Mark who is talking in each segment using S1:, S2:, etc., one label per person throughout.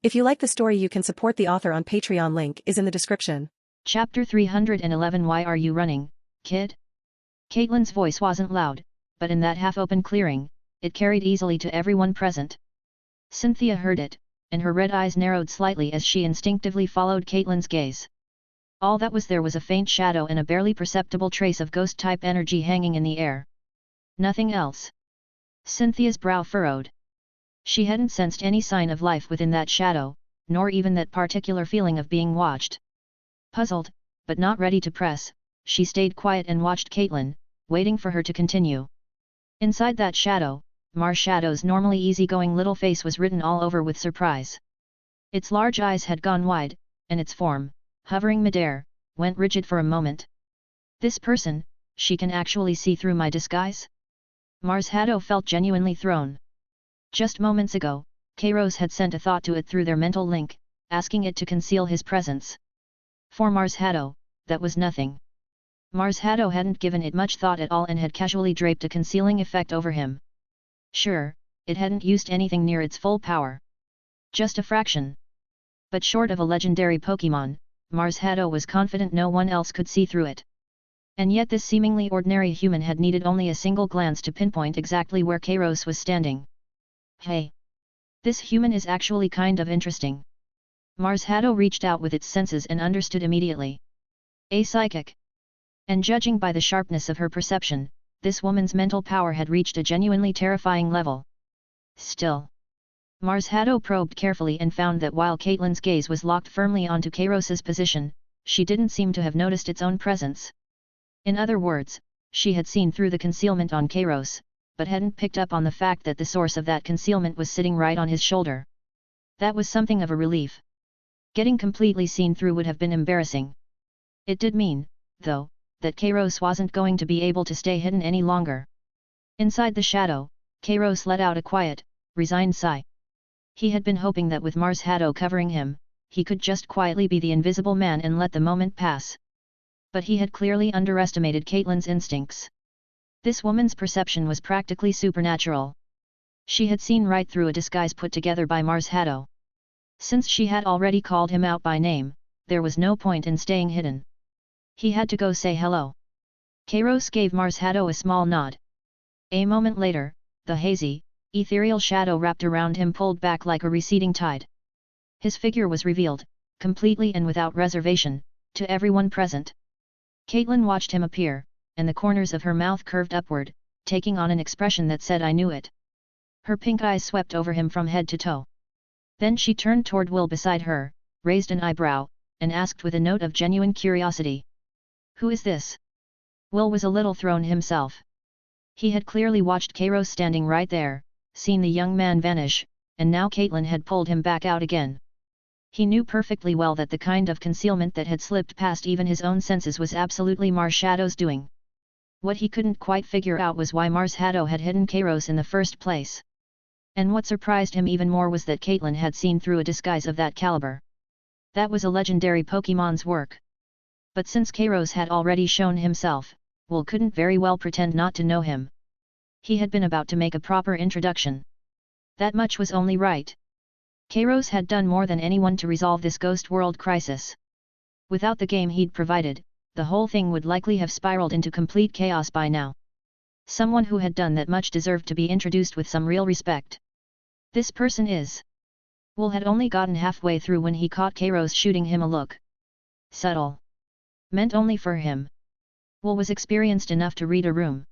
S1: If you like the story, you can support the author on Patreon. Link is in the description.
S2: Chapter 311 Why are you running, kid? Caitlin's voice wasn't loud, but in that half-open clearing, it carried easily to everyone present. Cynthia heard it, and her red eyes narrowed slightly as she instinctively followed Caitlin's gaze. All that was there was a faint shadow and a barely perceptible trace of ghost-type energy hanging in the air. Nothing else. Cynthia's brow furrowed. She hadn't sensed any sign of life within that shadow, nor even that particular feeling of being watched. Puzzled, but not ready to press, she stayed quiet and watched Caitlin, waiting for her to continue. Inside that shadow, Marshadow's normally easygoing little face was written all over with surprise. Its large eyes had gone wide, and its form, hovering midair, went rigid for a moment. This person, she can actually see through my disguise? Marshado felt genuinely thrown. Just moments ago, Kairos had sent a thought to it through their mental link, asking it to conceal his presence. For Marshado, that was nothing. Marshado hadn't given it much thought at all and had casually draped a concealing effect over him. Sure, it hadn't used anything near its full power. Just a fraction. But short of a legendary Pokémon, Marshado was confident no one else could see through it. And yet this seemingly ordinary human had needed only a single glance to pinpoint exactly where Kairos was standing. Hey! This human is actually kind of interesting. Marshado reached out with its senses and understood immediately. A psychic. And judging by the sharpness of her perception, this woman's mental power had reached a genuinely terrifying level. Still. Marshado probed carefully and found that while Caitlin's gaze was locked firmly onto Kairos's position, she didn't seem to have noticed its own presence. In other words, she had seen through the concealment on Kairos, but hadn't picked up on the fact that the source of that concealment was sitting right on his shoulder. That was something of a relief. Getting completely seen through would have been embarrassing. It did mean, though, that Kairos wasn't going to be able to stay hidden any longer. Inside the shadow, Kairos let out a quiet, resigned sigh. He had been hoping that with Marshado covering him, he could just quietly be the invisible man and let the moment pass. But he had clearly underestimated Caitlin's instincts. This woman's perception was practically supernatural. She had seen right through a disguise put together by Marshado. Since she had already called him out by name, there was no point in staying hidden. He had to go say hello. Kairos gave Marshado a small nod. A moment later, the hazy, ethereal shadow wrapped around him pulled back like a receding tide. His figure was revealed, completely and without reservation, to everyone present. Caitlin watched him appear, and the corners of her mouth curved upward, taking on an expression that said I knew it. Her pink eyes swept over him from head to toe. Then she turned toward Will beside her, raised an eyebrow, and asked with a note of genuine curiosity. Who is this? Will was a little thrown himself. He had clearly watched Kairos standing right there, seen the young man vanish, and now Caitlin had pulled him back out again. He knew perfectly well that the kind of concealment that had slipped past even his own senses was absolutely Marshado's doing. What he couldn't quite figure out was why Marshado had hidden Kairos in the first place. And what surprised him even more was that Caitlin had seen through a disguise of that caliber. That was a legendary Pokémon's work. But since Kairos had already shown himself, Will couldn't very well pretend not to know him. He had been about to make a proper introduction. That much was only right. Kairos had done more than anyone to resolve this ghost world crisis. Without the game he'd provided, the whole thing would likely have spiraled into complete chaos by now. Someone who had done that much deserved to be introduced with some real respect. This person is. Will had only gotten halfway through when he caught Kairos shooting him a look. Subtle. Meant only for him. Will was experienced enough to read a room.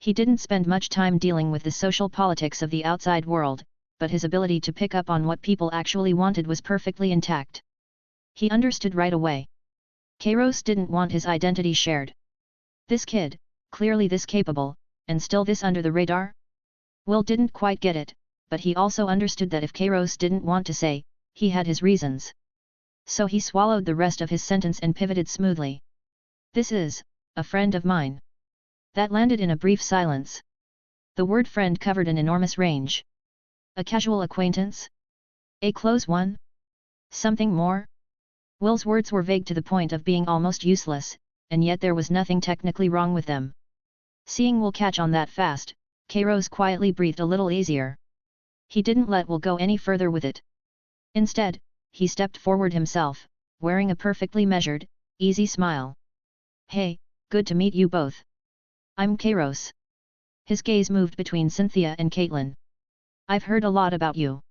S2: He didn't spend much time dealing with the social politics of the outside world, but his ability to pick up on what people actually wanted was perfectly intact. He understood right away. Kairos didn't want his identity shared. This kid, clearly this capable, and still this under the radar? Will didn't quite get it, but he also understood that if Kairos didn't want to say, he had his reasons. So he swallowed the rest of his sentence and pivoted smoothly. This is, a friend of mine. That landed in a brief silence. The word friend covered an enormous range. A casual acquaintance? A close one? Something more? Will's words were vague to the point of being almost useless, and yet there was nothing technically wrong with them. Seeing Will catch on that fast, Kairos quietly breathed a little easier. He didn't let Will go any further with it. Instead, he stepped forward himself, wearing a perfectly measured, easy smile. Hey, good to meet you both. I'm Kairos. His gaze moved between Cynthia and Caitlin. I've heard a lot about you.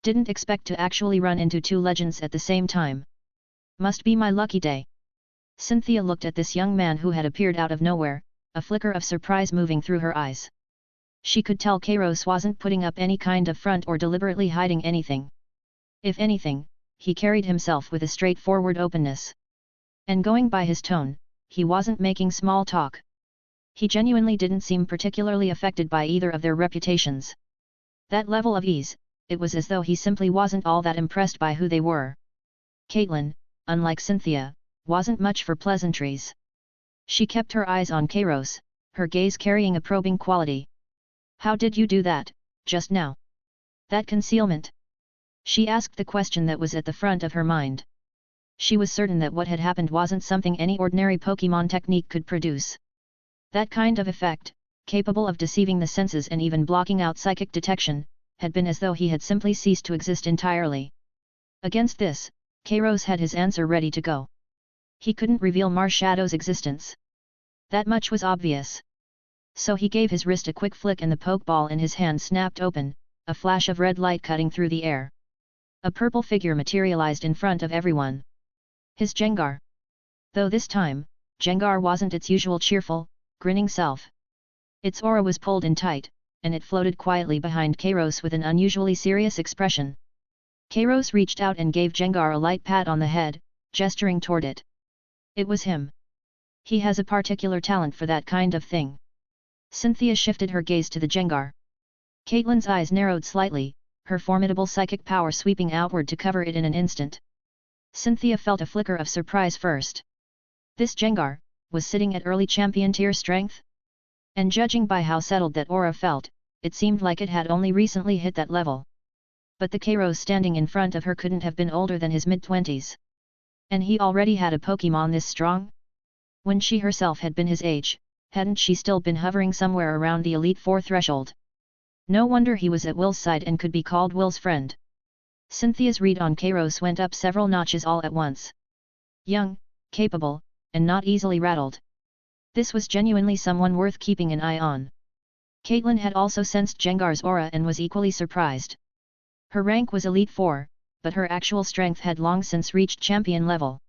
S2: Didn't expect to actually run into two legends at the same time. Must be my lucky day. Cynthia looked at this young man who had appeared out of nowhere, a flicker of surprise moving through her eyes. She could tell Kairos wasn't putting up any kind of front or deliberately hiding anything. If anything, he carried himself with a straightforward openness. And going by his tone, he wasn't making small talk. He genuinely didn't seem particularly affected by either of their reputations. That level of ease, it was as though he simply wasn't all that impressed by who they were. Caitlin, unlike Cynthia, wasn't much for pleasantries. She kept her eyes on Kairos, her gaze carrying a probing quality. How did you do that, just now? That concealment? She asked the question that was at the front of her mind. She was certain that what had happened wasn't something any ordinary Pokémon technique could produce. That kind of effect, capable of deceiving the senses and even blocking out psychic detection, had been as though he had simply ceased to exist entirely. Against this, Kairos had his answer ready to go. He couldn't reveal Marshadow's existence. That much was obvious. So he gave his wrist a quick flick and the Pokeball in his hand snapped open, a flash of red light cutting through the air. A purple figure materialized in front of everyone. His Gengar. Though this time, Gengar wasn't its usual cheerful, grinning self. Its aura was pulled in tight, and it floated quietly behind Kairos with an unusually serious expression. Kairos reached out and gave Gengar a light pat on the head, gesturing toward it. It was him. He has a particular talent for that kind of thing. Cynthia shifted her gaze to the Gengar. Caitlin's eyes narrowed slightly, her formidable psychic power sweeping outward to cover it in an instant. Cynthia felt a flicker of surprise first. This Gengar was sitting at early champion tier strength? And judging by how settled that aura felt, it seemed like it had only recently hit that level. But the Kairos standing in front of her couldn't have been older than his mid-20s. And he already had a Pokémon this strong? When she herself had been his age, hadn't she still been hovering somewhere around the Elite Four threshold? No wonder he was at Will's side and could be called Will's friend. Cynthia's read on Kairos went up several notches all at once. Young, capable, and not easily rattled. This was genuinely someone worth keeping an eye on. Caitlin had also sensed Gengar's aura and was equally surprised. Her rank was Elite Four, but her actual strength had long since reached champion level.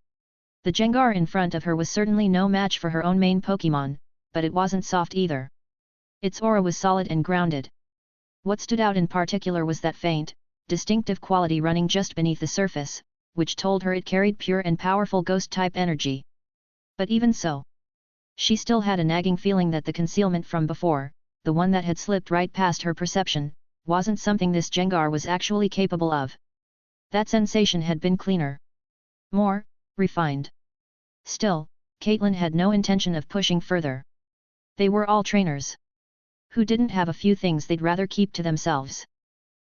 S2: The Gengar in front of her was certainly no match for her own main Pokémon, but it wasn't soft either. Its aura was solid and grounded. What stood out in particular was that faint, distinctive quality running just beneath the surface, which told her it carried pure and powerful ghost-type energy. But even so, she still had a nagging feeling that the concealment from before, the one that had slipped right past her perception, wasn't something this Gengar was actually capable of. That sensation had been cleaner. More refined. Still, Caitlin had no intention of pushing further. They were all trainers. Who didn't have a few things they'd rather keep to themselves.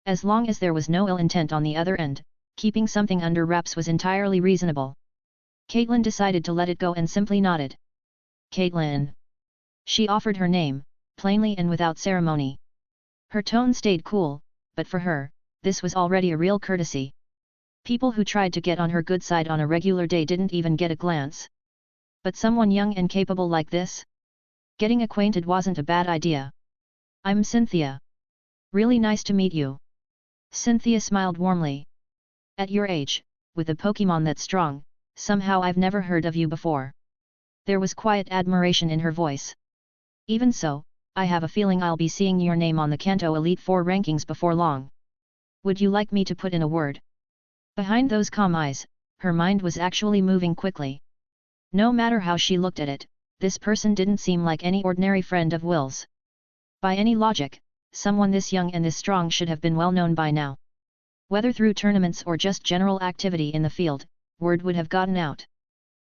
S2: As long as there was no ill intent on the other end, keeping something under wraps was entirely reasonable. Caitlin decided to let it go and simply nodded. Caitlin. She offered her name, plainly and without ceremony. Her tone stayed cool, but for her, this was already a real courtesy. People who tried to get on her good side on a regular day didn't even get a glance. But someone young and capable like this? Getting acquainted wasn't a bad idea. I'm Cynthia. Really nice to meet you. Cynthia smiled warmly. At your age, with a Pokémon that strong, somehow I've never heard of you before. There was quiet admiration in her voice. Even so, I have a feeling I'll be seeing your name on the Kanto Elite Four rankings before long. Would you like me to put in a word? Behind those calm eyes, her mind was actually moving quickly. No matter how she looked at it, this person didn't seem like any ordinary friend of Will's. By any logic, someone this young and this strong should have been well known by now. Whether through tournaments or just general activity in the field, word would have gotten out.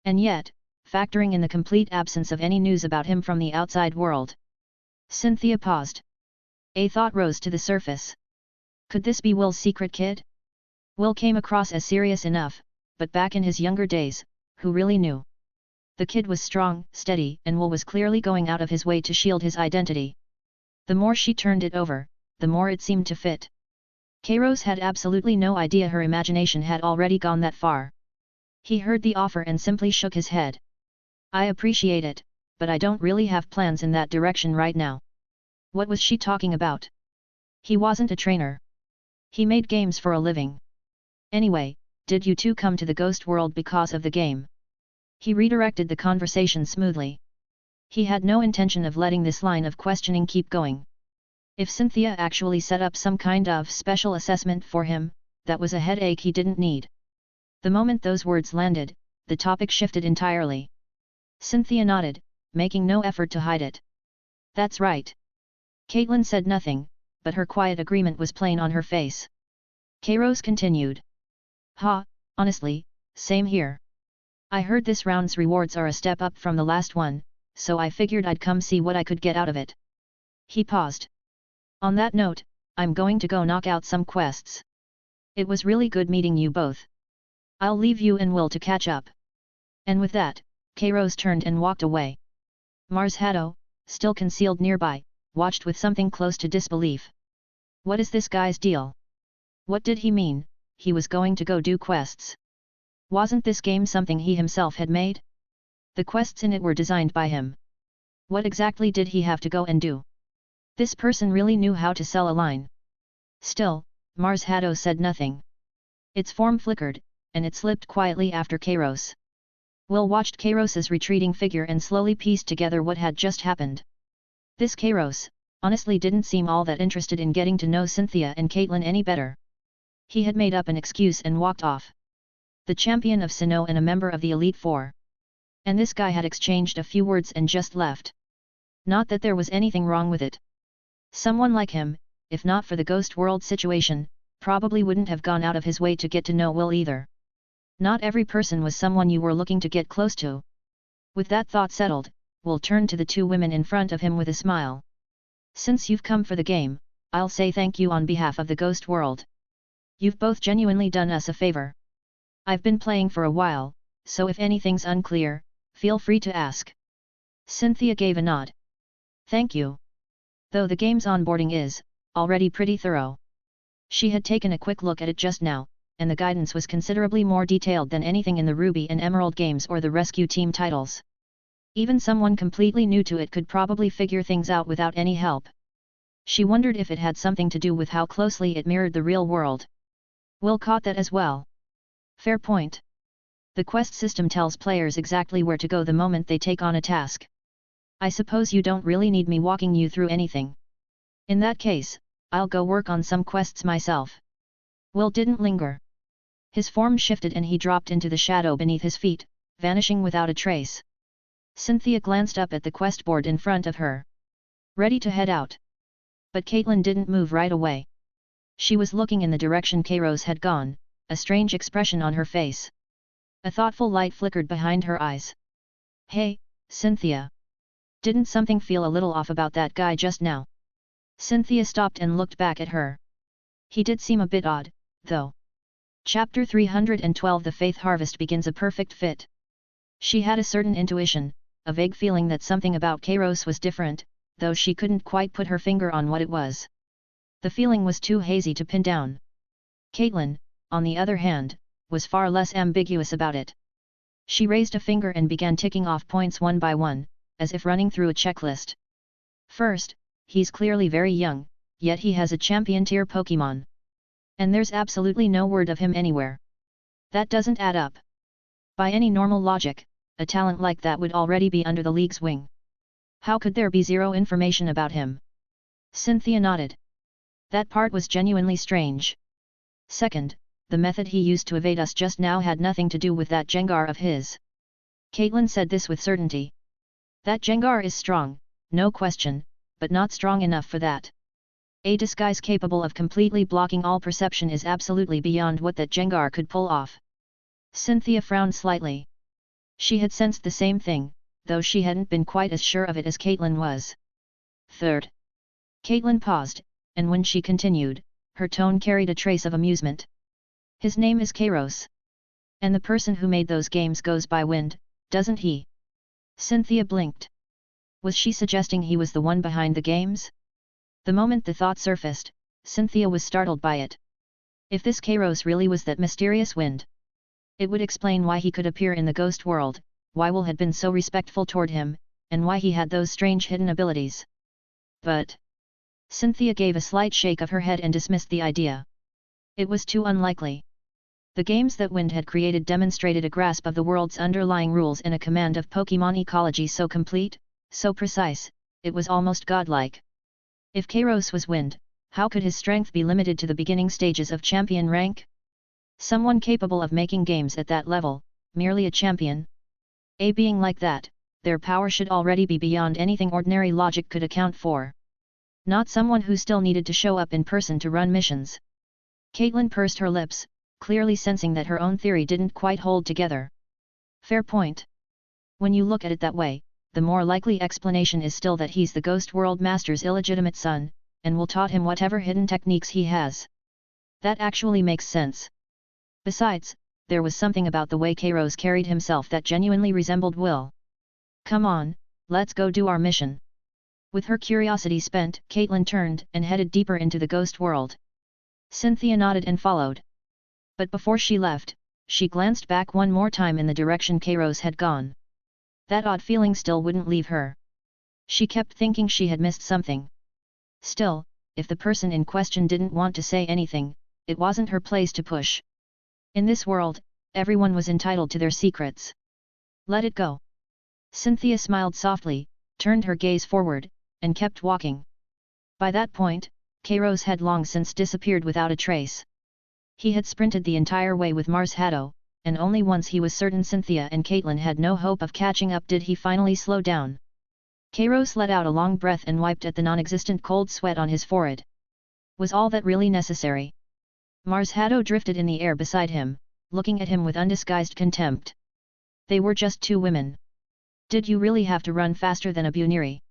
S2: And yet, factoring in the complete absence of any news about him from the outside world. Cynthia paused. A thought rose to the surface. Could this be Will's secret kid? Will came across as serious enough, but back in his younger days, who really knew? The kid was strong, steady, and Will was clearly going out of his way to shield his identity. The more she turned it over, the more it seemed to fit. Kairos had absolutely no idea her imagination had already gone that far. He heard the offer and simply shook his head. I appreciate it, but I don't really have plans in that direction right now. What was she talking about? He wasn't a trainer. He made games for a living. Anyway, did you two come to the ghost world because of the game? He redirected the conversation smoothly. He had no intention of letting this line of questioning keep going. If Cynthia actually set up some kind of special assessment for him, that was a headache he didn't need. The moment those words landed, the topic shifted entirely. Cynthia nodded, making no effort to hide it. That's right. Caitlin said nothing, but her quiet agreement was plain on her face. Kairos continued. Honestly, same here. I heard this round's rewards are a step up from the last one, so I figured I'd come see what I could get out of it. He paused. On that note, I'm going to go knock out some quests. It was really good meeting you both. I'll leave you and Will to catch up. And with that, Kairos turned and walked away. Mars Haddo, still concealed nearby, watched with something close to disbelief. What is this guy's deal? What did he mean, he was going to go do quests? Wasn't this game something he himself had made? The quests in it were designed by him. What exactly did he have to go and do? This person really knew how to sell a line. Still, Mars Haddo said nothing. Its form flickered, and it slipped quietly after Kairos. Will watched Kairos's retreating figure and slowly pieced together what had just happened. This Kairos, honestly didn't seem all that interested in getting to know Cynthia and Caitlin any better. He had made up an excuse and walked off. The champion of Sinnoh and a member of the Elite Four. And this guy had exchanged a few words and just left. Not that there was anything wrong with it. Someone like him, if not for the ghost world situation, probably wouldn't have gone out of his way to get to know Will either. Not every person was someone you were looking to get close to. With that thought settled, Will turned to the two women in front of him with a smile. Since you've come for the game, I'll say thank you on behalf of the ghost world. You've both genuinely done us a favor. I've been playing for a while, so if anything's unclear, feel free to ask. Cynthia gave a nod. Thank you. Though the game's onboarding is already pretty thorough. She had taken a quick look at it just now, and the guidance was considerably more detailed than anything in the Ruby and Emerald games or the Rescue Team titles. Even someone completely new to it could probably figure things out without any help. She wondered if it had something to do with how closely it mirrored the real world. Will caught that as well. Fair point. The quest system tells players exactly where to go the moment they take on a task. I suppose you don't really need me walking you through anything. In that case, I'll go work on some quests myself. Will didn't linger. His form shifted and he dropped into the shadow beneath his feet, vanishing without a trace. Cynthia glanced up at the quest board in front of her. Ready to head out. But Caitlin didn't move right away. She was looking in the direction Kairos had gone, a strange expression on her face. A thoughtful light flickered behind her eyes. Hey, Cynthia. Didn't something feel a little off about that guy just now? Cynthia stopped and looked back at her. He did seem a bit odd, though. Chapter 312 The Faith Harvest begins a perfect fit. She had a certain intuition, a vague feeling that something about Kairos was different, though she couldn't quite put her finger on what it was. The feeling was too hazy to pin down. Caitlin, on the other hand, was far less ambiguous about it. She raised a finger and began ticking off points one by one, as if running through a checklist. First, he's clearly very young, yet he has a champion-tier Pokémon. And there's absolutely no word of him anywhere. That doesn't add up. By any normal logic, a talent like that would already be under the league's wing. How could there be zero information about him? Cynthia nodded. That part was genuinely strange. Second, the method he used to evade us just now had nothing to do with that Jengar of his. Caitlin said this with certainty. That Jengar is strong, no question, but not strong enough for that. A disguise capable of completely blocking all perception is absolutely beyond what that Jengar could pull off. Cynthia frowned slightly. She had sensed the same thing, though she hadn't been quite as sure of it as Caitlin was. Third. Caitlin paused, and when she continued, her tone carried a trace of amusement. His name is Kairos. And the person who made those games goes by Wind, doesn't he? Cynthia blinked. Was she suggesting he was the one behind the games? The moment the thought surfaced, Cynthia was startled by it. If this Kairos really was that mysterious wind, it would explain why he could appear in the ghost world, why Will had been so respectful toward him, and why he had those strange hidden abilities. But Cynthia gave a slight shake of her head and dismissed the idea. It was too unlikely. The games that Wind had created demonstrated a grasp of the world's underlying rules and a command of Pokémon ecology so complete, so precise, it was almost godlike. If Kairos was Wind, how could his strength be limited to the beginning stages of champion rank? Someone capable of making games at that level, merely a champion? A being like that, their power should already be beyond anything ordinary logic could account for. Not someone who still needed to show up in person to run missions. Caitlin pursed her lips, clearly sensing that her own theory didn't quite hold together. Fair point. When you look at it that way, the more likely explanation is still that he's the Ghost World Master's illegitimate son, and Will taught him whatever hidden techniques he has. That actually makes sense. Besides, there was something about the way Kairos carried himself that genuinely resembled Will. Come on, let's go do our mission. With her curiosity spent, Caitlin turned and headed deeper into the ghost world. Cynthia nodded and followed. But before she left, she glanced back one more time in the direction Kairos had gone. That odd feeling still wouldn't leave her. She kept thinking she had missed something. Still, if the person in question didn't want to say anything, it wasn't her place to push. In this world, everyone was entitled to their secrets. Let it go. Cynthia smiled softly, turned her gaze forward, and kept walking. By that point, Kairos had long since disappeared without a trace. He had sprinted the entire way with Mars Haddo, and only once he was certain Cynthia and Caitlin had no hope of catching up did he finally slow down. Kairos let out a long breath and wiped at the non-existent cold sweat on his forehead. Was all that really necessary? Mars Haddo drifted in the air beside him, looking at him with undisguised contempt. They were just two women. Did you really have to run faster than a Buniri?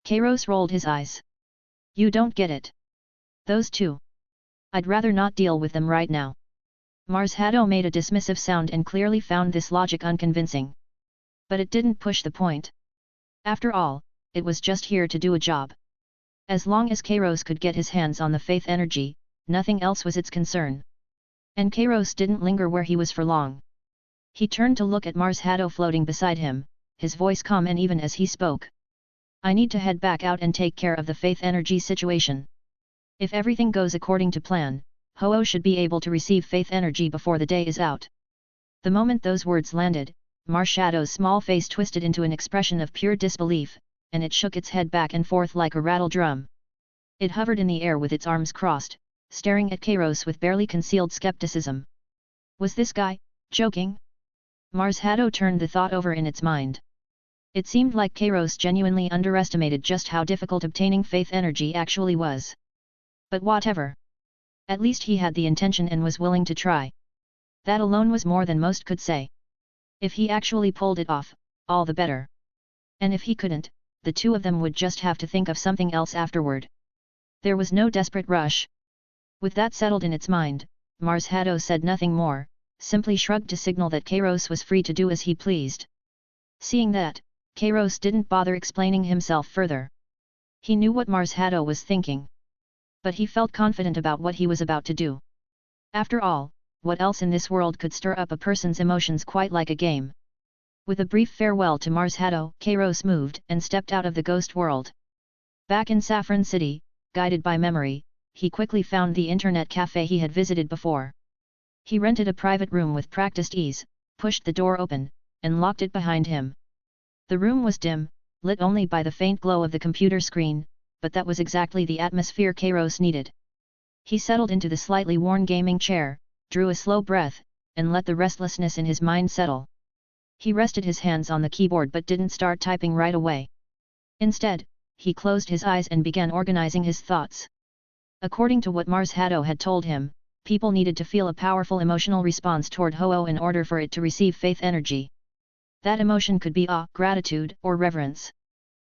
S2: Kairos rolled his eyes. You don't get it. Those two. I'd rather not deal with them right now. Mars Haddo made a dismissive sound and clearly found this logic unconvincing. But it didn't push the point. After all, it was just here to do a job. As long as Kairos could get his hands on the faith energy, nothing else was its concern. And Kairos didn't linger where he was for long. He turned to look at Mars Haddo floating beside him, his voice calm and even as he spoke. I need to head back out and take care of the faith energy situation. If everything goes according to plan, Ho-Oh should be able to receive faith energy before the day is out. The moment those words landed, Mars Haddo's small face twisted into an expression of pure disbelief, and it shook its head back and forth like a rattle drum. It hovered in the air with its arms crossed, staring at Kairos with barely concealed skepticism. Was this guy joking? Mars Haddo turned the thought over in its mind. It seemed like Kairos genuinely underestimated just how difficult obtaining faith energy actually was. But whatever. At least he had the intention and was willing to try. That alone was more than most could say. If he actually pulled it off, all the better. And if he couldn't, the two of them would just have to think of something else afterward. There was no desperate rush. With that settled in its mind, Mars Haddo said nothing more, simply shrugged to signal that Kairos was free to do as he pleased. Seeing that, Kairos didn't bother explaining himself further. He knew what Mars Haddo was thinking. But he felt confident about what he was about to do. After all, what else in this world could stir up a person's emotions quite like a game? With a brief farewell to Mars Haddo, Kairos moved and stepped out of the ghost world. Back in Saffron City, guided by memory, he quickly found the internet cafe he had visited before. He rented a private room with practiced ease, pushed the door open, and locked it behind him. The room was dim, lit only by the faint glow of the computer screen, but that was exactly the atmosphere Kairos needed. He settled into the slightly worn gaming chair, drew a slow breath, and let the restlessness in his mind settle. He rested his hands on the keyboard but didn't start typing right away. Instead, he closed his eyes and began organizing his thoughts. According to what Mars Haddo had told him, people needed to feel a powerful emotional response toward Ho-Oh in order for it to receive faith energy. That emotion could be awe, gratitude, or reverence.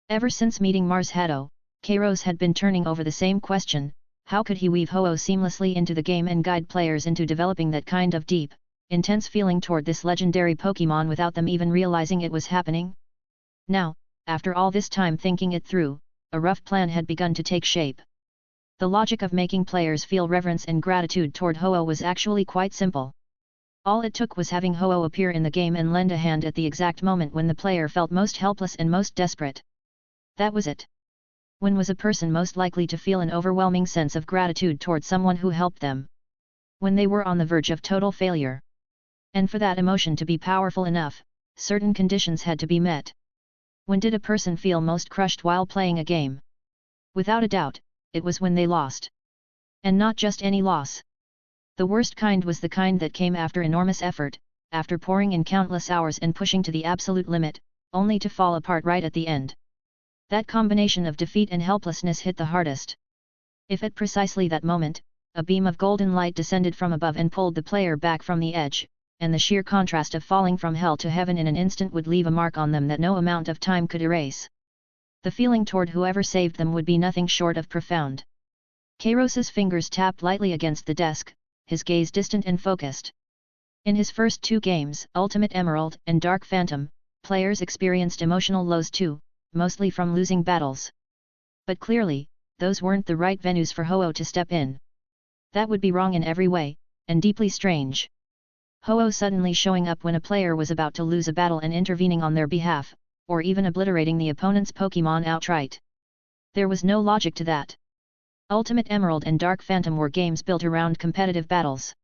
S2: Ever since meeting Mars Haddo, Kairos had been turning over the same question: how could he weave Ho-Oh seamlessly into the game and guide players into developing that kind of deep, intense feeling toward this legendary Pokémon without them even realizing it was happening? Now, after all this time thinking it through, a rough plan had begun to take shape. The logic of making players feel reverence and gratitude toward Ho-Oh was actually quite simple. All it took was having Ho-Oh appear in the game and lend a hand at the exact moment when the player felt most helpless and most desperate. That was it. When was a person most likely to feel an overwhelming sense of gratitude toward someone who helped them? When they were on the verge of total failure. And for that emotion to be powerful enough, certain conditions had to be met. When did a person feel most crushed while playing a game? Without a doubt, it was when they lost. And not just any loss. The worst kind was the kind that came after enormous effort, after pouring in countless hours and pushing to the absolute limit, only to fall apart right at the end. That combination of defeat and helplessness hit the hardest. If at precisely that moment, a beam of golden light descended from above and pulled the player back from the edge, and the sheer contrast of falling from hell to heaven in an instant would leave a mark on them that no amount of time could erase. The feeling toward whoever saved them would be nothing short of profound. Kairos's fingers tapped lightly against the desk, his gaze distant and focused. In his first 2 games, Ultimate Emerald and Dark Phantom, players experienced emotional lows too, mostly from losing battles. But clearly, those weren't the right venues for Ho-Oh to step in. That would be wrong in every way, and deeply strange. Ho-Oh suddenly showing up when a player was about to lose a battle and intervening on their behalf, or even obliterating the opponent's Pokémon outright. There was no logic to that. Ultimate Emerald and Dark Phantom were games built around competitive battles.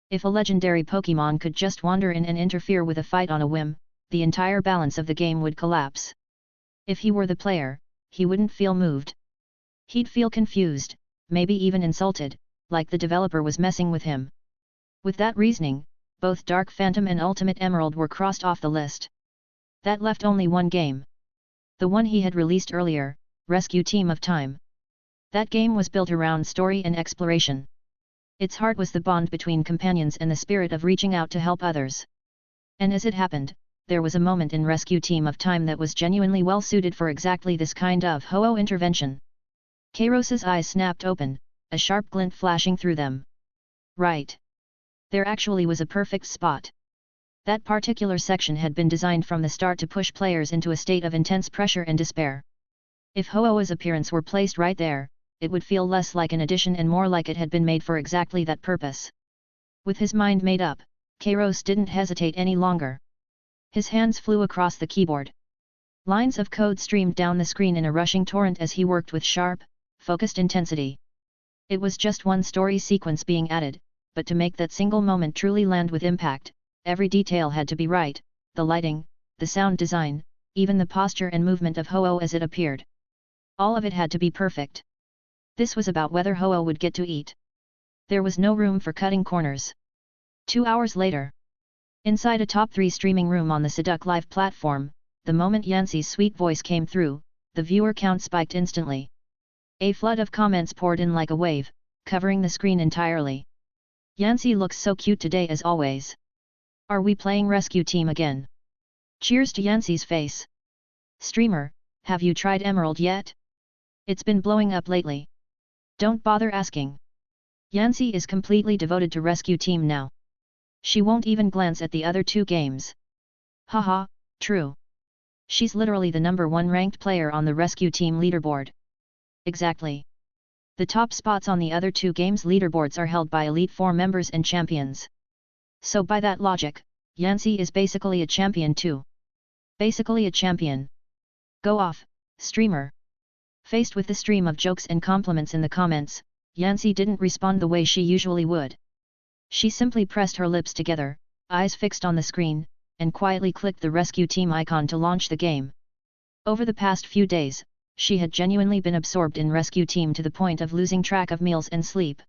S2: If a legendary Pokémon could just wander in and interfere with a fight on a whim, the entire balance of the game would collapse. If he were the player, he wouldn't feel moved. He'd feel confused, maybe even insulted, like the developer was messing with him. With that reasoning, both Dark Phantom and Ultimate Emerald were crossed off the list. That left only one game. The one he had released earlier, Rescue Team of Time. That game was built around story and exploration. Its heart was the bond between companions and the spirit of reaching out to help others. And as it happened, there was a moment in Rescue Team of Time that was genuinely well suited for exactly this kind of Ho-Oh intervention. Kairos's eyes snapped open, a sharp glint flashing through them. Right. There actually was a perfect spot. That particular section had been designed from the start to push players into a state of intense pressure and despair. If Ho-Oh's appearance were placed right there, it would feel less like an addition and more like it had been made for exactly that purpose. With his mind made up, Kairos didn't hesitate any longer. His hands flew across the keyboard. Lines of code streamed down the screen in a rushing torrent as he worked with sharp, focused intensity. It was just one story sequence being added, but to make that single moment truly land with impact, every detail had to be right, the lighting, the sound design, even the posture and movement of Ho-Oh as it appeared. All of it had to be perfect. This was about whether Ho-Oh would get to eat. There was no room for cutting corners. 2 hours later. Inside a top 3 streaming room on the Seduc Live platform, the moment Yancey's sweet voice came through, the viewer count spiked instantly. A flood of comments poured in like a wave, covering the screen entirely. Yancey looks so cute today as always. Are we playing Rescue Team again? Cheers to Yancey's face. Streamer, have you tried Emerald yet? It's been blowing up lately. Don't bother asking. Yancey is completely devoted to Rescue Team now. She won't even glance at the other 2 games. Haha, true. She's literally the #1 ranked player on the Rescue Team leaderboard. Exactly. The top spots on the other 2 games' leaderboards are held by Elite 4 members and champions. So by that logic, Yancey is basically a champion too. Basically a champion. Go off, streamer. Faced with the stream of jokes and compliments in the comments, Yancey didn't respond the way she usually would. She simply pressed her lips together, eyes fixed on the screen, and quietly clicked the Rescue Team icon to launch the game. Over the past few days, she had genuinely been absorbed in Rescue Team to the point of losing track of meals and sleep.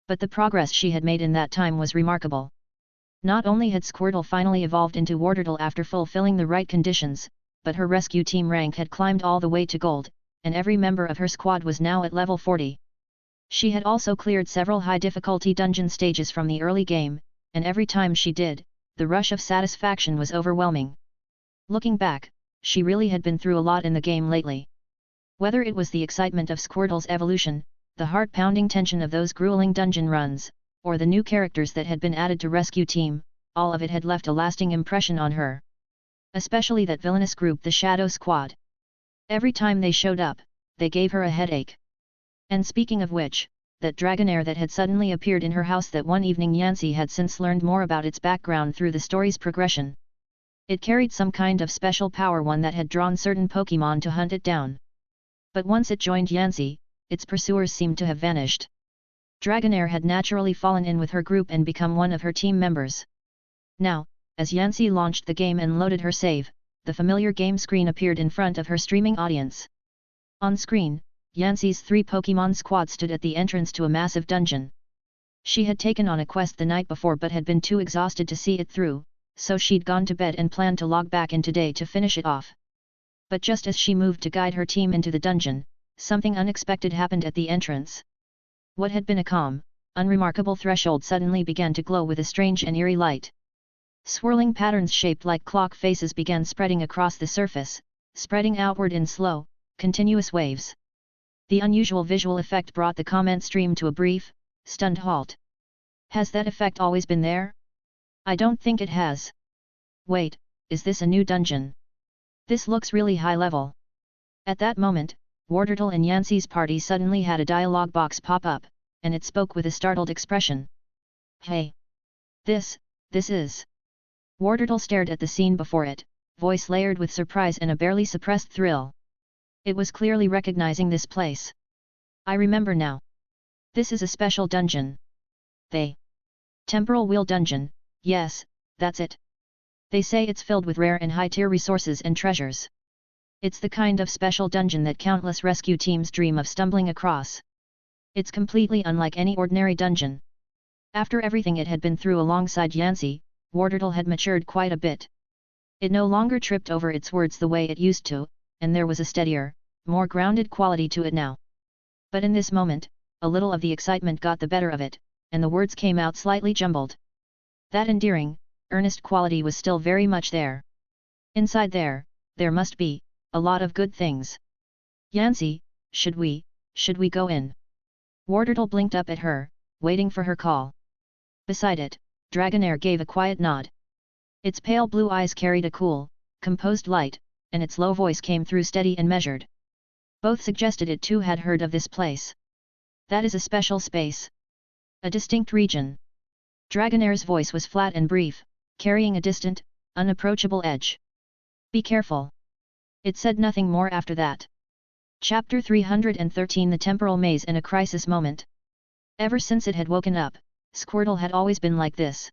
S2: But the progress she had made in that time was remarkable. Not only had Squirtle finally evolved into Wartortle after fulfilling the right conditions, but her Rescue Team rank had climbed all the way to Gold, and every member of her squad was now at level 40. She had also cleared several high-difficulty dungeon stages from the early game, and every time she did, the rush of satisfaction was overwhelming. Looking back, she really had been through a lot in the game lately. Whether it was the excitement of Squirtle's evolution, the heart-pounding tension of those grueling dungeon runs, or the new characters that had been added to Rescue Team, all of it had left a lasting impression on her. Especially that villainous group, the Shadow Squad. Every time they showed up, they gave her a headache. And speaking of which, that dragonair that had suddenly appeared in her house that one evening, Yancy had since learned more about its background through the story's progression. It carried some kind of special power, one that had drawn certain Pokémon to hunt it down. But once it joined Yancy, its pursuers seemed to have vanished. Dragonair had naturally fallen in with her group and become one of her team members. Now, as Yancy launched the game and loaded her save, the familiar game screen appeared in front of her streaming audience. On screen, Yancy's 3 Pokémon squad stood at the entrance to a massive dungeon. She had taken on a quest the night before but had been too exhausted to see it through, so she'd gone to bed and planned to log back in today to finish it off. But just as she moved to guide her team into the dungeon, something unexpected happened at the entrance. What had been a calm, unremarkable threshold suddenly began to glow with a strange and eerie light. Swirling patterns shaped like clock faces began spreading across the surface, spreading outward in slow, continuous waves. The unusual visual effect brought the comment stream to a brief, stunned halt. Has that effect always been there? I don't think it has. Wait, is this a new dungeon? This looks really high level. At that moment, Wartortle and Yancy's party suddenly had a dialogue box pop up, and it spoke with a startled expression. Hey! This is... Wartortle stared at the scene before it, voice layered with surprise and a barely suppressed thrill. It was clearly recognizing this place. I remember now. This is a special dungeon. Temporal Wheel Dungeon, yes, that's it. They say it's filled with rare and high-tier resources and treasures. It's the kind of special dungeon that countless rescue teams dream of stumbling across. It's completely unlike any ordinary dungeon. After everything it had been through alongside Yancy, Wartortle had matured quite a bit. It no longer tripped over its words the way it used to, and there was a steadier, more grounded quality to it now. But in this moment, a little of the excitement got the better of it, and the words came out slightly jumbled. That endearing, earnest quality was still very much there. Inside there must be a lot of good things. Yancy, should we go in? Wartortle blinked up at her, waiting for her call. Beside it, Dragonair gave a quiet nod. Its pale blue eyes carried a cool, composed light, and its low voice came through steady and measured. Both suggested it too had heard of this place. That is a special space. A distinct region. Dragonair's voice was flat and brief, carrying a distant, unapproachable edge. Be careful. It said nothing more after that. Chapter 313 The Temporal Maze and a Crisis Moment. Ever since it had woken up, Squirtle had always been like this.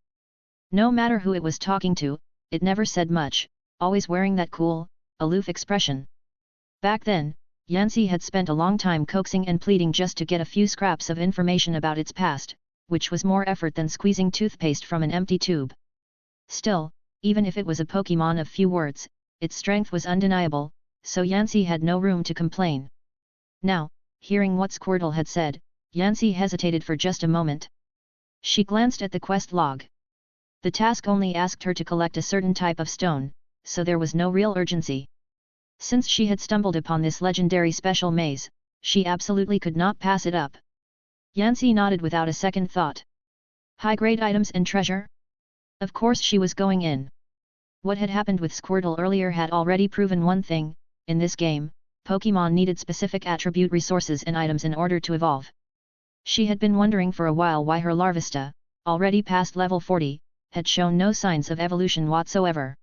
S2: No matter who it was talking to, it never said much, always wearing that cool, aloof expression. Back then, Yancy had spent a long time coaxing and pleading just to get a few scraps of information about its past, which was more effort than squeezing toothpaste from an empty tube. Still, even if it was a Pokémon of few words, its strength was undeniable, so Yancy had no room to complain. Now, hearing what Squirtle had said, Yancy hesitated for just a moment. She glanced at the quest log. The task only asked her to collect a certain type of stone, so there was no real urgency. Since she had stumbled upon this legendary special maze, she absolutely could not pass it up. Yancy nodded without a second thought. High-grade items and treasure? Of course she was going in. What had happened with Squirtle earlier had already proven one thing: in this game, Pokémon needed specific attribute resources and items in order to evolve. She had been wondering for a while why her Larvesta, already past level 40, had shown no signs of evolution whatsoever.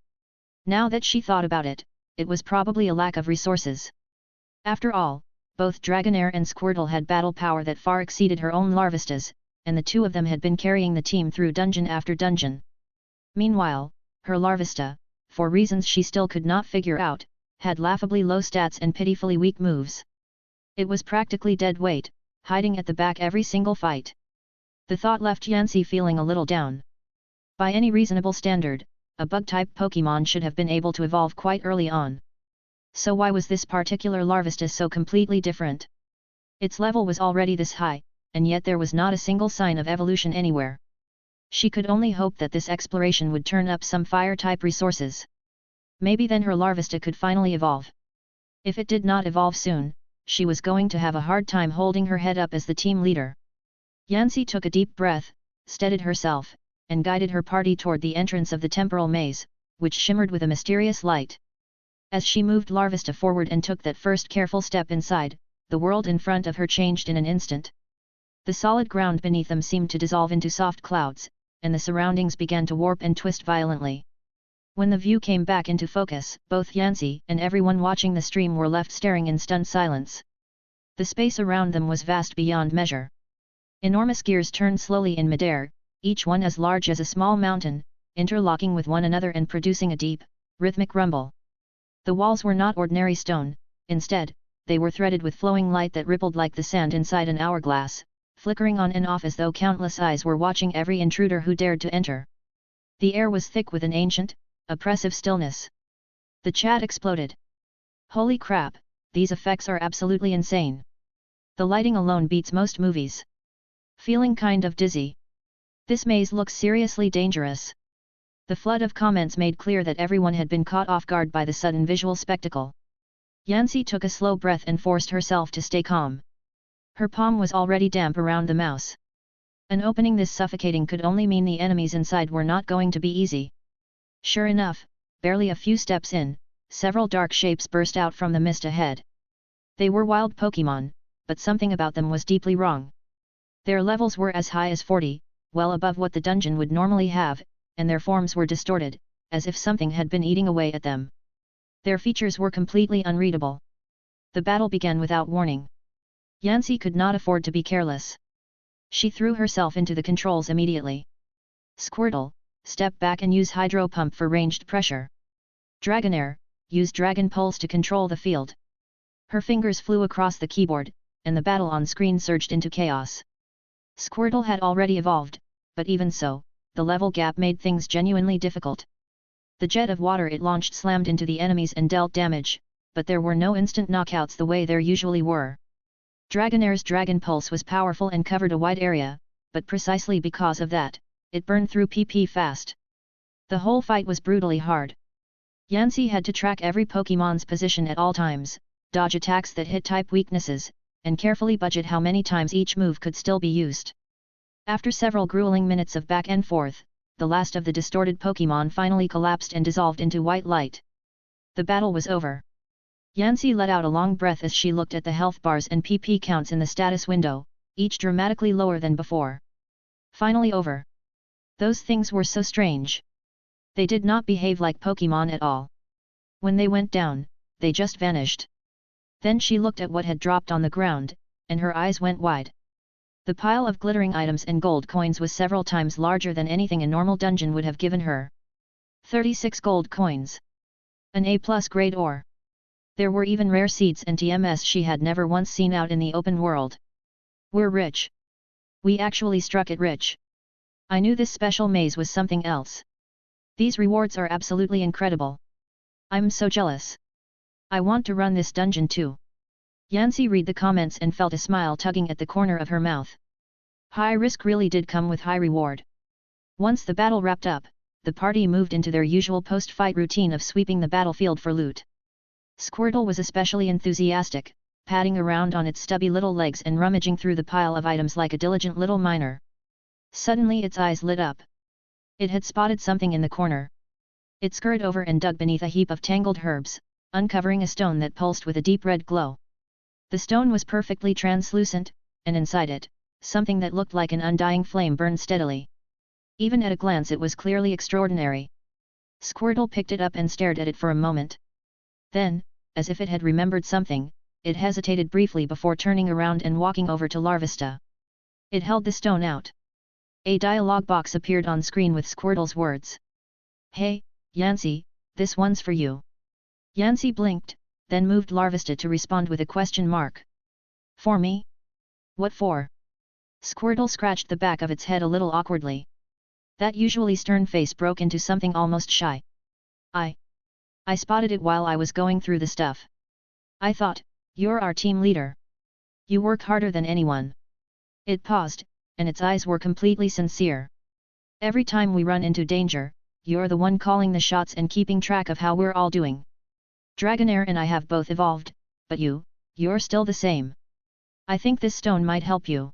S2: Now that she thought about it, it was probably a lack of resources. After all, both Dragonair and Squirtle had battle power that far exceeded her own Larvestas, and the two of them had been carrying the team through dungeon after dungeon. Meanwhile, her Larvesta, for reasons she still could not figure out, had laughably low stats and pitifully weak moves. It was practically dead weight, hiding at the back every single fight. The thought left Yancy feeling a little down. By any reasonable standard, a bug-type Pokémon should have been able to evolve quite early on. So why was this particular Larvesta so completely different? Its level was already this high, and yet there was not a single sign of evolution anywhere. She could only hope that this exploration would turn up some fire-type resources. Maybe then her Larvesta could finally evolve. If it did not evolve soon, she was going to have a hard time holding her head up as the team leader. Yancy took a deep breath, steadied herself, and guided her party toward the entrance of the temporal maze, which shimmered with a mysterious light. As she moved Larvesta forward and took that first careful step inside, the world in front of her changed in an instant. The solid ground beneath them seemed to dissolve into soft clouds, and the surroundings began to warp and twist violently. When the view came back into focus, both Yancy and everyone watching the stream were left staring in stunned silence. The space around them was vast beyond measure. Enormous gears turned slowly in midair, each one as large as a small mountain, interlocking with one another and producing a deep, rhythmic rumble. The walls were not ordinary stone, instead, they were threaded with flowing light that rippled like the sand inside an hourglass, flickering on and off as though countless eyes were watching every intruder who dared to enter. The air was thick with an ancient, oppressive stillness. The chat exploded. Holy crap, these effects are absolutely insane. The lighting alone beats most movies. Feeling kind of dizzy. This maze looks seriously dangerous. The flood of comments made clear that everyone had been caught off guard by the sudden visual spectacle. Yancy took a slow breath and forced herself to stay calm. Her palm was already damp around the mouse. An opening this suffocating could only mean the enemies inside were not going to be easy. Sure enough, barely a few steps in, several dark shapes burst out from the mist ahead. They were wild Pokémon, but something about them was deeply wrong. Their levels were as high as 40, well above what the dungeon would normally have, and their forms were distorted, as if something had been eating away at them. Their features were completely unreadable. The battle began without warning. Yancy could not afford to be careless. She threw herself into the controls immediately. Squirtle, step back and use Hydro Pump for ranged pressure. Dragonair, use Dragon Pulse to control the field. Her fingers flew across the keyboard, and the battle on screen surged into chaos. Squirtle had already evolved, but even so, the level gap made things genuinely difficult. The jet of water it launched slammed into the enemies and dealt damage, but there were no instant knockouts the way there usually were. Dragonair's Dragon Pulse was powerful and covered a wide area, but precisely because of that, it burned through PP fast. The whole fight was brutally hard. Yancy had to track every Pokémon's position at all times, dodge attacks that hit type weaknesses, and carefully budget how many times each move could still be used. After several grueling minutes of back and forth, the last of the distorted Pokémon finally collapsed and dissolved into white light. The battle was over. Yancy let out a long breath as she looked at the health bars and PP counts in the status window, each dramatically lower than before. Finally over. Those things were so strange. They did not behave like Pokémon at all. When they went down, they just vanished. Then she looked at what had dropped on the ground, and her eyes went wide. The pile of glittering items and gold coins was several times larger than anything a normal dungeon would have given her. 36 gold coins. An A+ grade ore. There were even rare seeds and TMS she had never once seen out in the open world. We're rich. We actually struck it rich. I knew this special maze was something else. These rewards are absolutely incredible. I'm so jealous. I want to run this dungeon too. Yancy read the comments and felt a smile tugging at the corner of her mouth. High risk really did come with high reward. Once the battle wrapped up, the party moved into their usual post-fight routine of sweeping the battlefield for loot. Squirtle was especially enthusiastic, padding around on its stubby little legs and rummaging through the pile of items like a diligent little miner. Suddenly its eyes lit up. It had spotted something in the corner. It scurried over and dug beneath a heap of tangled herbs, uncovering a stone that pulsed with a deep red glow. The stone was perfectly translucent, and inside it, something that looked like an undying flame burned steadily. Even at a glance it was clearly extraordinary. Squirtle picked it up and stared at it for a moment. Then, as if it had remembered something, it hesitated briefly before turning around and walking over to Larvesta. It held the stone out. A dialog box appeared on screen with Squirtle's words. Hey, Yancy, this one's for you. Yancy blinked, then moved Larvesta to respond with a question mark. For me? What for? Squirtle scratched the back of its head a little awkwardly. That usually stern face broke into something almost shy. I spotted it while I was going through the stuff. I thought, you're our team leader. You work harder than anyone. It paused, and its eyes were completely sincere. Every time we run into danger, you're the one calling the shots and keeping track of how we're all doing. Dragonair and I have both evolved, but you're still the same. I think this stone might help you.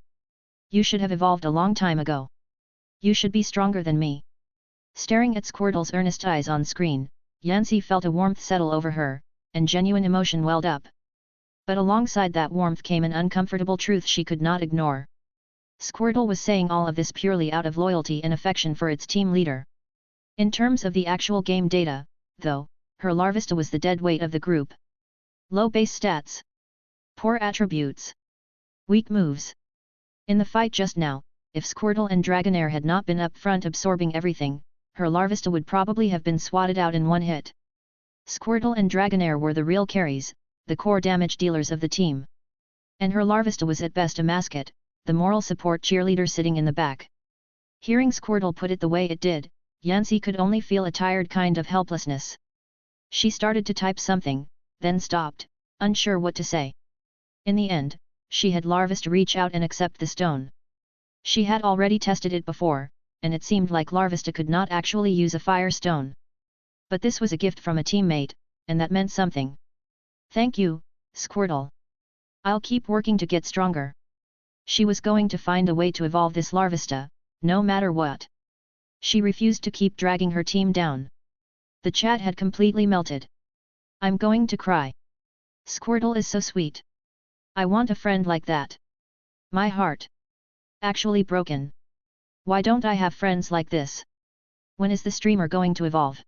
S2: You should have evolved a long time ago. You should be stronger than me. Staring at Squirtle's earnest eyes on screen, Yancy felt a warmth settle over her, and genuine emotion welled up. But alongside that warmth came an uncomfortable truth she could not ignore. Squirtle was saying all of this purely out of loyalty and affection for its team leader. In terms of the actual game data, though, her Larvesta was the dead weight of the group. Low base stats. Poor attributes. Weak moves. In the fight just now, if Squirtle and Dragonair had not been up front absorbing everything, her Larvesta would probably have been swatted out in one hit. Squirtle and Dragonair were the real carries, the core damage dealers of the team. And her Larvesta was at best a mascot, the moral support cheerleader sitting in the back. Hearing Squirtle put it the way it did, Yancy could only feel a tired kind of helplessness. She started to type something, then stopped, unsure what to say. In the end, she had Larvesta reach out and accept the stone. She had already tested it before, and it seemed like Larvesta could not actually use a fire stone. But this was a gift from a teammate, and that meant something. Thank you, Squirtle. I'll keep working to get stronger. She was going to find a way to evolve this Larvesta, no matter what. She refused to keep dragging her team down. The chat had completely melted. I'm going to cry. Squirtle is so sweet. I want a friend like that. My heart. Actually broken. Why don't I have friends like this? When is the streamer going to evolve?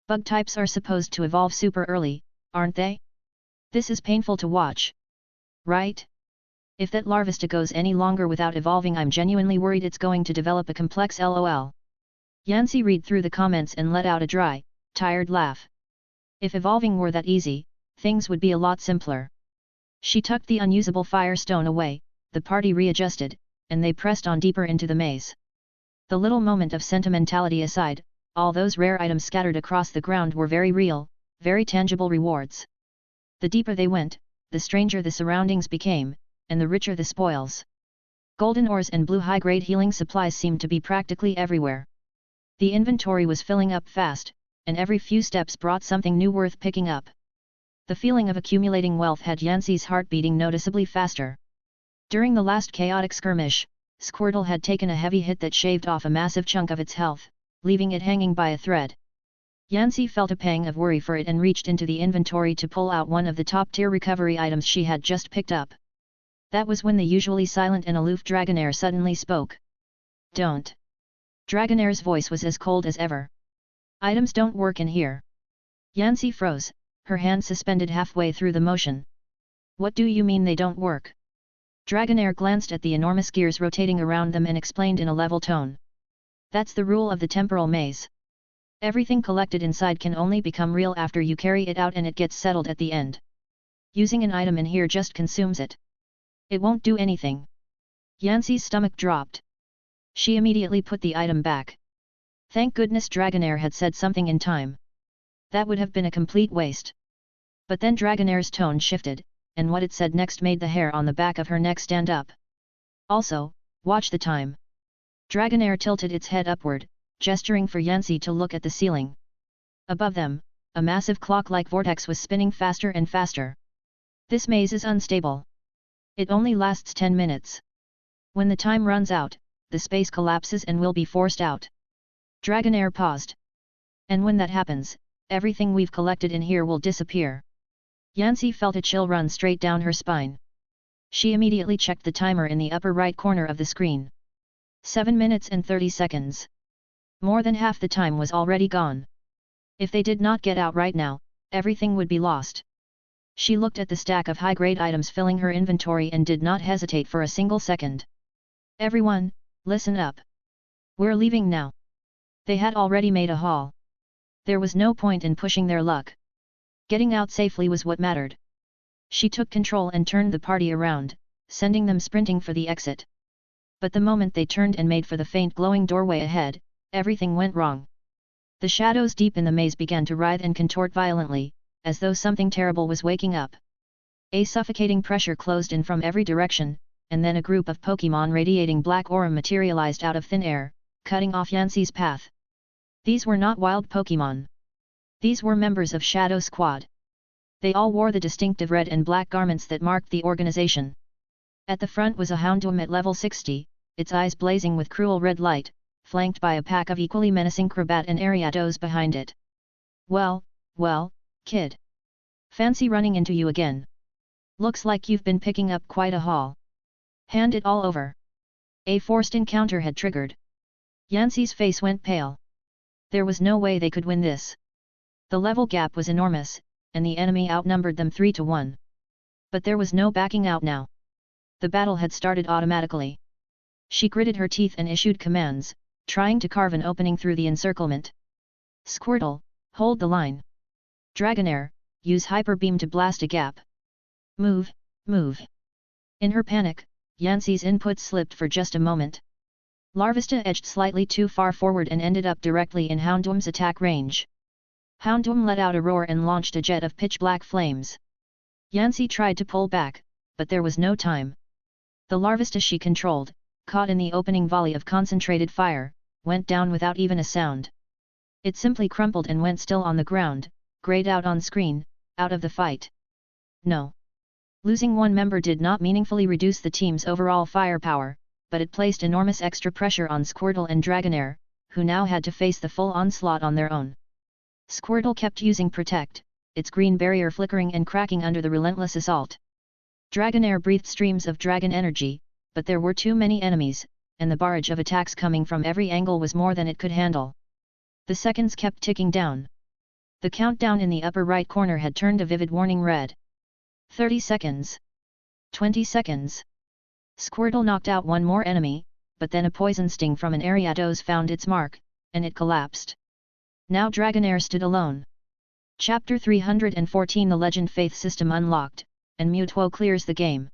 S2: Bug types are supposed to evolve super early, aren't they? This is painful to watch. Right? If that Larvesta goes any longer without evolving, I'm genuinely worried it's going to develop a complex LOL. Yancy read through the comments and let out a dry, tired laugh. If evolving were that easy, things would be a lot simpler. She tucked the unusable fire stone away, the party readjusted, and they pressed on deeper into the maze. The little moment of sentimentality aside, all those rare items scattered across the ground were very real, very tangible rewards. The deeper they went, the stranger the surroundings became, and the richer the spoils. Golden ores and blue high-grade healing supplies seemed to be practically everywhere. The inventory was filling up fast, and every few steps brought something new worth picking up. The feeling of accumulating wealth had Yancy's heart beating noticeably faster. During the last chaotic skirmish, Squirtle had taken a heavy hit that shaved off a massive chunk of its health, leaving it hanging by a thread. Yancy felt a pang of worry for it and reached into the inventory to pull out one of the top-tier recovery items she had just picked up. That was when the usually silent and aloof Dragonair suddenly spoke. Don't. Dragonair's voice was as cold as ever. Items don't work in here. Yancy froze, her hand suspended halfway through the motion. What do you mean they don't work? Dragonair glanced at the enormous gears rotating around them and explained in a level tone. That's the rule of the temporal maze. Everything collected inside can only become real after you carry it out and it gets settled at the end. Using an item in here just consumes it. It won't do anything. Yancy's stomach dropped. She immediately put the item back. Thank goodness Dragonair had said something in time. That would have been a complete waste. But then Dragonair's tone shifted, and what it said next made the hair on the back of her neck stand up. Also, watch the time. Dragonair tilted its head upward, gesturing for Yancy to look at the ceiling. Above them, a massive clock-like vortex was spinning faster and faster. This maze is unstable. It only lasts 10 minutes. When the time runs out, the space collapses and will be forced out. Dragonair paused. And when that happens, everything we've collected in here will disappear. Yancy felt a chill run straight down her spine. She immediately checked the timer in the upper right corner of the screen. 7 minutes and 30 seconds. More than half the time was already gone. If they did not get out right now, everything would be lost. She looked at the stack of high-grade items filling her inventory and did not hesitate for a single second. Everyone, listen up. We're leaving now. They had already made a haul. There was no point in pushing their luck. Getting out safely was what mattered. She took control and turned the party around, sending them sprinting for the exit. But the moment they turned and made for the faint glowing doorway ahead, everything went wrong. The shadows deep in the maze began to writhe and contort violently, as though something terrible was waking up. A suffocating pressure closed in from every direction, and then a group of Pokémon radiating black aura materialized out of thin air, cutting off Yancy's path. These were not wild Pokémon. These were members of Shadow Squad. They all wore the distinctive red and black garments that marked the organization. At the front was a Houndoom at level 60, its eyes blazing with cruel red light, flanked by a pack of equally menacing Crobat and Ariados behind it. Well, kid. Fancy running into you again. Looks like you've been picking up quite a haul. Hand it all over. A forced encounter had triggered. Yanxi's face went pale. There was no way they could win this. The level gap was enormous, and the enemy outnumbered them 3-1. But there was no backing out now. The battle had started automatically. She gritted her teeth and issued commands, trying to carve an opening through the encirclement. Squirtle, hold the line. Dragonair, use Hyper Beam to blast a gap. Move, move. In her panic, Yanxi's input slipped for just a moment. Larvesta edged slightly too far forward and ended up directly in Houndoom's attack range. Houndoom let out a roar and launched a jet of pitch-black flames. Yanxi tried to pull back, but there was no time. The Larvesta she controlled, caught in the opening volley of concentrated fire, went down without even a sound. It simply crumpled and went still on the ground, grayed out on screen, out of the fight. No. Losing one member did not meaningfully reduce the team's overall firepower, but it placed enormous extra pressure on Squirtle and Dragonair, who now had to face the full onslaught on their own. Squirtle kept using Protect, its green barrier flickering and cracking under the relentless assault. Dragonair breathed streams of dragon energy, but there were too many enemies, and the barrage of attacks coming from every angle was more than it could handle. The seconds kept ticking down. The countdown in the upper right corner had turned a vivid warning red. 30 seconds. 20 seconds. Squirtle knocked out one more enemy, but then a poison sting from an Ariados found its mark, and it collapsed. Now Dragonair stood alone. Chapter 314 The Legend Faith System unlocked, and Mutuo clears the game.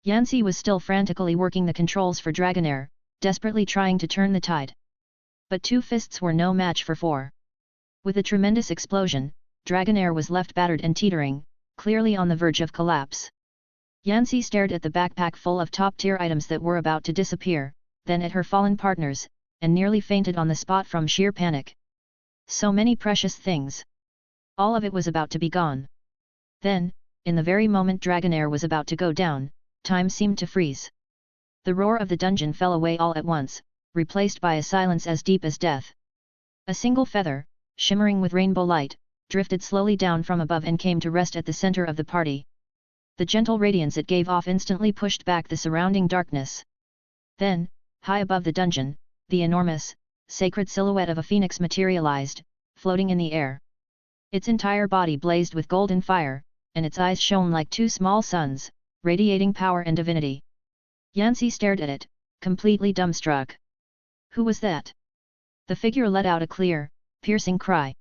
S2: Yanxi was still frantically working the controls for Dragonair, desperately trying to turn the tide. But two fists were no match for four. With a tremendous explosion, Dragonair was left battered and teetering, clearly on the verge of collapse. Yanxi stared at the backpack full of top-tier items that were about to disappear, then at her fallen partners, and nearly fainted on the spot from sheer panic. So many precious things. All of it was about to be gone. Then, in the very moment Dragonair was about to go down, time seemed to freeze. The roar of the dungeon fell away all at once, replaced by a silence as deep as death. A single feather, shimmering with rainbow light, drifted slowly down from above and came to rest at the center of the party. The gentle radiance it gave off instantly pushed back the surrounding darkness. Then, high above the dungeon, the enormous, sacred silhouette of a phoenix materialized, floating in the air. Its entire body blazed with golden fire, and its eyes shone like two small suns, radiating power and divinity. Yanxi stared at it, completely dumbstruck. Who was that? The figure let out a clear, piercing cry.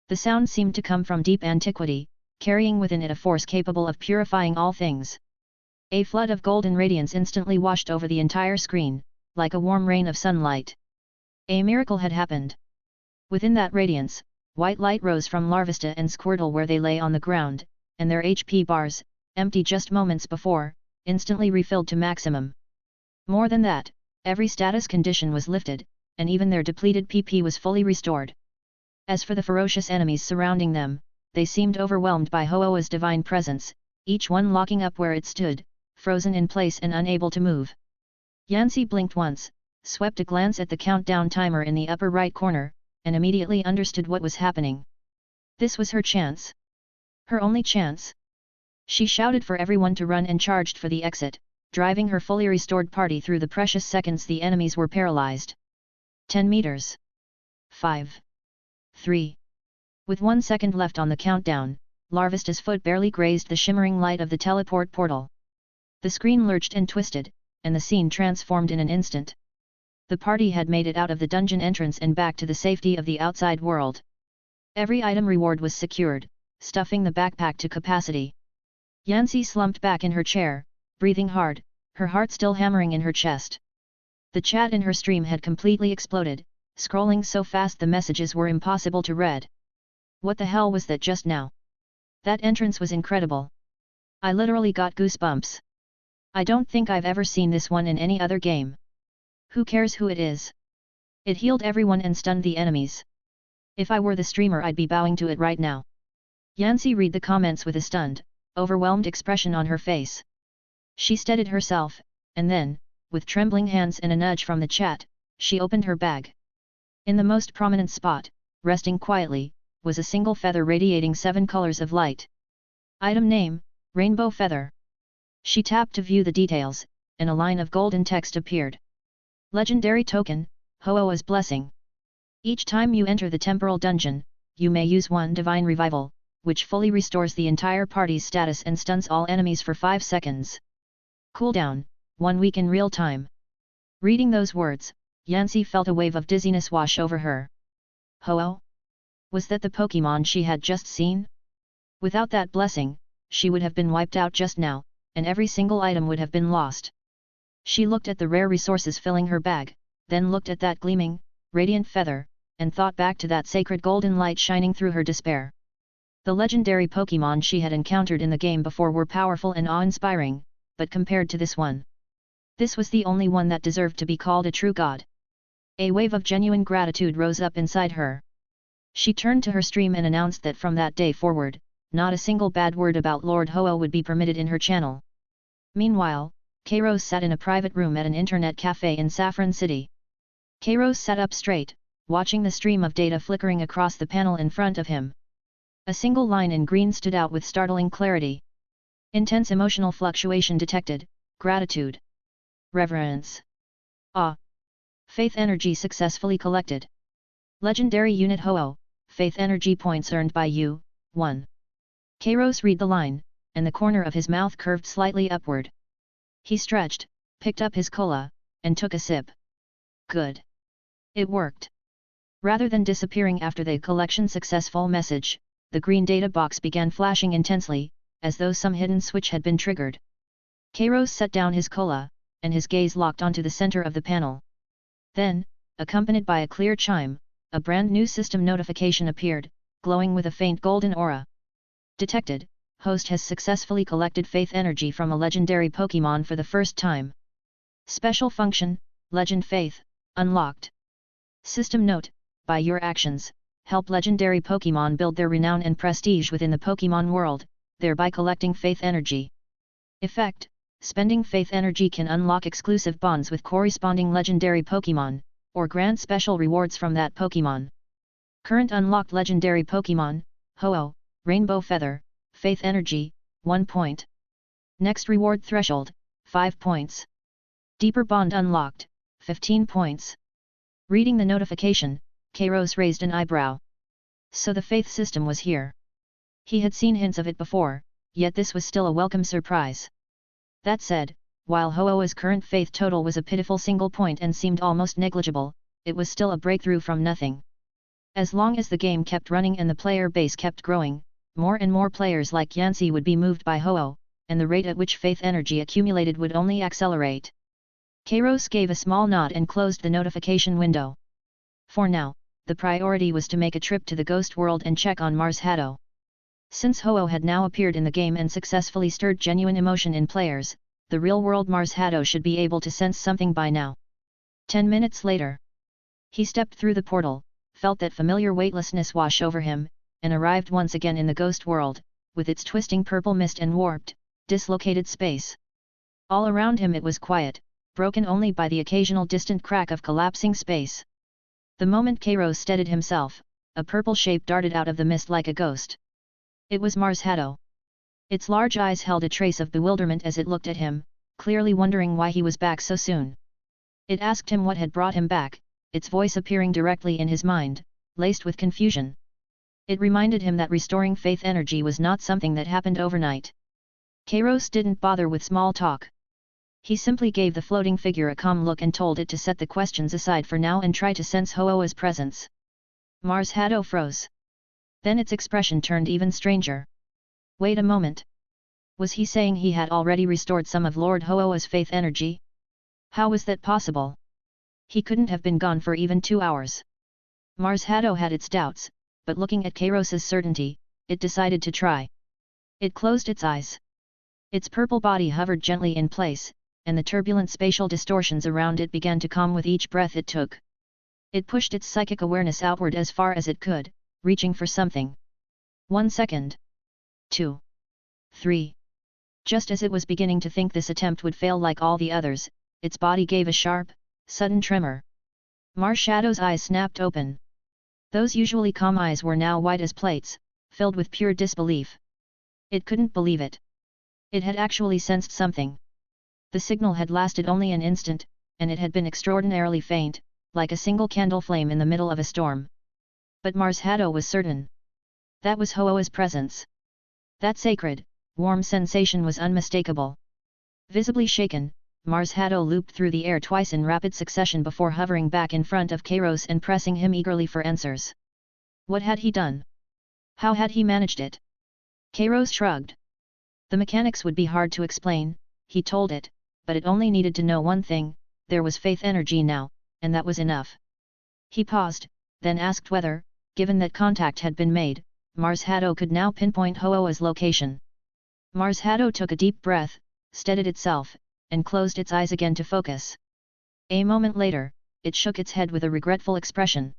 S2: The sound seemed to come from deep antiquity, carrying within it a force capable of purifying all things. A flood of golden radiance instantly washed over the entire screen, like a warm rain of sunlight. A miracle had happened. Within that radiance, white light rose from Larvesta and Squirtle where they lay on the ground, and their HP bars, empty just moments before, instantly refilled to maximum. More than that, every status condition was lifted, and even their depleted PP was fully restored. As for the ferocious enemies surrounding them, they seemed overwhelmed by Ho-Oh's divine presence, each one locking up where it stood, frozen in place and unable to move. Yanxi blinked once, swept a glance at the countdown timer in the upper right corner, and immediately understood what was happening. This was her chance. Her only chance. She shouted for everyone to run and charged for the exit, driving her fully restored party through the precious seconds the enemies were paralyzed. 10 meters. 5. 3. With 1 second left on the countdown, Larvesta's foot barely grazed the shimmering light of the teleport portal. The screen lurched and twisted, and the scene transformed in an instant. The party had made it out of the dungeon entrance and back to the safety of the outside world. Every item reward was secured, stuffing the backpack to capacity. Yanxi slumped back in her chair, breathing hard, her heart still hammering in her chest. The chat in her stream had completely exploded, scrolling so fast the messages were impossible to read. What the hell was that just now? That entrance was incredible. I literally got goosebumps. I don't think I've ever seen this one in any other game. Who cares who it is? It healed everyone and stunned the enemies. If I were the streamer I'd be bowing to it right now. Yanxi read the comments with a stunned, overwhelmed expression on her face. She steadied herself, and then, with trembling hands and a nudge from the chat, she opened her bag. In the most prominent spot, resting quietly, was a single feather radiating 7 colors of light. Item name, Rainbow feather. She tapped to view the details, and a line of golden text appeared. Legendary token, Ho-Oh's blessing. Each time you enter the temporal dungeon, you may use one divine revival, which fully restores the entire party's status and stuns all enemies for 5 seconds. Cooldown, 1 week in real time. Reading those words, Yancy felt a wave of dizziness wash over her. Ho-Oh? Was that the Pokémon she had just seen? Without that blessing, she would have been wiped out just now, and every single item would have been lost. She looked at the rare resources filling her bag, then looked at that gleaming, radiant feather, and thought back to that sacred golden light shining through her despair. The legendary Pokémon she had encountered in the game before were powerful and awe-inspiring, but compared to this one, this was the only one that deserved to be called a true god. A wave of genuine gratitude rose up inside her. She turned to her stream and announced that from that day forward, not a single bad word about Lord Ho-Oh would be permitted in her channel. Meanwhile, Kairos sat in a private room at an internet cafe in Saffron City. Kairos sat up straight, watching the stream of data flickering across the panel in front of him. A single line in green stood out with startling clarity. Intense emotional fluctuation detected, gratitude. Reverence. Awe. Faith energy successfully collected. Legendary unit Ho-Oh, faith energy points earned by you, 1. Kairos read the line, and the corner of his mouth curved slightly upward. He stretched, picked up his cola, and took a sip. Good. It worked. Rather than disappearing after the collection successful message, the green data box began flashing intensely, as though some hidden switch had been triggered. Kairos set down his cola, and his gaze locked onto the center of the panel. Then, accompanied by a clear chime, a brand new system notification appeared, glowing with a faint golden aura. Detected, host has successfully collected faith energy from a legendary Pokémon for the first time. Special function, Legend Faith, unlocked. System note, by your actions, help legendary Pokémon build their renown and prestige within the Pokémon world, thereby collecting faith energy. Effect, spending faith energy can unlock exclusive bonds with corresponding legendary Pokémon, or grant special rewards from that Pokémon. Current unlocked legendary Pokémon, Ho-Oh, Rainbow Feather, Faith Energy, 1 point. Next reward threshold, 5 points. Deeper bond unlocked, 15 points. Reading the notification, Kairos raised an eyebrow. So the faith system was here. He had seen hints of it before, yet this was still a welcome surprise. That said, while Ho-Oh's current faith total was a pitiful single point and seemed almost negligible, it was still a breakthrough from nothing. As long as the game kept running and the player base kept growing, more and more players like Yancy would be moved by Ho-Oh, and the rate at which faith energy accumulated would only accelerate. Kairos gave a small nod and closed the notification window. For now, the priority was to make a trip to the ghost world and check on Mars Haddo. Since Ho-Oh had now appeared in the game and successfully stirred genuine emotion in players, the real-world Mars Haddo should be able to sense something by now. 10 minutes later, he stepped through the portal, felt that familiar weightlessness wash over him, and arrived once again in the ghost world, with its twisting purple mist and warped, dislocated space. All around him it was quiet, broken only by the occasional distant crack of collapsing space. The moment Kairos steadied himself, a purple shape darted out of the mist like a ghost. It was Mars Haddo. Its large eyes held a trace of bewilderment as it looked at him, clearly wondering why he was back so soon. It asked him what had brought him back, its voice appearing directly in his mind, laced with confusion. It reminded him that restoring faith energy was not something that happened overnight. Kairos didn't bother with small talk. He simply gave the floating figure a calm look and told it to set the questions aside for now and try to sense Ho-Oh's presence. Mars Haddo froze. Then its expression turned even stranger. Wait a moment. Was he saying he had already restored some of Lord Ho-Oh's faith energy? How was that possible? He couldn't have been gone for even 2 hours. Mars Haddo had its doubts, but looking at Kairos's certainty, it decided to try. It closed its eyes. Its purple body hovered gently in place, and the turbulent spatial distortions around it began to calm with each breath it took. It pushed its psychic awareness outward as far as it could, reaching for something. 1 second. 2. 3. Just as it was beginning to think this attempt would fail like all the others, its body gave a sharp, sudden tremor. Mars Haddo's eyes snapped open. Those usually calm eyes were now white as plates, filled with pure disbelief. It couldn't believe it. It had actually sensed something. The signal had lasted only an instant, and it had been extraordinarily faint, like a single candle flame in the middle of a storm. But Mars Haddo was certain. That was Ho-Oh's presence. That sacred, warm sensation was unmistakable. Visibly shaken, Mars Haddo looped through the air twice in rapid succession before hovering back in front of Kairos and pressing him eagerly for answers. What had he done? How had he managed it? Kairos shrugged. The mechanics would be hard to explain, he told it, but it only needed to know one thing: there was faith energy now, and that was enough. He paused, then asked whether, given that contact had been made, Mars Haddo could now pinpoint Ho-Oh's location. Mars Haddo took a deep breath, steadied itself, and closed its eyes again to focus. A moment later, it shook its head with a regretful expression.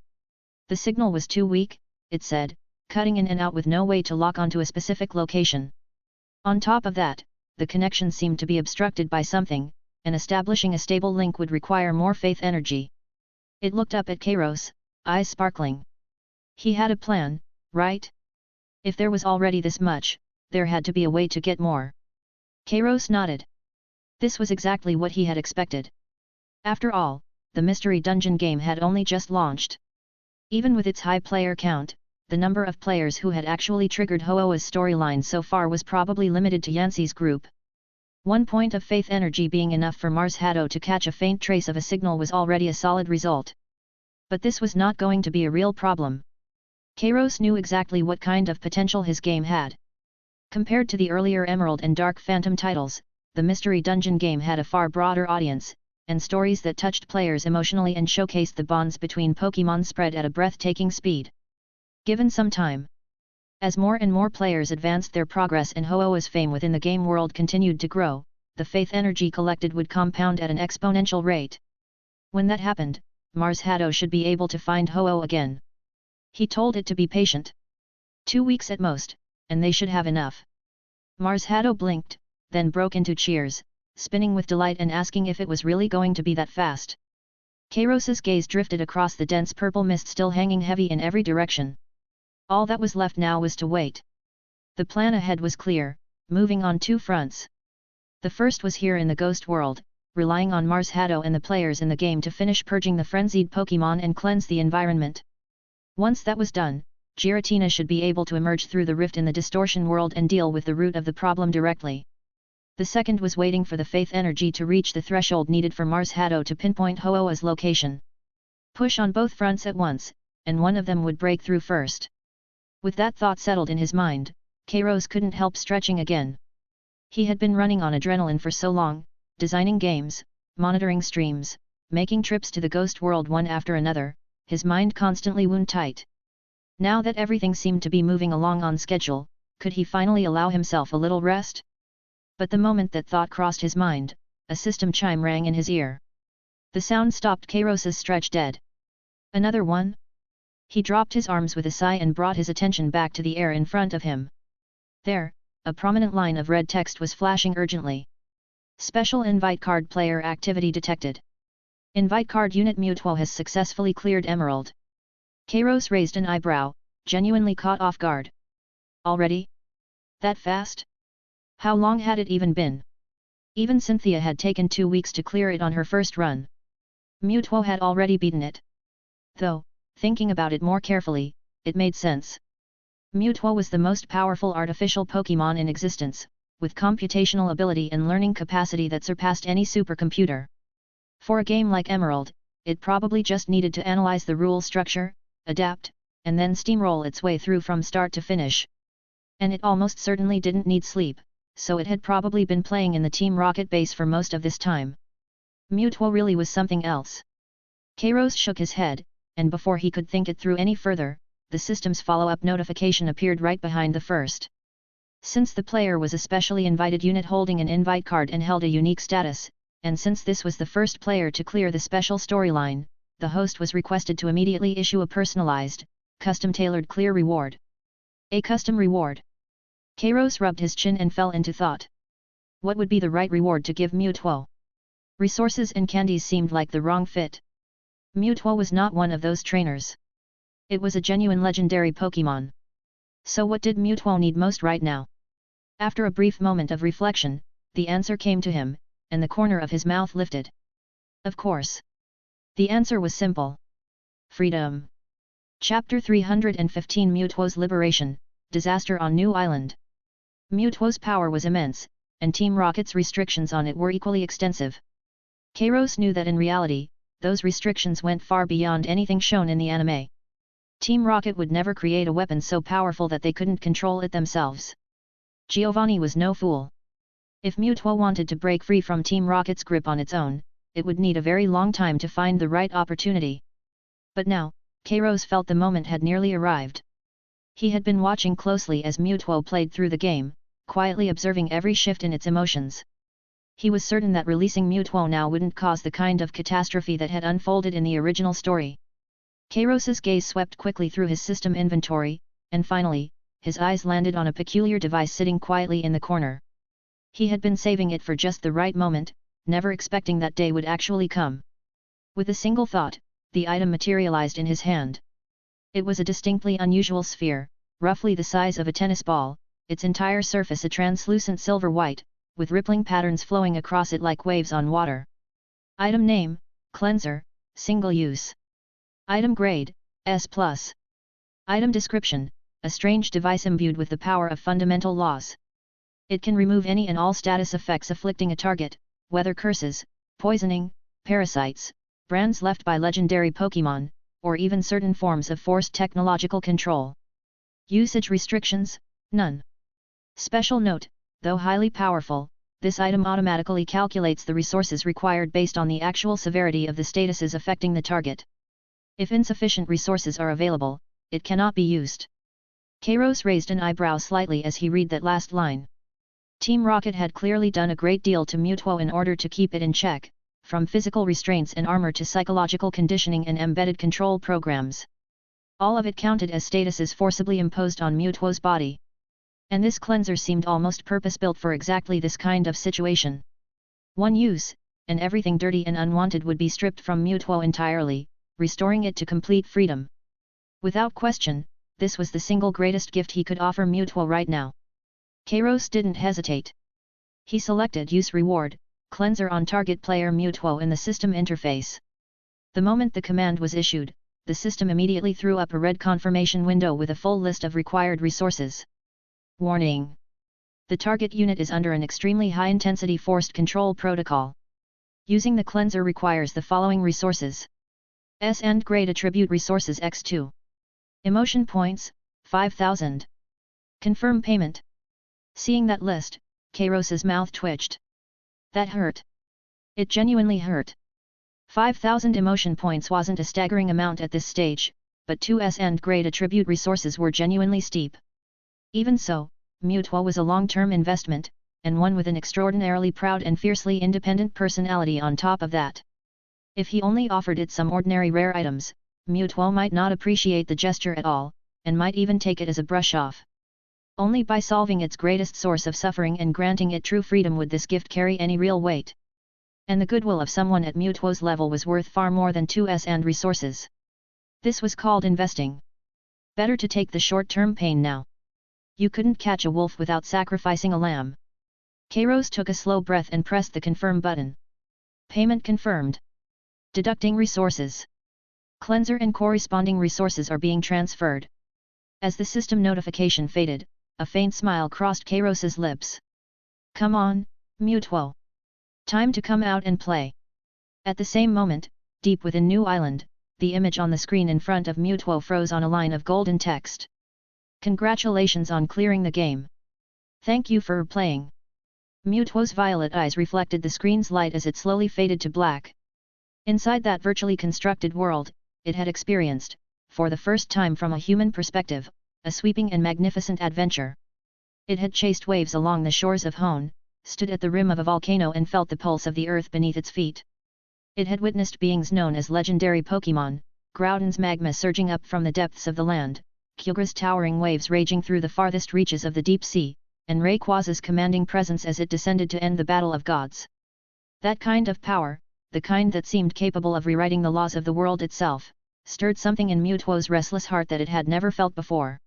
S2: The signal was too weak, it said, cutting in and out with no way to lock onto a specific location. On top of that, the connection seemed to be obstructed by something, and establishing a stable link would require more faith energy. It looked up at Kairos, eyes sparkling. He had a plan, right? If there was already this much, there had to be a way to get more. Kairos nodded. This was exactly what he had expected. After all, the mystery dungeon game had only just launched. Even with its high player count, the number of players who had actually triggered Ho-Oh's storyline so far was probably limited to Yancey's group. 1 point of faith energy being enough for Mars Haddo to catch a faint trace of a signal was already a solid result. But this was not going to be a real problem. Kairos knew exactly what kind of potential his game had. Compared to the earlier Emerald and Dark Phantom titles, the Mystery Dungeon game had a far broader audience, and stories that touched players emotionally and showcased the bonds between Pokémon spread at a breathtaking speed. Given some time. As more and more players advanced their progress and Ho-Oh's fame within the game world continued to grow, the faith energy collected would compound at an exponential rate. When that happened, Mars Haddo should be able to find Ho-Oh again. He told it to be patient. 2 weeks at most, and they should have enough. Mars Haddo blinked, then broke into cheers, spinning with delight and asking if it was really going to be that fast. Kairos's gaze drifted across the dense purple mist still hanging heavy in every direction. All that was left now was to wait. The plan ahead was clear, moving on 2 fronts. The first was here in the Ghost World, relying on Mars Haddo and the players in the game to finish purging the frenzied Pokémon and cleanse the environment. Once that was done, Giratina should be able to emerge through the rift in the Distortion World and deal with the root of the problem directly. The second was waiting for the faith energy to reach the threshold needed for Mars Haddo to pinpoint Ho-Oh's location. Push on both fronts at once, and one of them would break through first. With that thought settled in his mind, Kairos couldn't help stretching again. He had been running on adrenaline for so long, designing games, monitoring streams, making trips to the Ghost World one after another, his mind constantly wound tight. Now that everything seemed to be moving along on schedule, could he finally allow himself a little rest? But the moment that thought crossed his mind, a system chime rang in his ear. The sound stopped Kairos's stretch dead. Another one? He dropped his arms with a sigh and brought his attention back to the air in front of him. There, a prominent line of red text was flashing urgently. Special invite card player activity detected. Invite card unit Mewtwo has successfully cleared Emerald. Kairos raised an eyebrow, genuinely caught off guard. Already? That fast? How long had it even been? Even Cynthia had taken 2 weeks to clear it on her first run. Mewtwo had already beaten it. Though, thinking about it more carefully, it made sense. Mewtwo was the most powerful artificial Pokémon in existence, with computational ability and learning capacity that surpassed any supercomputer. For a game like Emerald, it probably just needed to analyze the rule structure, adapt, and then steamroll its way through from start to finish. And it almost certainly didn't need sleep, so it had probably been playing in the Team Rocket base for most of this time. Mewtwo really was something else. Kairos shook his head, and before he could think it through any further, the system's follow-up notification appeared right behind the first. Since the player was a specially invited unit holding an invite card and held a unique status, and since this was the first player to clear the special storyline, the host was requested to immediately issue a personalized, custom-tailored clear reward. A custom reward. Kairos rubbed his chin and fell into thought. What would be the right reward to give Mewtwo? Resources and candies seemed like the wrong fit. Mewtwo was not one of those trainers. It was a genuine legendary Pokémon. So what did Mewtwo need most right now? After a brief moment of reflection, the answer came to him, and the corner of his mouth lifted. Of course. The answer was simple. Freedom. Chapter 315 Mutuo's Liberation, Disaster on New Island. Mutuo's power was immense, and Team Rocket's restrictions on it were equally extensive. Kairos knew that in reality, those restrictions went far beyond anything shown in the anime. Team Rocket would never create a weapon so powerful that they couldn't control it themselves. Giovanni was no fool. If Mutuo wanted to break free from Team Rocket's grip on its own, it would need a very long time to find the right opportunity. But now, Kairos felt the moment had nearly arrived. He had been watching closely as Mutuo played through the game, quietly observing every shift in its emotions. He was certain that releasing Mutuo now wouldn't cause the kind of catastrophe that had unfolded in the original story. Kairos's gaze swept quickly through his system inventory, and finally, his eyes landed on a peculiar device sitting quietly in the corner. He had been saving it for just the right moment, never expecting that day would actually come. With a single thought, the item materialized in his hand. It was a distinctly unusual sphere, roughly the size of a tennis ball, its entire surface a translucent silver white, with rippling patterns flowing across it like waves on water. Item name, Cleanser, Single Use. Item grade, S+. Item description, a strange device imbued with the power of fundamental laws. It can remove any and all status effects afflicting a target, whether curses, poisoning, parasites, brands left by legendary Pokémon, or even certain forms of forced technological control. Usage restrictions, none. Special note, though highly powerful, this item automatically calculates the resources required based on the actual severity of the statuses affecting the target. If insufficient resources are available, it cannot be used. Kairos raised an eyebrow slightly as he read that last line. Team Rocket had clearly done a great deal to Mutuo in order to keep it in check, from physical restraints and armor to psychological conditioning and embedded control programs. All of it counted as statuses forcibly imposed on Mutuo's body. And this cleanser seemed almost purpose-built for exactly this kind of situation. One use, and everything dirty and unwanted would be stripped from Mutuo entirely, restoring it to complete freedom. Without question, this was the single greatest gift he could offer Mutuo right now. Kairos didn't hesitate. He selected Use Reward, Cleanser on target player Mutuo in the system interface. The moment the command was issued, the system immediately threw up a red confirmation window with a full list of required resources. Warning! The target unit is under an extremely high-intensity forced control protocol. Using the cleanser requires the following resources. S and grade attribute resources X2. Emotion points, 5,000. Confirm payment. Seeing that list, Kairos's mouth twitched. That hurt. It genuinely hurt. 5,000 emotion points wasn't a staggering amount at this stage, but 2 S and grade attribute resources were genuinely steep. Even so, Mutuo was a long-term investment, and one with an extraordinarily proud and fiercely independent personality on top of that. If he only offered it some ordinary rare items, Mutuo might not appreciate the gesture at all, and might even take it as a brush-off. Only by solving its greatest source of suffering and granting it true freedom would this gift carry any real weight. And the goodwill of someone at Mutuo's level was worth far more than 2 S and resources. This was called investing. Better to take the short-term pain now. You couldn't catch a wolf without sacrificing a lamb. Kairos took a slow breath and pressed the confirm button. Payment confirmed. Deducting resources. Cleanser and corresponding resources are being transferred. As the system notification faded, a faint smile crossed Kairos's lips. Come on, Mutuo. Time to come out and play. At the same moment, deep within New Island, the image on the screen in front of Mutuo froze on a line of golden text. Congratulations on clearing the game. Thank you for playing. Mutuo's violet eyes reflected the screen's light as it slowly faded to black. Inside that virtually constructed world, it had experienced, for the first time from a human perspective, a sweeping and magnificent adventure. It had chased waves along the shores of Hone, stood at the rim of a volcano and felt the pulse of the earth beneath its feet. It had witnessed beings known as legendary Pokémon, Groudon's magma surging up from the depths of the land, Kyugra's towering waves raging through the farthest reaches of the deep sea, and Rayquaza's commanding presence as it descended to end the battle of gods. That kind of power, the kind that seemed capable of rewriting the laws of the world itself, stirred something in Mutuo's restless heart that it had never felt before.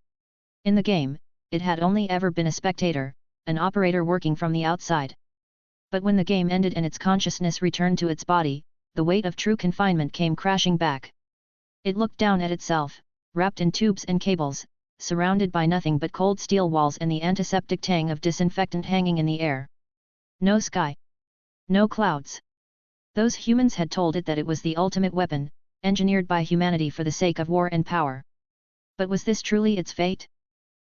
S2: In the game, it had only ever been a spectator, an operator working from the outside. But when the game ended and its consciousness returned to its body, the weight of true confinement came crashing back. It looked down at itself, wrapped in tubes and cables, surrounded by nothing but cold steel walls and the antiseptic tang of disinfectant hanging in the air. No sky. No clouds. Those humans had told it that it was the ultimate weapon, engineered by humanity for the sake of war and power. But was this truly its fate?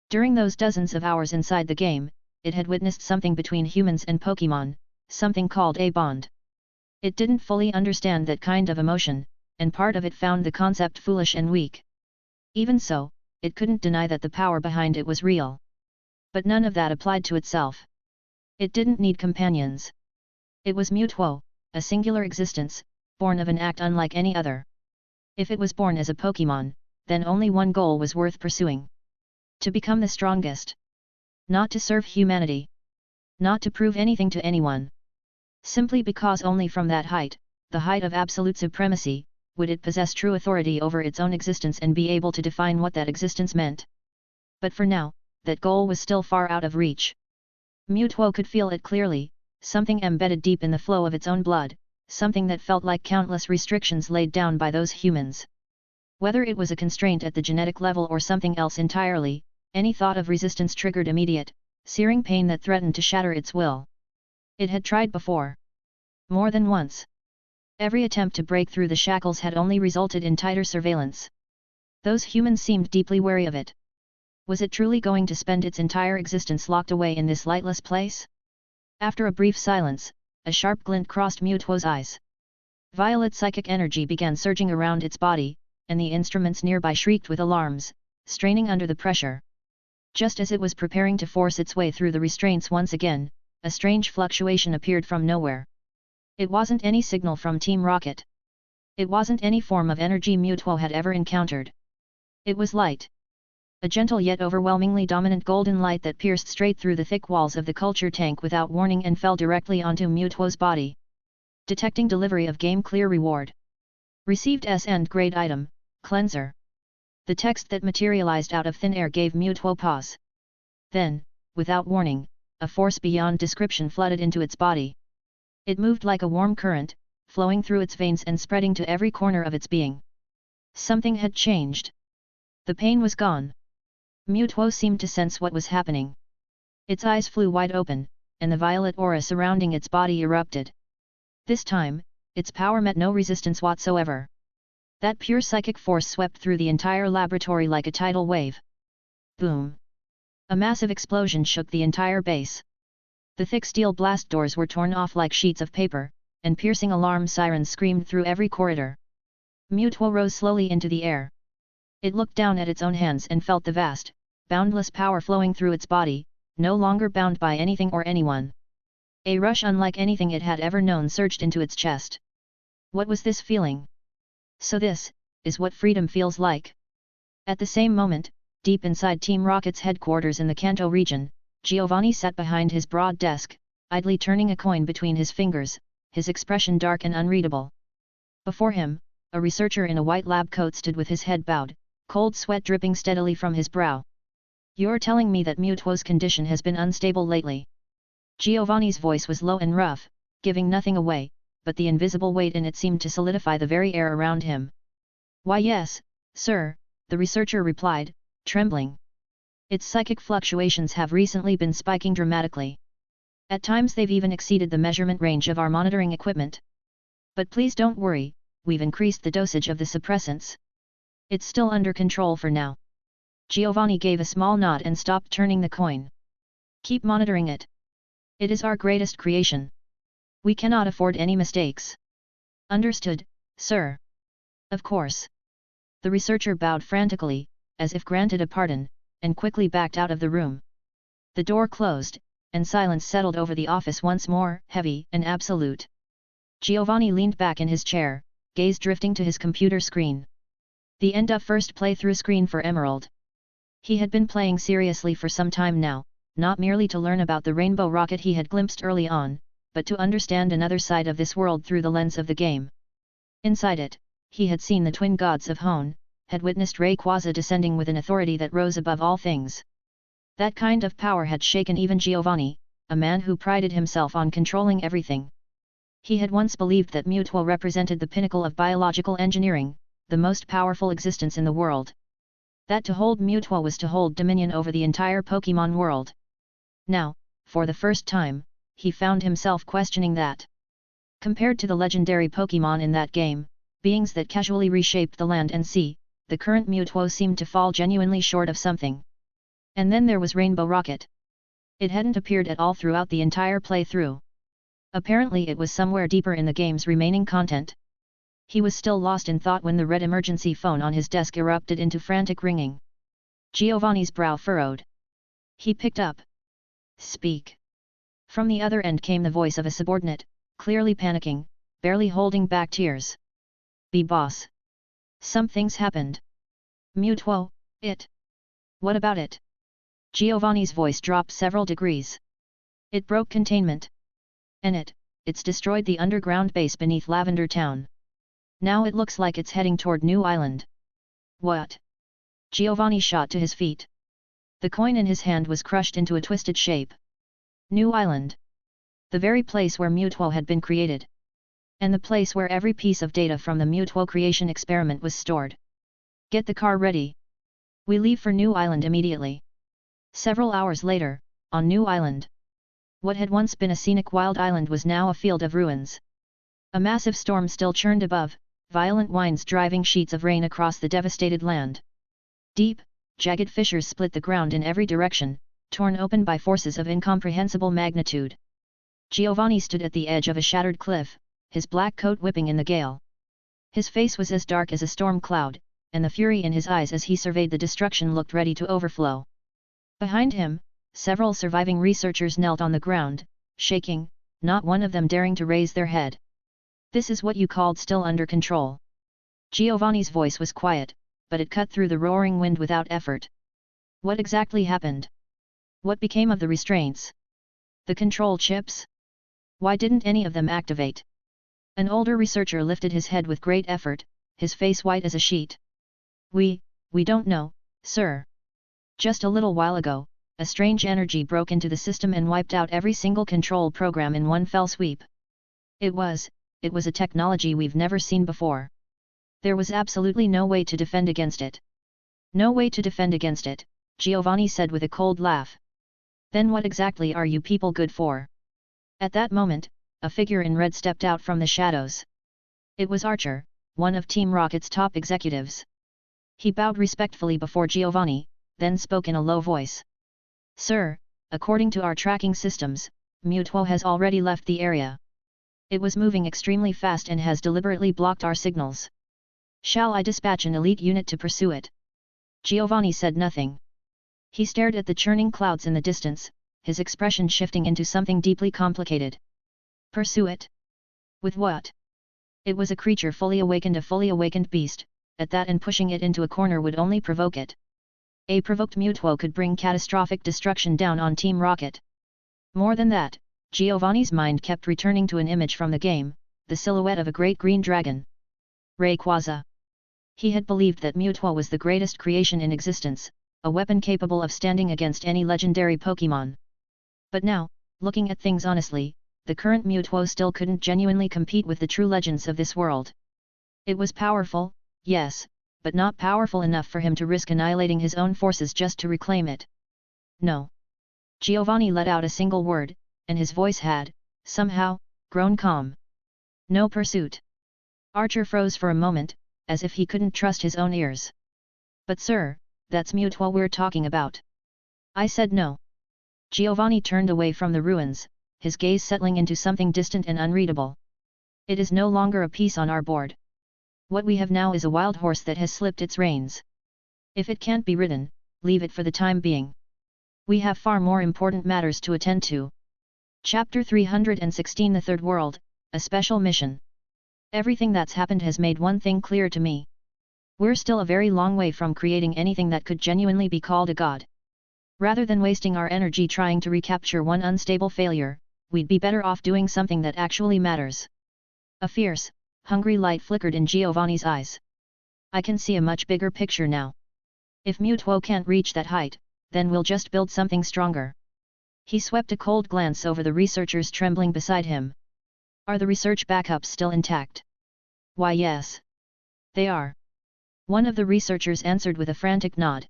S2: During those dozens of hours inside the game, it had witnessed something between humans and Pokémon, something called a bond. It didn't fully understand that kind of emotion, and part of it found the concept foolish and weak. Even so, it couldn't deny that the power behind it was real. But none of that applied to itself. It didn't need companions. It was Mewtwo, a singular existence, born of an act unlike any other. If it was born as a Pokémon, then only one goal was worth pursuing. To become the strongest. Not to serve humanity. Not to prove anything to anyone. Simply because only from that height, the height of absolute supremacy, would it possess true authority over its own existence and be able to define what that existence meant. But for now, that goal was still far out of reach. Mewtwo could feel it clearly, something embedded deep in the flow of its own blood, something that felt like countless restrictions laid down by those humans. Whether it was a constraint at the genetic level or something else entirely, any thought of resistance triggered immediate, searing pain that threatened to shatter its will. It had tried before. More than once. Every attempt to break through the shackles had only resulted in tighter surveillance. Those humans seemed deeply wary of it. Was it truly going to spend its entire existence locked away in this lightless place? After a brief silence, a sharp glint crossed Mewtwo's eyes. Violet psychic energy began surging around its body, and the instruments nearby shrieked with alarms, straining under the pressure. Just as it was preparing to force its way through the restraints once again, a strange fluctuation appeared from nowhere. It wasn't any signal from Team Rocket. It wasn't any form of energy Mewtwo had ever encountered. It was light. A gentle yet overwhelmingly dominant golden light that pierced straight through the thick walls of the culture tank without warning and fell directly onto Mewtwo's body. Detecting delivery of game clear reward. Received S-end grade item, Cleanser. The text that materialized out of thin air gave Mewtwo pause. Then, without warning, a force beyond description flooded into its body. It moved like a warm current, flowing through its veins and spreading to every corner of its being. Something had changed. The pain was gone. Mewtwo seemed to sense what was happening. Its eyes flew wide open, and the violet aura surrounding its body erupted. This time, its power met no resistance whatsoever. That pure psychic force swept through the entire laboratory like a tidal wave. Boom! A massive explosion shook the entire base. The thick steel blast doors were torn off like sheets of paper, and piercing alarm sirens screamed through every corridor. Mewtwo rose slowly into the air. It looked down at its own hands and felt the vast, boundless power flowing through its body, no longer bound by anything or anyone. A rush unlike anything it had ever known surged into its chest. What was this feeling? So this is what freedom feels like. At the same moment, deep inside Team Rocket's headquarters in the Kanto region, Giovanni sat behind his broad desk, idly turning a coin between his fingers, his expression dark and unreadable. Before him, a researcher in a white lab coat stood with his head bowed, cold sweat dripping steadily from his brow. "You're telling me that Mewtwo's condition has been unstable lately?" Giovanni's voice was low and rough, giving nothing away, but the invisible weight in it seemed to solidify the very air around him. "Why yes, sir," the researcher replied, trembling. "Its psychic fluctuations have recently been spiking dramatically. At times they've even exceeded the measurement range of our monitoring equipment. But please don't worry, we've increased the dosage of the suppressants. It's still under control for now." Giovanni gave a small nod and stopped turning the coin. "Keep monitoring it. It is our greatest creation. We cannot afford any mistakes." "Understood, sir." "Of course." The researcher bowed frantically, as if granted a pardon, and quickly backed out of the room. The door closed, and silence settled over the office once more, heavy and absolute. Giovanni leaned back in his chair, gaze drifting to his computer screen. The end of first playthrough screen for Emerald. He had been playing seriously for some time now, not merely to learn about the rainbow rocket he had glimpsed early on, but to understand another side of this world through the lens of the game. Inside it, he had seen the twin gods of Hone, had witnessed Rayquaza descending with an authority that rose above all things. That kind of power had shaken even Giovanni, a man who prided himself on controlling everything. He had once believed that Mewtwo represented the pinnacle of biological engineering, the most powerful existence in the world. That to hold Mewtwo was to hold dominion over the entire Pokémon world. Now, for the first time, he found himself questioning that. Compared to the legendary Pokémon in that game, beings that casually reshaped the land and sea, the current Mewtwo seemed to fall genuinely short of something. And then there was Rainbow Rocket. It hadn't appeared at all throughout the entire playthrough. Apparently it was somewhere deeper in the game's remaining content. He was still lost in thought when the red emergency phone on his desk erupted into frantic ringing. Giovanni's brow furrowed. He picked up. "Speak." From the other end came the voice of a subordinate, clearly panicking, barely holding back tears. "Be boss. Something's happened." "Mewtwo, it. What about it?" Giovanni's voice dropped several degrees. "It broke containment. And it's destroyed the underground base beneath Lavender Town. Now it looks like it's heading toward New Island." "What?" Giovanni shot to his feet. The coin in his hand was crushed into a twisted shape. New Island. The very place where Mewtwo had been created. And the place where every piece of data from the Mewtwo creation experiment was stored. "Get the car ready. We leave for New Island immediately." Several hours later, on New Island. What had once been a scenic wild island was now a field of ruins. A massive storm still churned above, violent winds driving sheets of rain across the devastated land. Deep, jagged fissures split the ground in every direction, torn open by forces of incomprehensible magnitude. Giovanni stood at the edge of a shattered cliff, his black coat whipping in the gale. His face was as dark as a storm cloud, and the fury in his eyes as he surveyed the destruction looked ready to overflow. Behind him, several surviving researchers knelt on the ground, shaking, not one of them daring to raise their head. "This is what you called still under control." Giovanni's voice was quiet, but it cut through the roaring wind without effort. "What exactly happened? What became of the restraints? The control chips? Why didn't any of them activate?" An older researcher lifted his head with great effort, his face white as a sheet. We don't know, sir. Just a little while ago, a strange energy broke into the system and wiped out every single control program in one fell sweep. It was a technology we've never seen before. There was absolutely no way to defend against it." "No way to defend against it," Giovanni said with a cold laugh. "Then what exactly are you people good for?" At that moment, a figure in red stepped out from the shadows. It was Archer, one of Team Rocket's top executives. He bowed respectfully before Giovanni, then spoke in a low voice. "Sir, according to our tracking systems, Mewtwo has already left the area. It was moving extremely fast and has deliberately blocked our signals. Shall I dispatch an elite unit to pursue it?" Giovanni said nothing. He stared at the churning clouds in the distance, his expression shifting into something deeply complicated. "Pursue it? With what?" It was a creature a fully awakened beast, at that, and pushing it into a corner would only provoke it. A provoked Mewtwo could bring catastrophic destruction down on Team Rocket. More than that, Giovanni's mind kept returning to an image from the game, the silhouette of a great green dragon. Rayquaza. He had believed that Mewtwo was the greatest creation in existence, a weapon capable of standing against any legendary Pokémon. But now, looking at things honestly, the current Mewtwo still couldn't genuinely compete with the true legends of this world. It was powerful, yes, but not powerful enough for him to risk annihilating his own forces just to reclaim it. "No." Giovanni let out a single word, and his voice had, somehow, grown calm. "No pursuit." Archer froze for a moment, as if he couldn't trust his own ears. "But sir, that's Mewtwo we're talking about." "I said no." Giovanni turned away from the ruins, his gaze settling into something distant and unreadable. "It is no longer a piece on our board. What we have now is a wild horse that has slipped its reins. If it can't be ridden, leave it for the time being. We have far more important matters to attend to." Chapter 316 The Third World, a Special Mission. Everything that's happened has made one thing clear to me. We're still a very long way from creating anything that could genuinely be called a god. Rather than wasting our energy trying to recapture one unstable failure, we'd be better off doing something that actually matters. A fierce, hungry light flickered in Giovanni's eyes. "I can see a much bigger picture now. If Mewtwo can't reach that height, then we'll just build something stronger. He swept a cold glance over the researchers trembling beside him. Are the research backups still intact? Why yes. They are. One of the researchers answered with a frantic nod.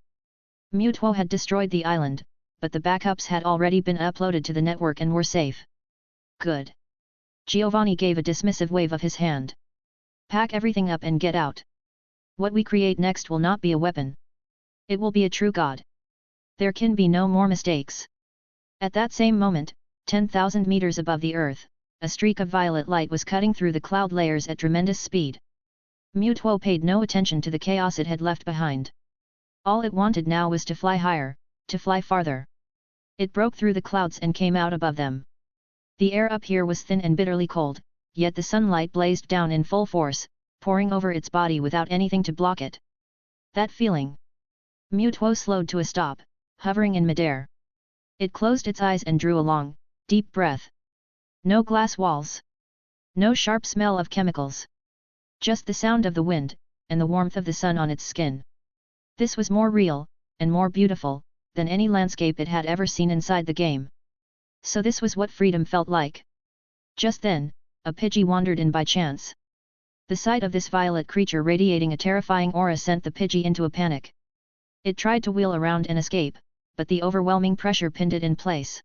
S2: Mutuo had destroyed the island, but the backups had already been uploaded to the network and were safe. Good. Giovanni gave a dismissive wave of his hand. Pack everything up and get out. What we create next will not be a weapon. It will be a true god. There can be no more mistakes. At that same moment, 10,000 meters above the earth, a streak of violet light was cutting through the cloud layers at tremendous speed. Mutuo paid no attention to the chaos it had left behind. All it wanted now was to fly higher, to fly farther. It broke through the clouds and came out above them. The air up here was thin and bitterly cold, yet the sunlight blazed down in full force, pouring over its body without anything to block it. That feeling. Mutuo slowed to a stop, hovering in midair. It closed its eyes and drew a long, deep breath. No glass walls. No sharp smell of chemicals. Just the sound of the wind, and the warmth of the sun on its skin. This was more real, and more beautiful, than any landscape it had ever seen inside the game. So this was what freedom felt like. Just then, a Pidgey wandered in by chance. The sight of this violet creature radiating a terrifying aura sent the Pidgey into a panic. It tried to wheel around and escape, but the overwhelming pressure pinned it in place.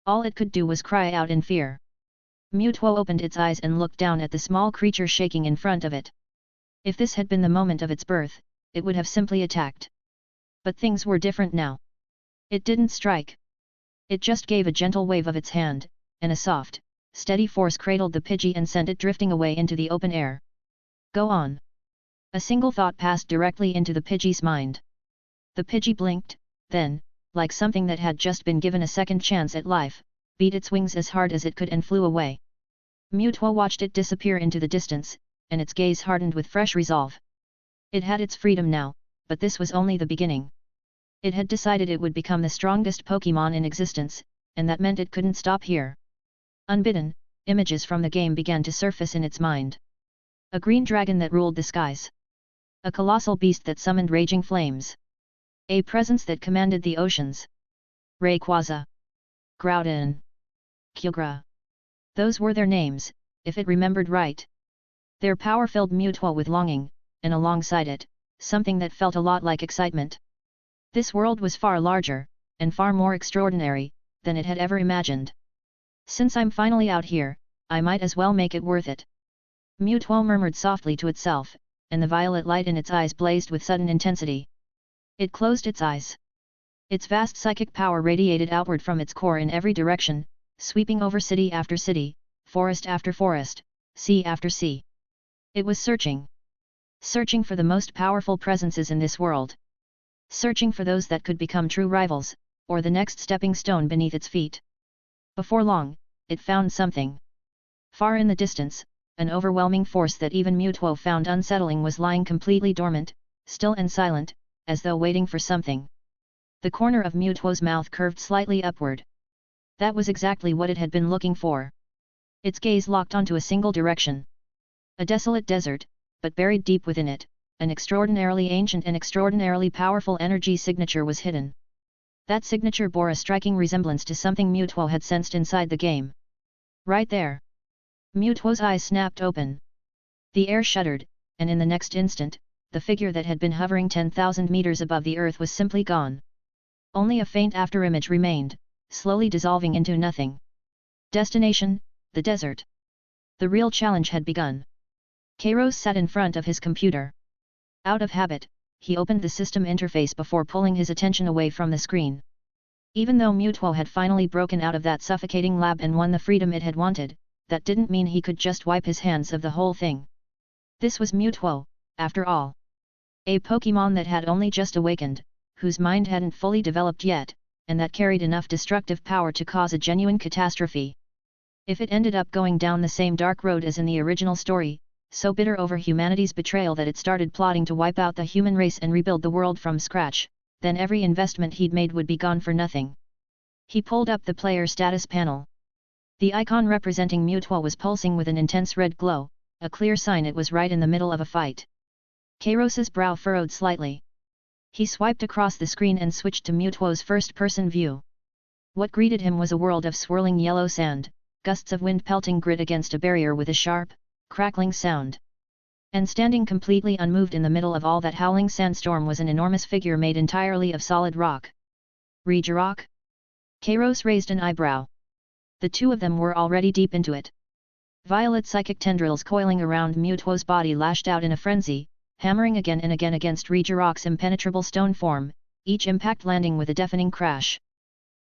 S2: All it could do was cry out in fear. Mutuo opened its eyes and looked down at the small creature shaking in front of it. If this had been the moment of its birth, it would have simply attacked. But things were different now. It didn't strike. It just gave a gentle wave of its hand, and a soft, steady force cradled the Pidgey and sent it drifting away into the open air. Go on. A single thought passed directly into the Pidgey's mind. The Pidgey blinked, then, like something that had just been given a second chance at life, beat its wings as hard as it could and flew away. Mutuo watched it disappear into the distance, and its gaze hardened with fresh resolve. It had its freedom now, but this was only the beginning. It had decided it would become the strongest Pokémon in existence, and that meant it couldn't stop here. Unbidden, images from the game began to surface in its mind. A green dragon that ruled the skies. A colossal beast that summoned raging flames. A presence that commanded the oceans. Rayquaza. Groudon. Kyogre. Those were their names, if it remembered right. Their power filled Mutuo with longing, and alongside it, something that felt a lot like excitement. This world was far larger, and far more extraordinary, than it had ever imagined. Since I'm finally out here, I might as well make it worth it. Mutuo murmured softly to itself, and the violet light in its eyes blazed with sudden intensity. It closed its eyes. Its vast psychic power radiated outward from its core in every direction, sweeping over city after city, forest after forest, sea after sea. It was searching. Searching for the most powerful presences in this world. Searching for those that could become true rivals, or the next stepping stone beneath its feet. Before long, it found something. Far in the distance, an overwhelming force that even Mutuo found unsettling was lying completely dormant, still and silent, as though waiting for something. The corner of Mutuo's mouth curved slightly upward. That was exactly what it had been looking for. Its gaze locked onto a single direction. A desolate desert, but buried deep within it, an extraordinarily ancient and extraordinarily powerful energy signature was hidden. That signature bore a striking resemblance to something Mutuo had sensed inside the game. Right there. Mutuo's eyes snapped open. The air shuddered, and in the next instant, the figure that had been hovering 10,000 meters above the earth was simply gone. Only a faint afterimage remained, slowly dissolving into nothing. Destination, the desert. The real challenge had begun. Kairos sat in front of his computer. Out of habit, he opened the system interface before pulling his attention away from the screen. Even though Mutuo had finally broken out of that suffocating lab and won the freedom it had wanted, that didn't mean he could just wipe his hands of the whole thing. This was Mutuo, after all. A Pokémon that had only just awakened, whose mind hadn't fully developed yet, and that carried enough destructive power to cause a genuine catastrophe. If it ended up going down the same dark road as in the original story, so bitter over humanity's betrayal that it started plotting to wipe out the human race and rebuild the world from scratch, then every investment he'd made would be gone for nothing. He pulled up the player status panel. The icon representing Mutuo was pulsing with an intense red glow, a clear sign it was right in the middle of a fight. Kairos's brow furrowed slightly. He swiped across the screen and switched to Mutuo's first-person view. What greeted him was a world of swirling yellow sand, gusts of wind pelting grit against a barrier with a sharp, crackling sound. And standing completely unmoved in the middle of all that howling sandstorm was an enormous figure made entirely of solid rock. Regirock? Kairos raised an eyebrow. The two of them were already deep into it. Violet psychic tendrils coiling around Mutuo's body lashed out in a frenzy, hammering again and again against Regirock's impenetrable stone form, each impact landing with a deafening crash.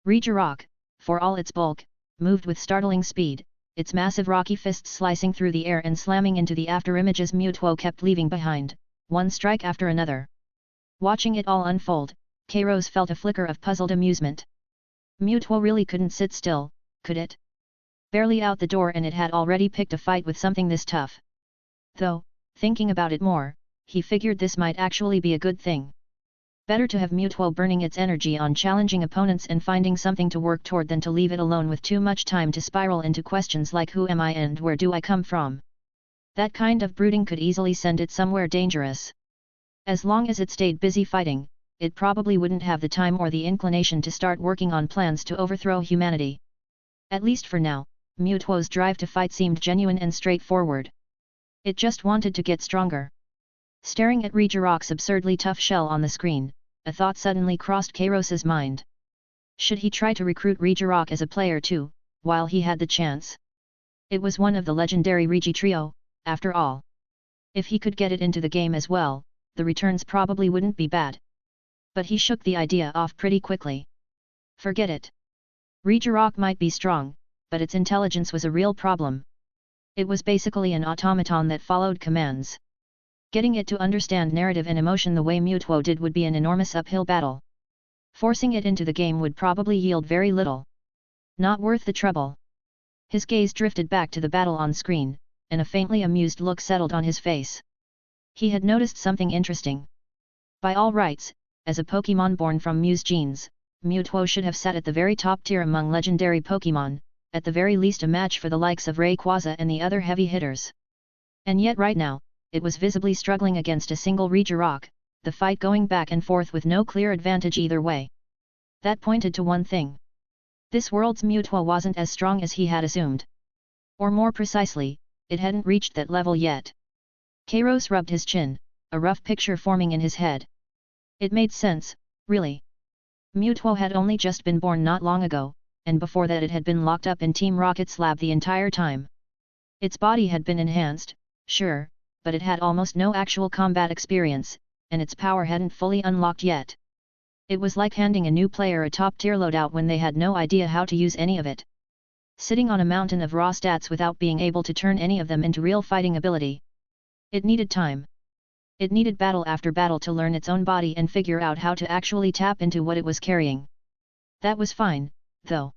S2: Regirock, for all its bulk, moved with startling speed, its massive rocky fists slicing through the air and slamming into the afterimages Mutuo kept leaving behind, one strike after another. Watching it all unfold, Kairos felt a flicker of puzzled amusement. Mutuo really couldn't sit still, could it? Barely out the door and it had already picked a fight with something this tough. Though, thinking about it more, he figured this might actually be a good thing. Better to have Mutuo burning its energy on challenging opponents and finding something to work toward than to leave it alone with too much time to spiral into questions like who am I and where do I come from. That kind of brooding could easily send it somewhere dangerous. As long as it stayed busy fighting, it probably wouldn't have the time or the inclination to start working on plans to overthrow humanity. At least for now, Mutuo's drive to fight seemed genuine and straightforward. It just wanted to get stronger. Staring at Regirock's absurdly tough shell on the screen, a thought suddenly crossed Kairos's mind. Should he try to recruit Regirock as a player too, while he had the chance? It was one of the legendary Regi trio, after all. If he could get it into the game as well, the returns probably wouldn't be bad. But he shook the idea off pretty quickly. Forget it. Regirock might be strong, but its intelligence was a real problem. It was basically an automaton that followed commands. Getting it to understand narrative and emotion the way Mutuo did would be an enormous uphill battle. Forcing it into the game would probably yield very little. Not worth the trouble. His gaze drifted back to the battle on screen, and a faintly amused look settled on his face. He had noticed something interesting. By all rights, as a Pokémon born from Muse genes, Mutuo should have sat at the very top tier among legendary Pokémon, at the very least a match for the likes of Rayquaza and the other heavy hitters. And yet right now, it was visibly struggling against a single Regirock, the fight going back and forth with no clear advantage either way. That pointed to one thing. This world's Mutuo wasn't as strong as he had assumed. Or more precisely, it hadn't reached that level yet. Kairos rubbed his chin, a rough picture forming in his head. It made sense, really. Mutuo had only just been born not long ago, and before that it had been locked up in Team Rocket's lab the entire time. Its body had been enhanced, sure, but it had almost no actual combat experience, and its power hadn't fully unlocked yet. It was like handing a new player a top-tier loadout when they had no idea how to use any of it. Sitting on a mountain of raw stats without being able to turn any of them into real fighting ability. It needed time. It needed battle after battle to learn its own body and figure out how to actually tap into what it was carrying. That was fine, though.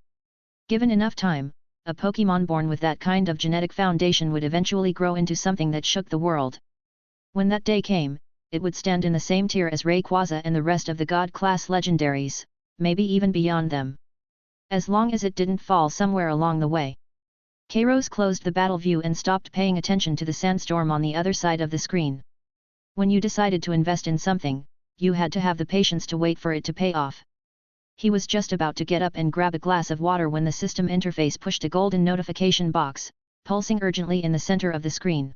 S2: Given enough time, a Pokémon born with that kind of genetic foundation would eventually grow into something that shook the world. When that day came, it would stand in the same tier as Rayquaza and the rest of the God-class legendaries, maybe even beyond them. As long as it didn't fall somewhere along the way. Kairos closed the battle view and stopped paying attention to the sandstorm on the other side of the screen. When you decided to invest in something, you had to have the patience to wait for it to pay off. He was just about to get up and grab a glass of water when the system interface pushed a golden notification box, pulsing urgently in the center of the screen.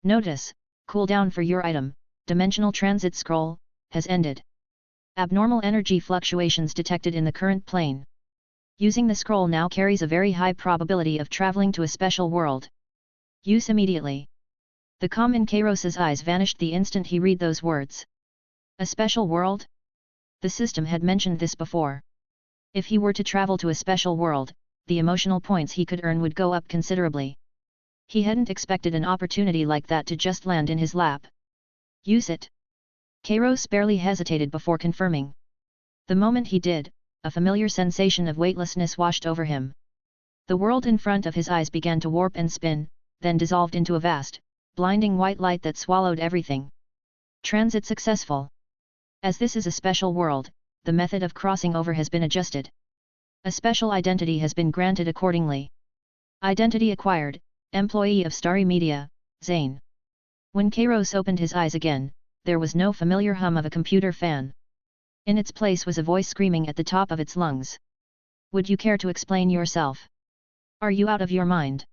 S2: Notice, cooldown for your item, dimensional transit scroll, has ended. Abnormal energy fluctuations detected in the current plane. Using the scroll now carries a very high probability of traveling to a special world. Use immediately. The calm in Kairos's eyes vanished the instant he read those words. A special world? The system had mentioned this before. If he were to travel to a special world, the emotional points he could earn would go up considerably. He hadn't expected an opportunity like that to just land in his lap. Use it. Kairos barely hesitated before confirming. The moment he did, a familiar sensation of weightlessness washed over him. The world in front of his eyes began to warp and spin, then dissolved into a vast, blinding white light that swallowed everything. Transit successful. As this is a special world, the method of crossing over has been adjusted. A special identity has been granted accordingly. Identity acquired, employee of Starry Media, Zane. When Kairos opened his eyes again, there was no familiar hum of a computer fan. In its place was a voice screaming at the top of its lungs. Would you care to explain yourself? Are you out of your mind?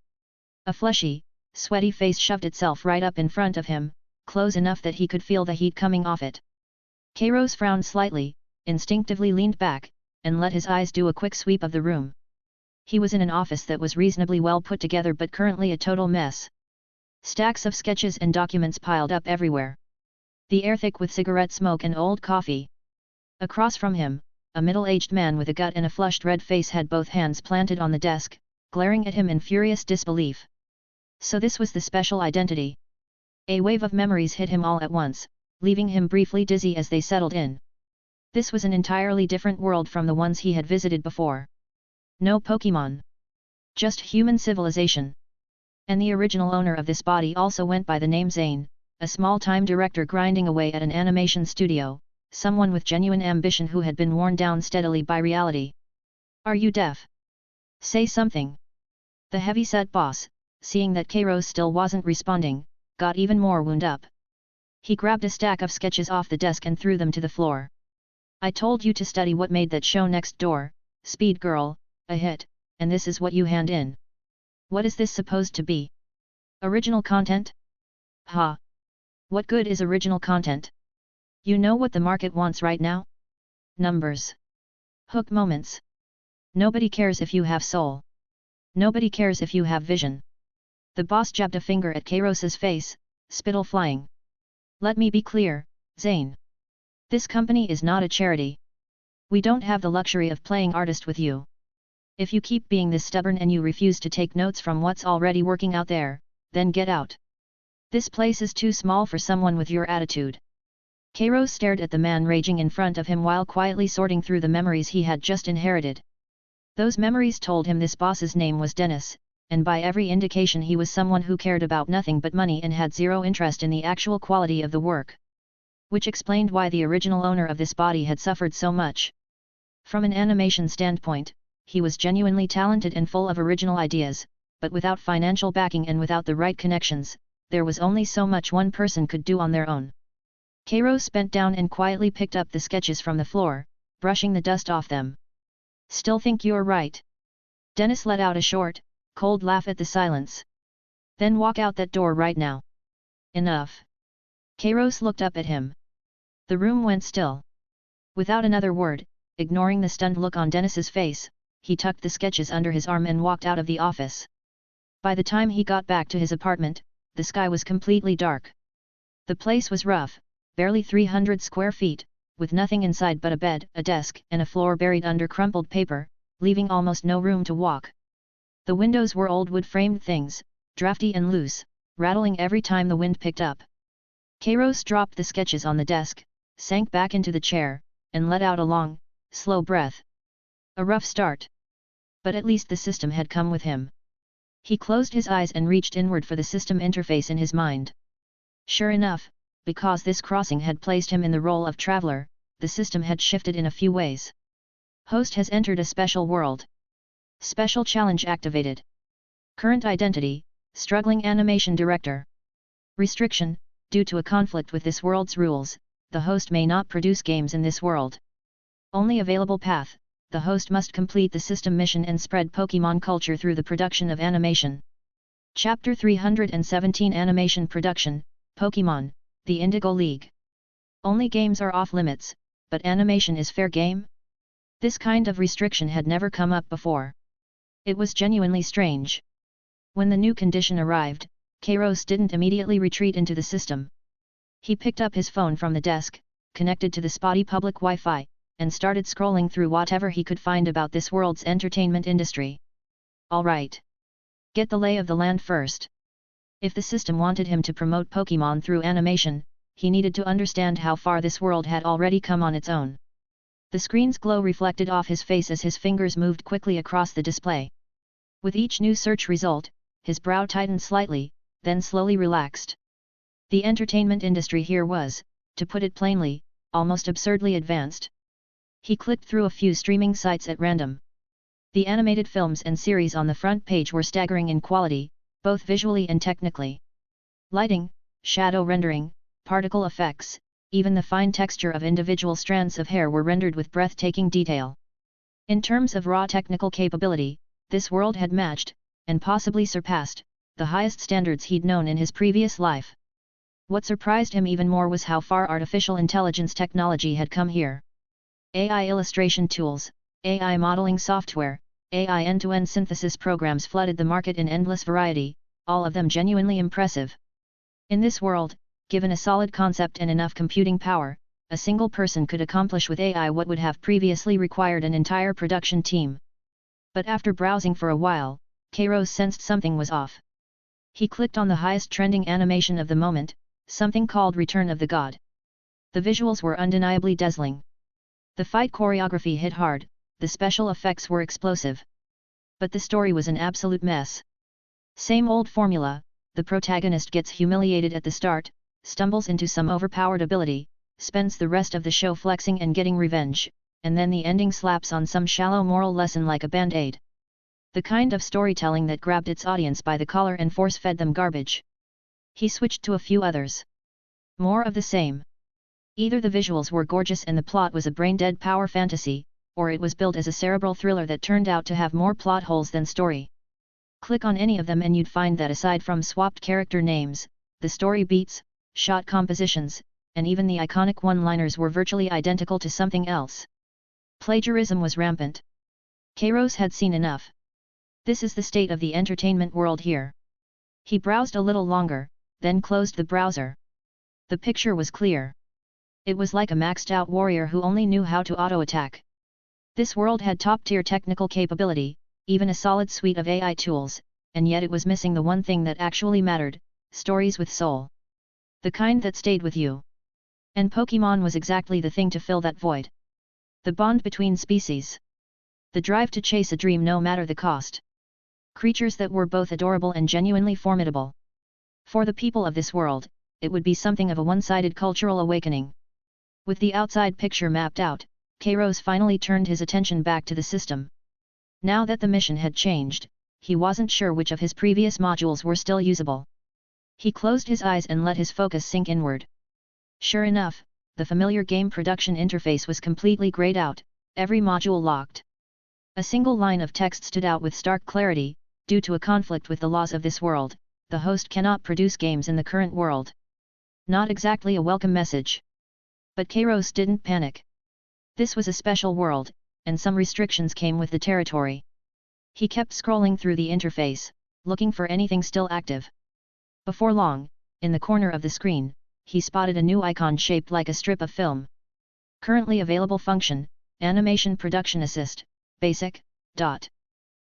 S2: A fleshy, sweaty face shoved itself right up in front of him, close enough that he could feel the heat coming off it. Kairos frowned slightly, instinctively leaned back, and let his eyes do a quick sweep of the room. He was in an office that was reasonably well put together but currently a total mess. Stacks of sketches and documents piled up everywhere. The air thick with cigarette smoke and old coffee. Across from him, a middle-aged man with a gut and a flushed red face had both hands planted on the desk, glaring at him in furious disbelief. So this was the special identity. A wave of memories hit him all at once, leaving him briefly dizzy as they settled in. This was an entirely different world from the ones he had visited before. No Pokémon. Just human civilization. And the original owner of this body also went by the name Zane, a small-time director grinding away at an animation studio, someone with genuine ambition who had been worn down steadily by reality. Are you deaf? Say something. The heavy-set boss, seeing that Kairos still wasn't responding, got even more wound up. He grabbed a stack of sketches off the desk and threw them to the floor. I told you to study what made that show next door, Speed Girl, a hit, and this is what you hand in. What is this supposed to be? Original content? Ha! What good is original content? You know what the market wants right now? Numbers. Hook moments. Nobody cares if you have soul. Nobody cares if you have vision. The boss jabbed a finger at Kairos's face, spittle flying. Let me be clear, Zane. This company is not a charity. We don't have the luxury of playing artist with you. If you keep being this stubborn and you refuse to take notes from what's already working out there, then get out. This place is too small for someone with your attitude. Kairos stared at the man raging in front of him while quietly sorting through the memories he had just inherited. Those memories told him this boss's name was Dennis, and by every indication he was someone who cared about nothing but money and had zero interest in the actual quality of the work. Which explained why the original owner of this body had suffered so much. From an animation standpoint, he was genuinely talented and full of original ideas, but without financial backing and without the right connections, there was only so much one person could do on their own. Kairos bent down and quietly picked up the sketches from the floor, brushing the dust off them. Still think you're right? Dennis let out a short, cold laugh at the silence. Then walk out that door right now. Enough. Kairos looked up at him. The room went still. Without another word, ignoring the stunned look on Dennis's face, he tucked the sketches under his arm and walked out of the office. By the time he got back to his apartment, the sky was completely dark. The place was rough, barely 300 square feet, with nothing inside but a bed, a desk, and a floor buried under crumpled paper, leaving almost no room to walk. The windows were old wood-framed things, drafty and loose, rattling every time the wind picked up. Kairos dropped the sketches on the desk, sank back into the chair, and let out a long, slow breath. A rough start. But at least the system had come with him. He closed his eyes and reached inward for the system interface in his mind. Sure enough, because this crossing had placed him in the role of traveler, the system had shifted in a few ways. Host has entered a special world. Special challenge activated. Current identity, struggling animation director. Restriction, due to a conflict with this world's rules, the host may not produce games in this world. Only available path, the host must complete the system mission and spread Pokémon culture through the production of animation. Chapter 317 Animation Production, Pokémon, the Indigo League. Only games are off limits, but animation is fair game? This kind of restriction had never come up before. It was genuinely strange. When the new condition arrived, Kairos didn't immediately retreat into the system. He picked up his phone from the desk, connected to the spotty public Wi-Fi, and started scrolling through whatever he could find about this world's entertainment industry. Alright. Get the lay of the land first. If the system wanted him to promote Pokémon through animation, he needed to understand how far this world had already come on its own. The screen's glow reflected off his face as his fingers moved quickly across the display. With each new search result, his brow tightened slightly, then slowly relaxed. The entertainment industry here was, to put it plainly, almost absurdly advanced. He clicked through a few streaming sites at random. The animated films and series on the front page were staggering in quality, both visually and technically. Lighting, shadow rendering, particle effects, even the fine texture of individual strands of hair were rendered with breathtaking detail. In terms of raw technical capability, this world had matched, and possibly surpassed, the highest standards he'd known in his previous life. What surprised him even more was how far artificial intelligence technology had come here. AI illustration tools, AI modeling software, AI end-to-end synthesis programs flooded the market in endless variety, all of them genuinely impressive. In this world, given a solid concept and enough computing power, a single person could accomplish with AI what would have previously required an entire production team. But after browsing for a while, Kairos sensed something was off. He clicked on the highest trending animation of the moment, something called Return of the God. The visuals were undeniably dazzling. The fight choreography hit hard, the special effects were explosive. But the story was an absolute mess. Same old formula, the protagonist gets humiliated at the start, stumbles into some overpowered ability, spends the rest of the show flexing and getting revenge, and then the ending slaps on some shallow moral lesson like a band-aid. The kind of storytelling that grabbed its audience by the collar and force-fed them garbage. He switched to a few others. More of the same. Either the visuals were gorgeous and the plot was a brain-dead power fantasy, or it was billed as a cerebral thriller that turned out to have more plot holes than story. Click on any of them and you'd find that aside from swapped character names, the story beats, shot compositions, and even the iconic one-liners were virtually identical to something else. Plagiarism was rampant. Kairos had seen enough. This is the state of the entertainment world here. He browsed a little longer, then closed the browser. The picture was clear. It was like a maxed-out warrior who only knew how to auto-attack. This world had top-tier technical capability, even a solid suite of AI tools, and yet it was missing the one thing that actually mattered, stories with soul. The kind that stayed with you. And Pokémon was exactly the thing to fill that void. The bond between species. The drive to chase a dream no matter the cost. Creatures that were both adorable and genuinely formidable. For the people of this world, it would be something of a one-sided cultural awakening. With the outside picture mapped out, Kairos finally turned his attention back to the system. Now that the mission had changed, he wasn't sure which of his previous modules were still usable. He closed his eyes and let his focus sink inward. Sure enough, the familiar game production interface was completely grayed out, every module locked. A single line of text stood out with stark clarity: due to a conflict with the laws of this world, the host cannot produce games in the current world. Not exactly a welcome message. But Kairos didn't panic. This was a special world, and some restrictions came with the territory. He kept scrolling through the interface, looking for anything still active. Before long, in the corner of the screen, he spotted a new icon shaped like a strip of film. Currently available function: Animation Production Assist, Basic.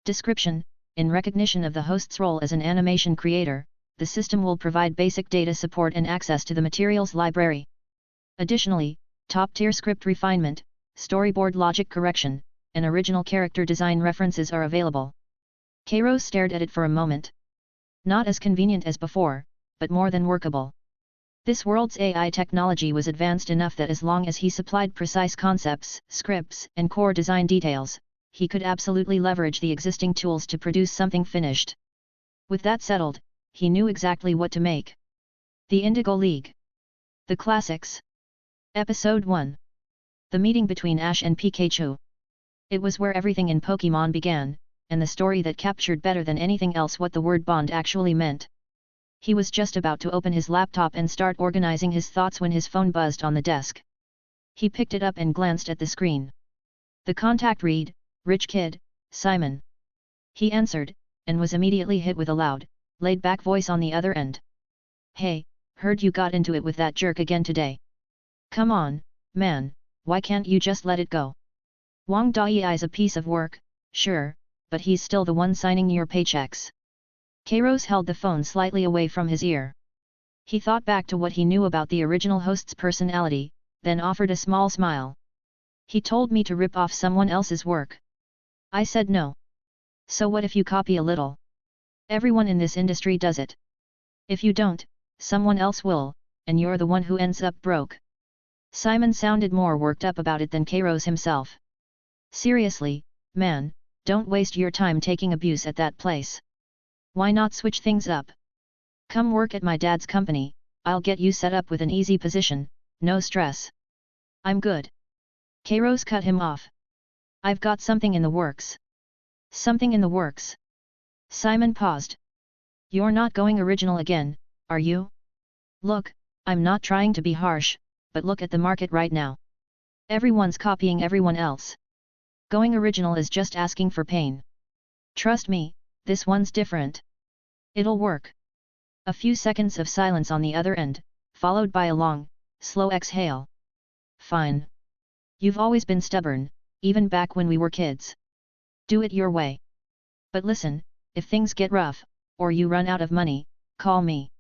S2: Description: in recognition of the host's role as an animation creator, the system will provide basic data support and access to the materials library. Additionally, top-tier script refinement, storyboard logic correction, and original character design references are available. Kairos stared at it for a moment. Not as convenient as before, but more than workable. This world's AI technology was advanced enough that as long as he supplied precise concepts, scripts, and core design details, he could absolutely leverage the existing tools to produce something finished. With that settled, he knew exactly what to make. The Indigo League. The Classics. Episode 1. The meeting between Ash and Pikachu. It was where everything in Pokémon began, and the story that captured better than anything else what the word bond actually meant. He was just about to open his laptop and start organizing his thoughts when his phone buzzed on the desk. He picked it up and glanced at the screen. The contact read: "Rich Kid, Simon." He answered, and was immediately hit with a loud, laid-back voice on the other end. "Hey, heard you got into it with that jerk again today. Come on, man, why can't you just let it go? Wang Dai's a piece of work, sure, but he's still the one signing your paychecks." Kairos held the phone slightly away from his ear. He thought back to what he knew about the original host's personality, then offered a small smile. "He told me to rip off someone else's work. I said no. So what if you copy a little? Everyone in this industry does it. If you don't, someone else will, and you're the one who ends up broke." Simon sounded more worked up about it than Kairos himself. "Seriously, man, don't waste your time taking abuse at that place. Why not switch things up? Come work at my dad's company, I'll get you set up with an easy position, no stress. I'm good. Kairos cut him off. I've got something in the works. Something in the works. Simon paused. You're not going original again, are you? Look, I'm not trying to be harsh, but look at the market right now. Everyone's copying everyone else. Going original is just asking for pain. Trust me, this one's different. It'll work. A few seconds of silence on the other end, followed by a long, slow exhale. Fine. You've always been stubborn, even back when we were kids. Do it your way. But listen, if things get rough, or you run out of money, call me.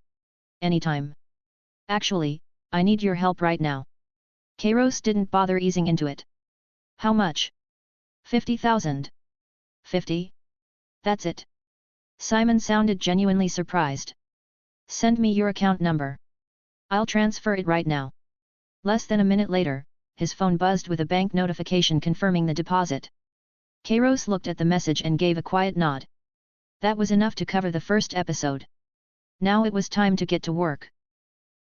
S2: Anytime. Actually, I need your help right now. Kairos didn't bother easing into it. How much? 50,000. 50? That's it. Simon sounded genuinely surprised. Send me your account number. I'll transfer it right now. Less than a minute later, his phone buzzed with a bank notification confirming the deposit. Kairos looked at the message and gave a quiet nod. That was enough to cover the first episode. Now it was time to get to work.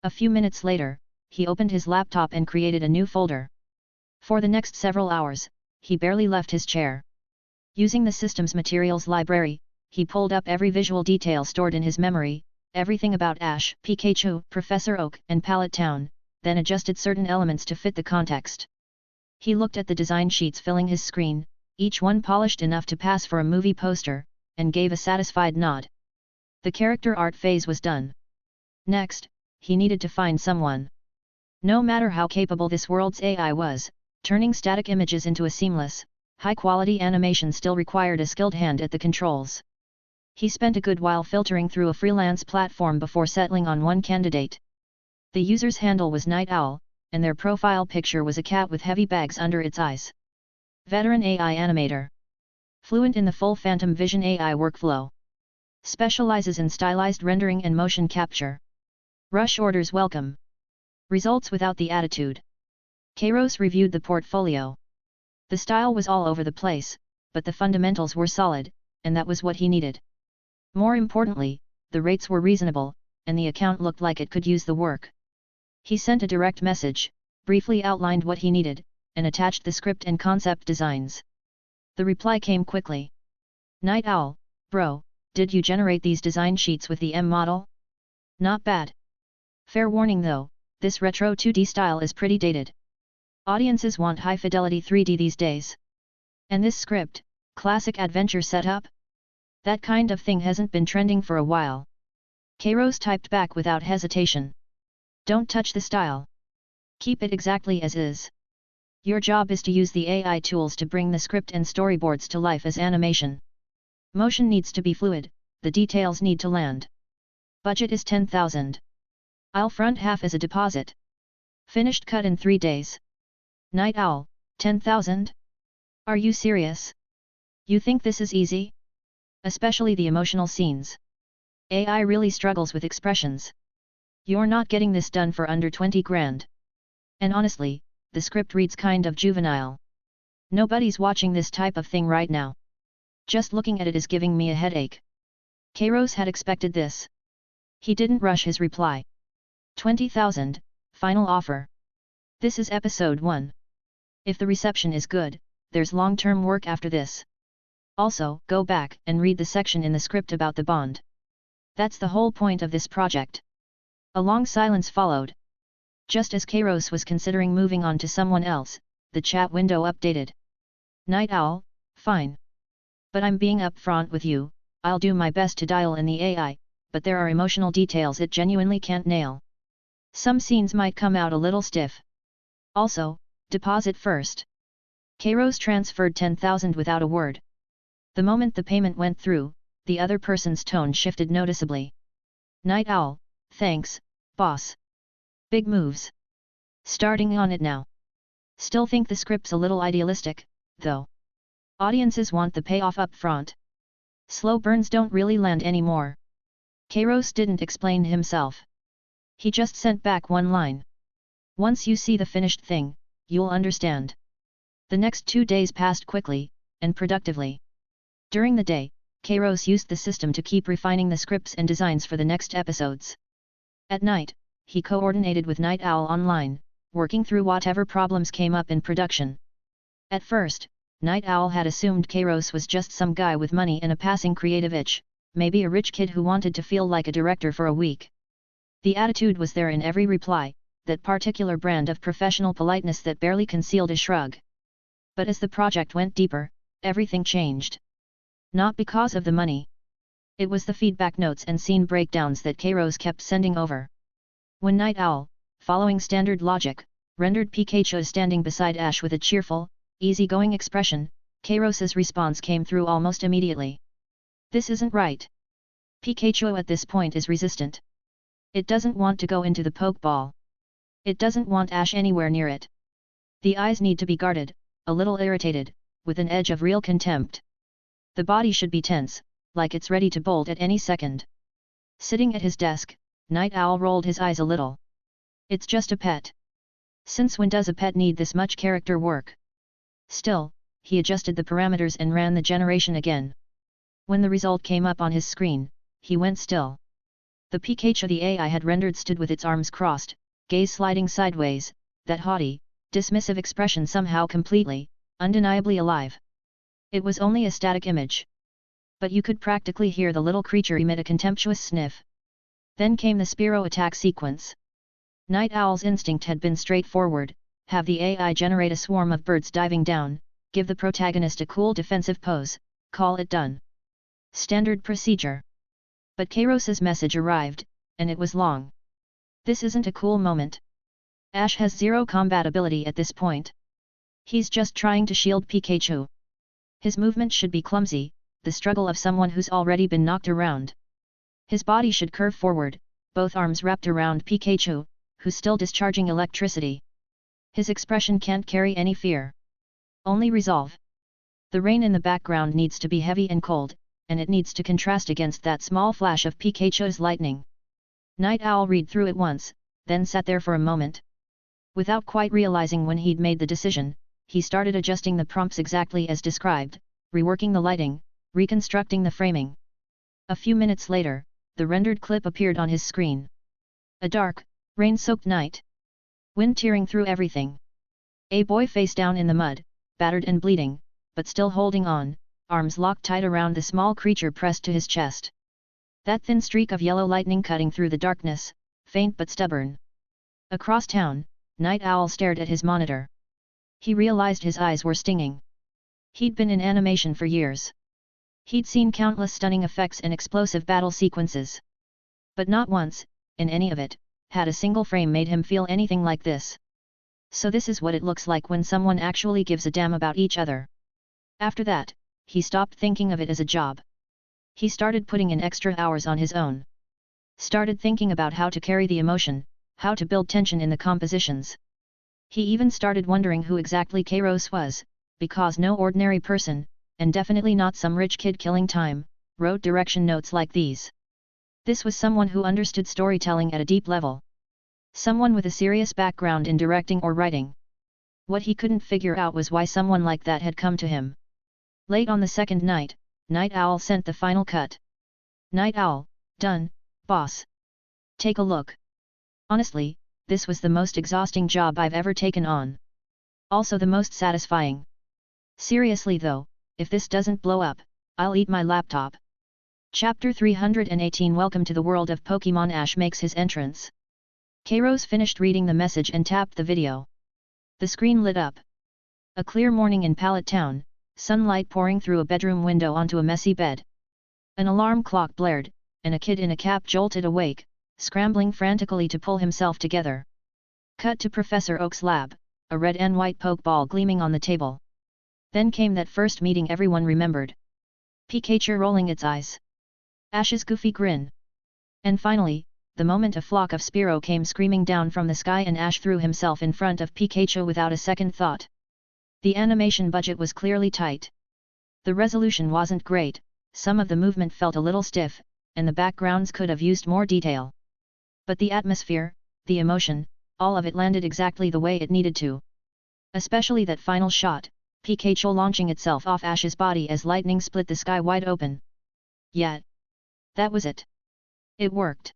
S2: A few minutes later, he opened his laptop and created a new folder. For the next several hours, he barely left his chair. Using the system's materials library, he pulled up every visual detail stored in his memory, everything about Ash, Pikachu, Professor Oak, and Pallet Town, then adjusted certain elements to fit the context. He looked at the design sheets filling his screen, each one polished enough to pass for a movie poster, and gave a satisfied nod. The character art phase was done. Next, he needed to find someone. No matter how capable this world's AI was, turning static images into a seamless, high-quality animation still required a skilled hand at the controls. He spent a good while filtering through a freelance platform before settling on one candidate. The user's handle was Night Owl, and their profile picture was a cat with heavy bags under its eyes. Veteran AI animator. Fluent in the full Phantom Vision AI workflow. Specializes in stylized rendering and motion capture. Rush orders welcome. Results without the attitude. Kairos reviewed the portfolio. The style was all over the place, but the fundamentals were solid, and that was what he needed. More importantly, the rates were reasonable, and the account looked like it could use the work. He sent a direct message, briefly outlined what he needed, and attached the script and concept designs. The reply came quickly. Night Owl, bro, did you generate these design sheets with the M model? Not bad. Fair warning though, this retro 2D style is pretty dated. Audiences want high-fidelity 3D these days. And this script, classic adventure setup? That kind of thing hasn't been trending for a while. Kairos typed back without hesitation. Don't touch the style. Keep it exactly as is. Your job is to use the AI tools to bring the script and storyboards to life as animation. Motion needs to be fluid, the details need to land. Budget is 10,000. I'll front half as a deposit. Finished cut in 3 days. Night Owl, 10,000? Are you serious? You think this is easy? Especially the emotional scenes. AI really struggles with expressions. You're not getting this done for under 20 grand. And honestly, the script reads kind of juvenile. Nobody's watching this type of thing right now. Just looking at it is giving me a headache. Kairos had expected this. He didn't rush his reply. 20,000, final offer. This is episode 1. If the reception is good, there's long-term work after this. Also, go back and read the section in the script about the bond. That's the whole point of this project. A long silence followed. Just as Kairos was considering moving on to someone else, the chat window updated. Night Owl, fine. But I'm being upfront with you, I'll do my best to dial in the AI, but there are emotional details it genuinely can't nail. Some scenes might come out a little stiff. Also, deposit first. Kairos transferred 10,000 without a word. The moment the payment went through, the other person's tone shifted noticeably. Night Owl, thanks, boss. Big moves. Starting on it now. Still think the script's a little idealistic, though. Audiences want the payoff up front. Slow burns don't really land anymore. Kairos didn't explain himself. He just sent back one line. Once you see the finished thing, you'll understand. The next 2 days passed quickly, and productively. During the day, Kairos used the system to keep refining the scripts and designs for the next episodes. At night, he coordinated with Night Owl online, working through whatever problems came up in production. At first, Night Owl had assumed Kairos was just some guy with money and a passing creative itch, maybe a rich kid who wanted to feel like a director for a week. The attitude was there in every reply, that particular brand of professional politeness that barely concealed a shrug. But as the project went deeper, everything changed. Not because of the money. It was the feedback notes and scene breakdowns that Kairos kept sending over. When Night Owl, following standard logic, rendered Pikachu standing beside Ash with a cheerful, easygoing expression, Kairos's response came through almost immediately. This isn't right. Pikachu at this point is resistant. It doesn't want to go into the Pokeball. It doesn't want Ash anywhere near it. The eyes need to be guarded, a little irritated, with an edge of real contempt. The body should be tense, like it's ready to bolt at any second. Sitting at his desk, Night Owl rolled his eyes a little. It's just a pet. Since when does a pet need this much character work? Still, he adjusted the parameters and ran the generation again. When the result came up on his screen, he went still. The Pikachu the AI had rendered stood with its arms crossed, gaze sliding sideways, that haughty, dismissive expression somehow completely, undeniably alive. It was only a static image. But you could practically hear the little creature emit a contemptuous sniff. Then came the Spearow attack sequence. Night Owl's instinct had been straightforward, have the AI generate a swarm of birds diving down, give the protagonist a cool defensive pose, call it done. Standard procedure. But Kairos's message arrived, and it was long. This isn't a cool moment. Ash has zero combat ability at this point. He's just trying to shield Pikachu. His movement should be clumsy, the struggle of someone who's already been knocked around. His body should curve forward, both arms wrapped around Pikachu, who's still discharging electricity. His expression can't carry any fear. Only resolve. The rain in the background needs to be heavy and cold, and it needs to contrast against that small flash of Pikachu's lightning. Night Owl read through it once, then sat there for a moment. Without quite realizing when he'd made the decision, he started adjusting the prompts exactly as described, reworking the lighting, reconstructing the framing. A few minutes later, the rendered clip appeared on his screen. A dark, rain-soaked night. Wind tearing through everything. A boy face down in the mud, battered and bleeding, but still holding on, arms locked tight around the small creature pressed to his chest. That thin streak of yellow lightning cutting through the darkness, faint but stubborn. Across town, Night Owl stared at his monitor. He realized his eyes were stinging. He'd been in animation for years. He'd seen countless stunning effects and explosive battle sequences. But not once, in any of it, had a single frame made him feel anything like this. So this is what it looks like when someone actually gives a damn about each other. After that, he stopped thinking of it as a job. He started putting in extra hours on his own. Started thinking about how to carry the emotion, how to build tension in the compositions. He even started wondering who exactly Kairos was, because no ordinary person, and definitely not some rich kid killing time, wrote direction notes like these. This was someone who understood storytelling at a deep level. Someone with a serious background in directing or writing. What he couldn't figure out was why someone like that had come to him. Late on the second night, Night Owl sent the final cut. Night Owl, done, boss. Take a look. Honestly, this was the most exhausting job I've ever taken on. Also the most satisfying. Seriously though, if this doesn't blow up, I'll eat my laptop. Chapter 318 Welcome to the world of Pokémon. Ash makes his entrance. Kairos finished reading the message and tapped the video. The screen lit up. A clear morning in Pallet Town, sunlight pouring through a bedroom window onto a messy bed. An alarm clock blared, and a kid in a cap jolted awake, scrambling frantically to pull himself together. Cut to Professor Oak's lab, a red and white Pokeball gleaming on the table. Then came that first meeting everyone remembered. Pikachu rolling its eyes. Ash's goofy grin. And finally, the moment a flock of Spearow came screaming down from the sky and Ash threw himself in front of Pikachu without a second thought. The animation budget was clearly tight. The resolution wasn't great, some of the movement felt a little stiff, and the backgrounds could have used more detail. But the atmosphere, the emotion, all of it landed exactly the way it needed to. Especially that final shot, Pikachu launching itself off Ash's body as lightning split the sky wide open. Yeah. That was it. It worked.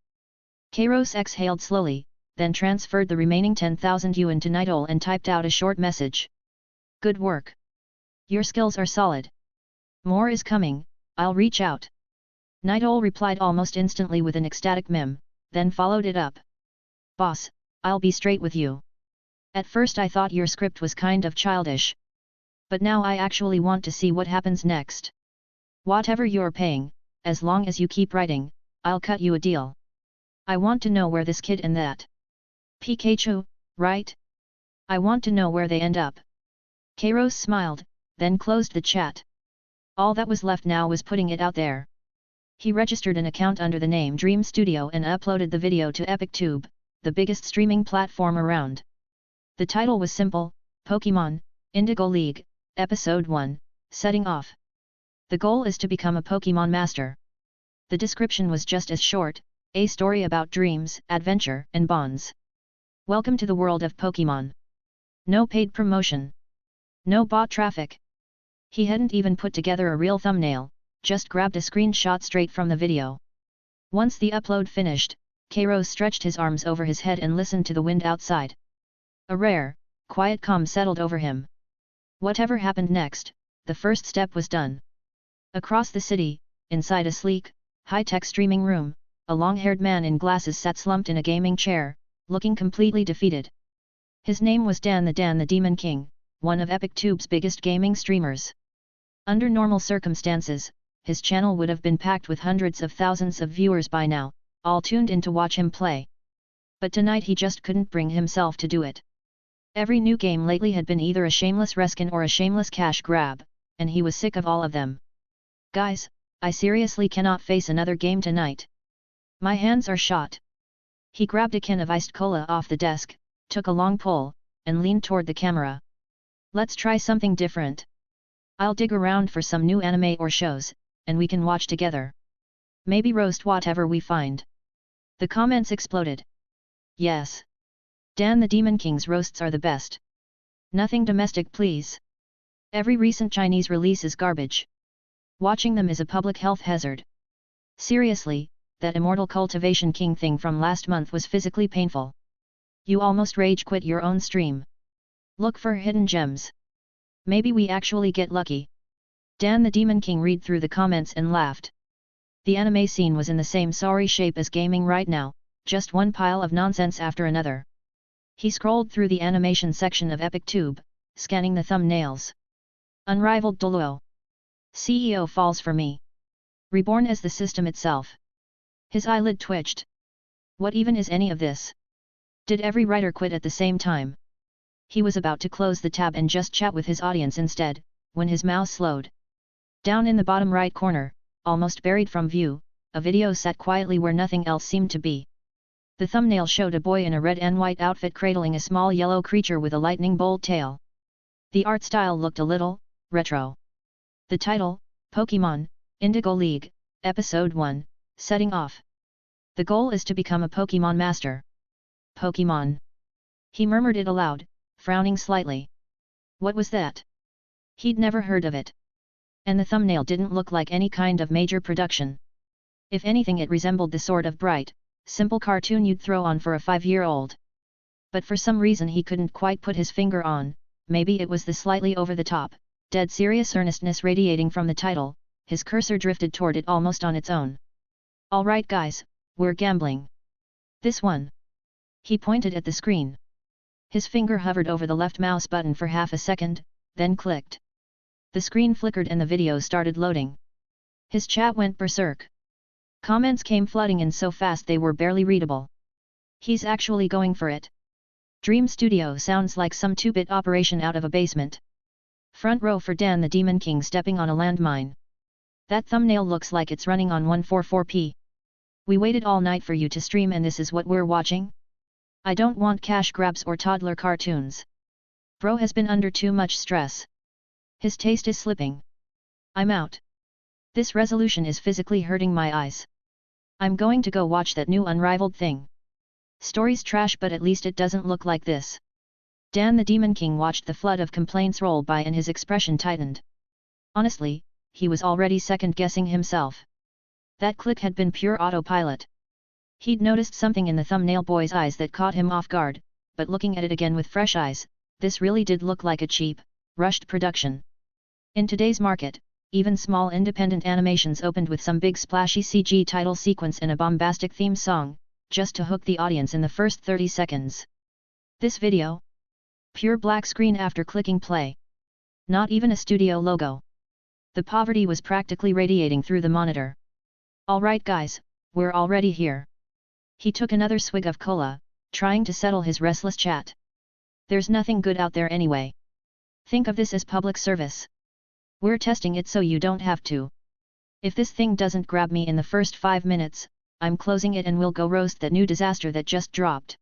S2: Kairos exhaled slowly, then transferred the remaining 10,000 yuan to Nidol and typed out a short message. Good work. Your skills are solid. More is coming, I'll reach out. Nidol replied almost instantly with an ecstatic meme, then followed it up. Boss, I'll be straight with you. At first I thought your script was kind of childish. But now I actually want to see what happens next. Whatever you're paying, as long as you keep writing, I'll cut you a deal. I want to know where this kid and that Pikachu, right? I want to know where they end up. Kairos smiled, then closed the chat. All that was left now was putting it out there. He registered an account under the name Dream Studio and uploaded the video to EpicTube, the biggest streaming platform around. The title was simple, Pokémon, Indigo League, Episode 1, Setting Off. The goal is to become a Pokémon Master. The description was just as short, a story about dreams, adventure, and bonds. Welcome to the world of Pokémon. No paid promotion. No bot traffic. He hadn't even put together a real thumbnail, just grabbed a screenshot straight from the video. Once the upload finished, Kairos stretched his arms over his head and listened to the wind outside. A rare, quiet calm settled over him. Whatever happened next, the first step was done. Across the city, inside a sleek, high-tech streaming room, a long-haired man in glasses sat slumped in a gaming chair, looking completely defeated. His name was Dan the Demon King, one of EpicTube's biggest gaming streamers. Under normal circumstances, his channel would have been packed with hundreds of thousands of viewers by now, all tuned in to watch him play. But tonight he just couldn't bring himself to do it. Every new game lately had been either a shameless reskin or a shameless cash grab, and he was sick of all of them. Guys, I seriously cannot face another game tonight. My hands are shot. He grabbed a can of iced cola off the desk, took a long pull, and leaned toward the camera. Let's try something different. I'll dig around for some new anime or shows, and we can watch together. Maybe roast whatever we find. The comments exploded. Yes. Dan the Demon King's roasts are the best. Nothing domestic please. Every recent Chinese release is garbage. Watching them is a public health hazard. Seriously, that Immortal Cultivation King thing from last month was physically painful. You almost rage quit your own stream. Look for hidden gems. Maybe we actually get lucky. Dan the Demon King read through the comments and laughed. The anime scene was in the same sorry shape as gaming right now, just one pile of nonsense after another. He scrolled through the animation section of EpicTube, scanning the thumbnails. Unrivaled Doluo. CEO falls for me. Reborn as the system itself. His eyelid twitched. What even is any of this? Did every writer quit at the same time? He was about to close the tab and just chat with his audience instead, when his mouse slowed. Down in the bottom right corner, almost buried from view, a video sat quietly where nothing else seemed to be. The thumbnail showed a boy in a red and white outfit cradling a small yellow creature with a lightning bolt tail. The art style looked a little retro. The title, Pokémon, Indigo League, Episode 1, Setting Off. The goal is to become a Pokémon Master. Pokémon. He murmured it aloud, frowning slightly. What was that? He'd never heard of it. And the thumbnail didn't look like any kind of major production. If anything, it resembled the sort of bright, simple cartoon you'd throw on for a 5-year-old. But for some reason he couldn't quite put his finger on, maybe it was the slightly over-the-top, dead serious earnestness radiating from the title. His cursor drifted toward it almost on its own. Alright guys, we're gambling. This one. He pointed at the screen. His finger hovered over the left mouse button for half a second, then clicked. The screen flickered and the video started loading. His chat went berserk. Comments came flooding in so fast they were barely readable. He's actually going for it. Dream Studio sounds like some 2-bit operation out of a basement. Front row for Dan the Demon King stepping on a landmine. That thumbnail looks like it's running on 144p. We waited all night for you to stream and this is what we're watching? I don't want cash grabs or toddler cartoons. Bro has been under too much stress. His taste is slipping. I'm out. This resolution is physically hurting my eyes. I'm going to go watch that new Unrivaled thing. Story's trash but at least it doesn't look like this. Dan the Demon King watched the flood of complaints roll by and his expression tightened. Honestly, he was already second-guessing himself. That click had been pure autopilot. He'd noticed something in the thumbnail boy's eyes that caught him off guard, but looking at it again with fresh eyes, this really did look like a cheap, rushed production. In today's market, even small independent animations opened with some big splashy CG title sequence and a bombastic theme song, just to hook the audience in the first 30 seconds. This video? Pure black screen after clicking play. Not even a studio logo. The poverty was practically radiating through the monitor. Alright guys, we're already here. He took another swig of cola, trying to settle his restless chat. There's nothing good out there anyway. Think of this as public service. We're testing it so you don't have to. If this thing doesn't grab me in the first 5 minutes, I'm closing it and we'll go roast that new disaster that just dropped.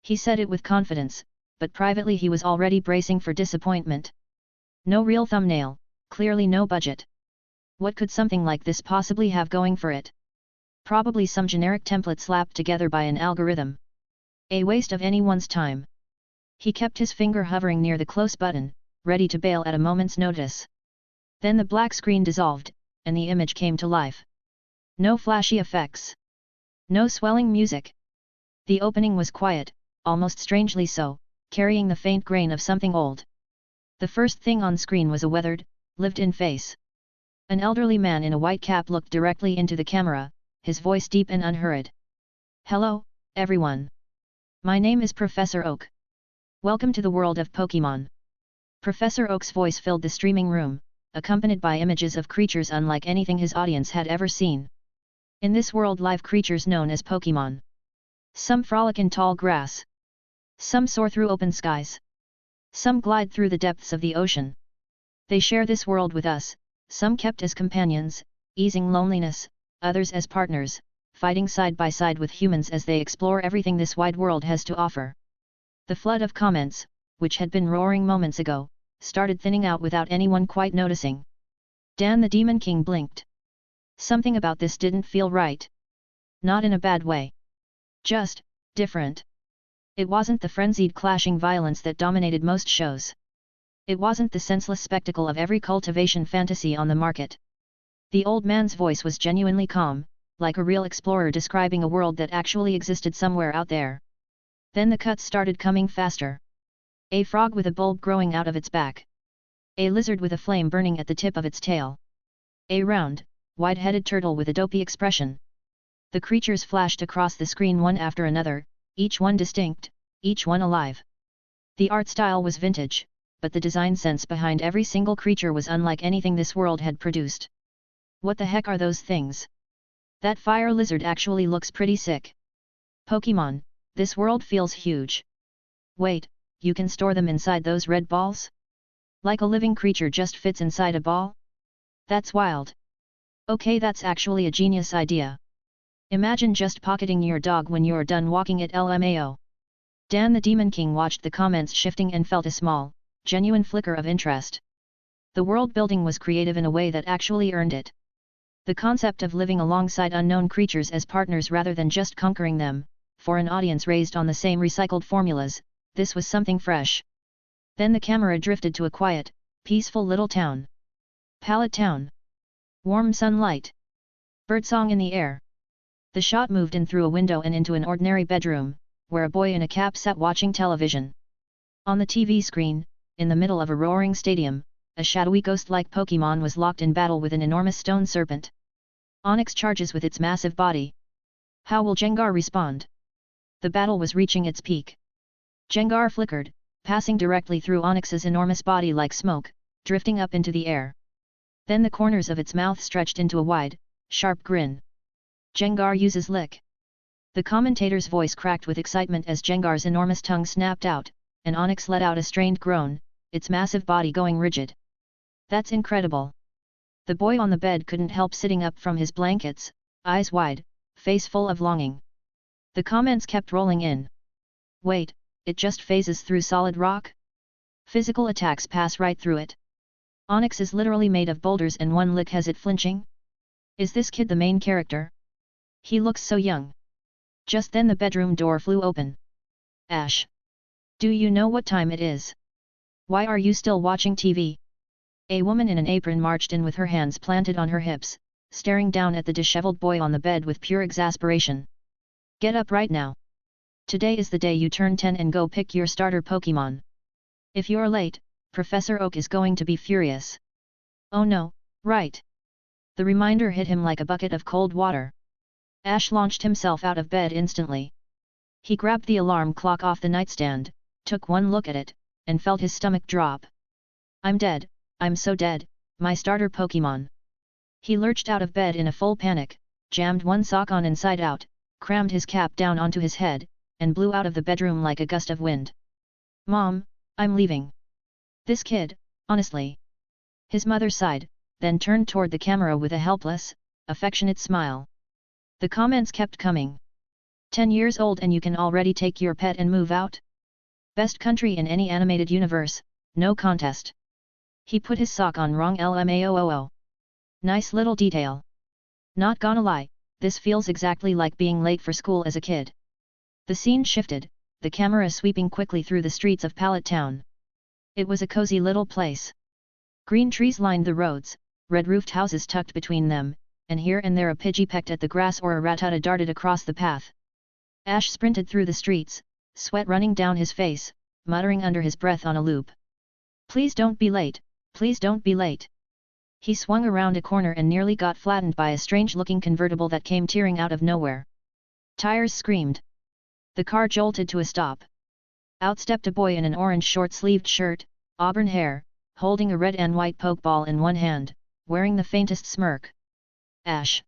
S2: He said it with confidence, but privately he was already bracing for disappointment. No real thumbnail, clearly no budget. What could something like this possibly have going for it? Probably some generic template slapped together by an algorithm. A waste of anyone's time. He kept his finger hovering near the close button, ready to bail at a moment's notice. Then the black screen dissolved, and the image came to life. No flashy effects. No swelling music. The opening was quiet, almost strangely so, carrying the faint grain of something old. The first thing on screen was a weathered, lived-in face. An elderly man in a white cap looked directly into the camera, his voice deep and unhurried. Hello, everyone. My name is Professor Oak. Welcome to the world of Pokémon. Professor Oak's voice filled the streaming room, accompanied by images of creatures unlike anything his audience had ever seen. In this world live creatures known as Pokémon. Some frolic in tall grass. Some soar through open skies. Some glide through the depths of the ocean. They share this world with us, some kept as companions, easing loneliness, others as partners, fighting side by side with humans as they explore everything this wide world has to offer. The flood of comments, which had been roaring moments ago, started thinning out without anyone quite noticing. Dan the Demon King blinked. Something about this didn't feel right. Not in a bad way. Just different. It wasn't the frenzied clashing violence that dominated most shows. It wasn't the senseless spectacle of every cultivation fantasy on the market. The old man's voice was genuinely calm, like a real explorer describing a world that actually existed somewhere out there. Then the cuts started coming faster. A frog with a bulb growing out of its back. A lizard with a flame burning at the tip of its tail. A round, wide-headed turtle with a dopey expression. The creatures flashed across the screen one after another, each one distinct, each one alive. The art style was vintage, but the design sense behind every single creature was unlike anything this world had produced. What the heck are those things? That fire lizard actually looks pretty sick. Pokémon, this world feels huge. Wait, you can store them inside those red balls? Like a living creature just fits inside a ball? That's wild. Okay, that's actually a genius idea. Imagine just pocketing your dog when you're done walking it. LMAO. Dan the Demon King watched the comments shifting and felt a small, genuine flicker of interest. The world building was creative in a way that actually earned it. The concept of living alongside unknown creatures as partners rather than just conquering them, for an audience raised on the same recycled formulas, this was something fresh. Then the camera drifted to a quiet, peaceful little town. Pallet Town. Warm sunlight. Birdsong in the air. The shot moved in through a window and into an ordinary bedroom, where a boy in a cap sat watching television. On the TV screen, in the middle of a roaring stadium, a shadowy ghost-like Pokémon was locked in battle with an enormous stone serpent. Onix charges with its massive body. How will Gengar respond? The battle was reaching its peak. Gengar flickered, passing directly through Onix's enormous body like smoke, drifting up into the air. Then the corners of its mouth stretched into a wide, sharp grin. Gengar uses lick. The commentator's voice cracked with excitement as Gengar's enormous tongue snapped out, and Onix let out a strained groan, its massive body going rigid. That's incredible. The boy on the bed couldn't help sitting up from his blankets, eyes wide, face full of longing. The comments kept rolling in. Wait, it just phases through solid rock? Physical attacks pass right through it. Onix is literally made of boulders and one lick has it flinching? Is this kid the main character? He looks so young. Just then the bedroom door flew open. Ash. Do you know what time it is? Why are you still watching TV? A woman in an apron marched in with her hands planted on her hips, staring down at the disheveled boy on the bed with pure exasperation. Get up right now. Today is the day you turn 10 and go pick your starter Pokémon. If you're late, Professor Oak is going to be furious. Oh no, right. The reminder hit him like a bucket of cold water. Ash launched himself out of bed instantly. He grabbed the alarm clock off the nightstand, took one look at it, and felt his stomach drop. I'm dead, I'm so dead, my starter Pokémon. He lurched out of bed in a full panic, jammed one sock on inside out, crammed his cap down onto his head, and blew out of the bedroom like a gust of wind. Mom, I'm leaving. This kid, honestly. His mother sighed, then turned toward the camera with a helpless, affectionate smile. The comments kept coming. 10 years old and you can already take your pet and move out? Best country in any animated universe, no contest. He put his sock on wrong LMAOO. Nice little detail. Not gonna lie, this feels exactly like being late for school as a kid. The scene shifted, the camera sweeping quickly through the streets of Pallet Town. It was a cozy little place. Green trees lined the roads, red-roofed houses tucked between them, and here and there a pidgey pecked at the grass or a rattata darted across the path. Ash sprinted through the streets, sweat running down his face, muttering under his breath on a loop. Please don't be late, please don't be late. He swung around a corner and nearly got flattened by a strange-looking convertible that came tearing out of nowhere. Tires screamed. The car jolted to a stop. Out stepped a boy in an orange short-sleeved shirt, auburn hair, holding a red and white Pokeball in one hand, wearing the faintest smirk. Ash.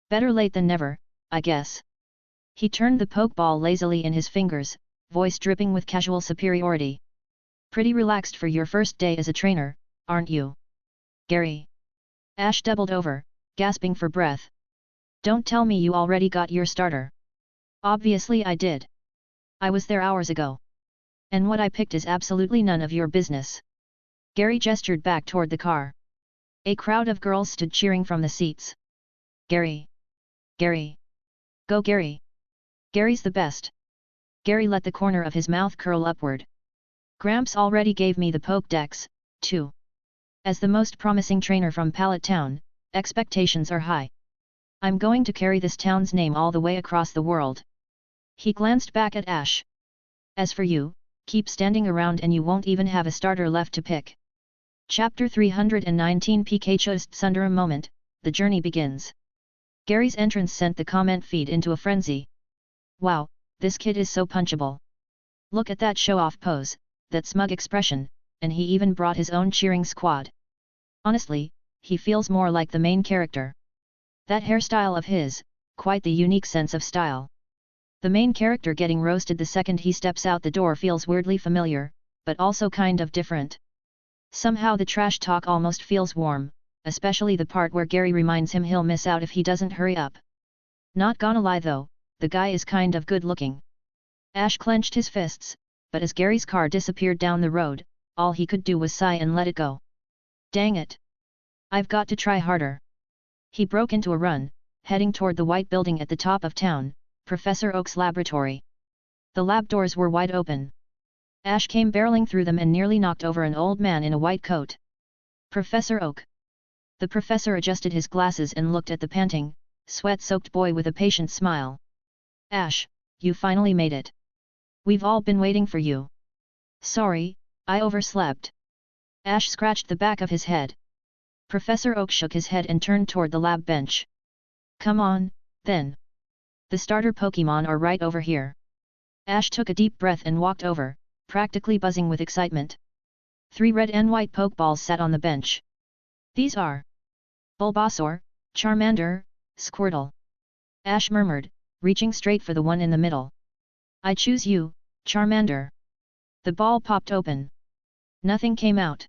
S2: Better late than never, I guess. He turned the Pokeball lazily in his fingers, voice dripping with casual superiority. Pretty relaxed for your first day as a trainer, aren't you? Gary. Ash doubled over, gasping for breath. Don't tell me you already got your starter. Obviously I did. I was there hours ago. And what I picked is absolutely none of your business. Gary gestured back toward the car. A crowd of girls stood cheering from the seats. Gary. Gary. Go Gary. Gary's the best. Gary let the corner of his mouth curl upward. Gramps already gave me the Pokédex, too. As the most promising trainer from Pallet Town, expectations are high. I'm going to carry this town's name all the way across the world. He glanced back at Ash. As for you, keep standing around and you won't even have a starter left to pick. Chapter 319 Pikachu's under a moment, the journey begins. Gary's entrance sent the comment feed into a frenzy. Wow, this kid is so punchable. Look at that show-off pose, that smug expression, and he even brought his own cheering squad. Honestly, he feels more like the main character. That hairstyle of his, quite the unique sense of style. The main character getting roasted the second he steps out the door feels weirdly familiar, but also kind of different. Somehow the trash talk almost feels warm, especially the part where Gary reminds him he'll miss out if he doesn't hurry up. Not gonna lie though, the guy is kind of good looking. Ash clenched his fists, but as Gary's car disappeared down the road, all he could do was sigh and let it go. Dang it! I've got to try harder. He broke into a run, heading toward the white building at the top of town, Professor Oak's laboratory. The lab doors were wide open. Ash came barreling through them and nearly knocked over an old man in a white coat. Professor Oak. The professor adjusted his glasses and looked at the panting, sweat-soaked boy with a patient smile. Ash, you finally made it. We've all been waiting for you. Sorry, I overslept. Ash scratched the back of his head. Professor Oak shook his head and turned toward the lab bench. Come on, then. The starter Pokémon are right over here. Ash took a deep breath and walked over, practically buzzing with excitement. 3 red and white Pokeballs sat on the bench. These are Bulbasaur, Charmander, Squirtle. Ash murmured, reaching straight for the one in the middle. I choose you, Charmander. The ball popped open. Nothing came out.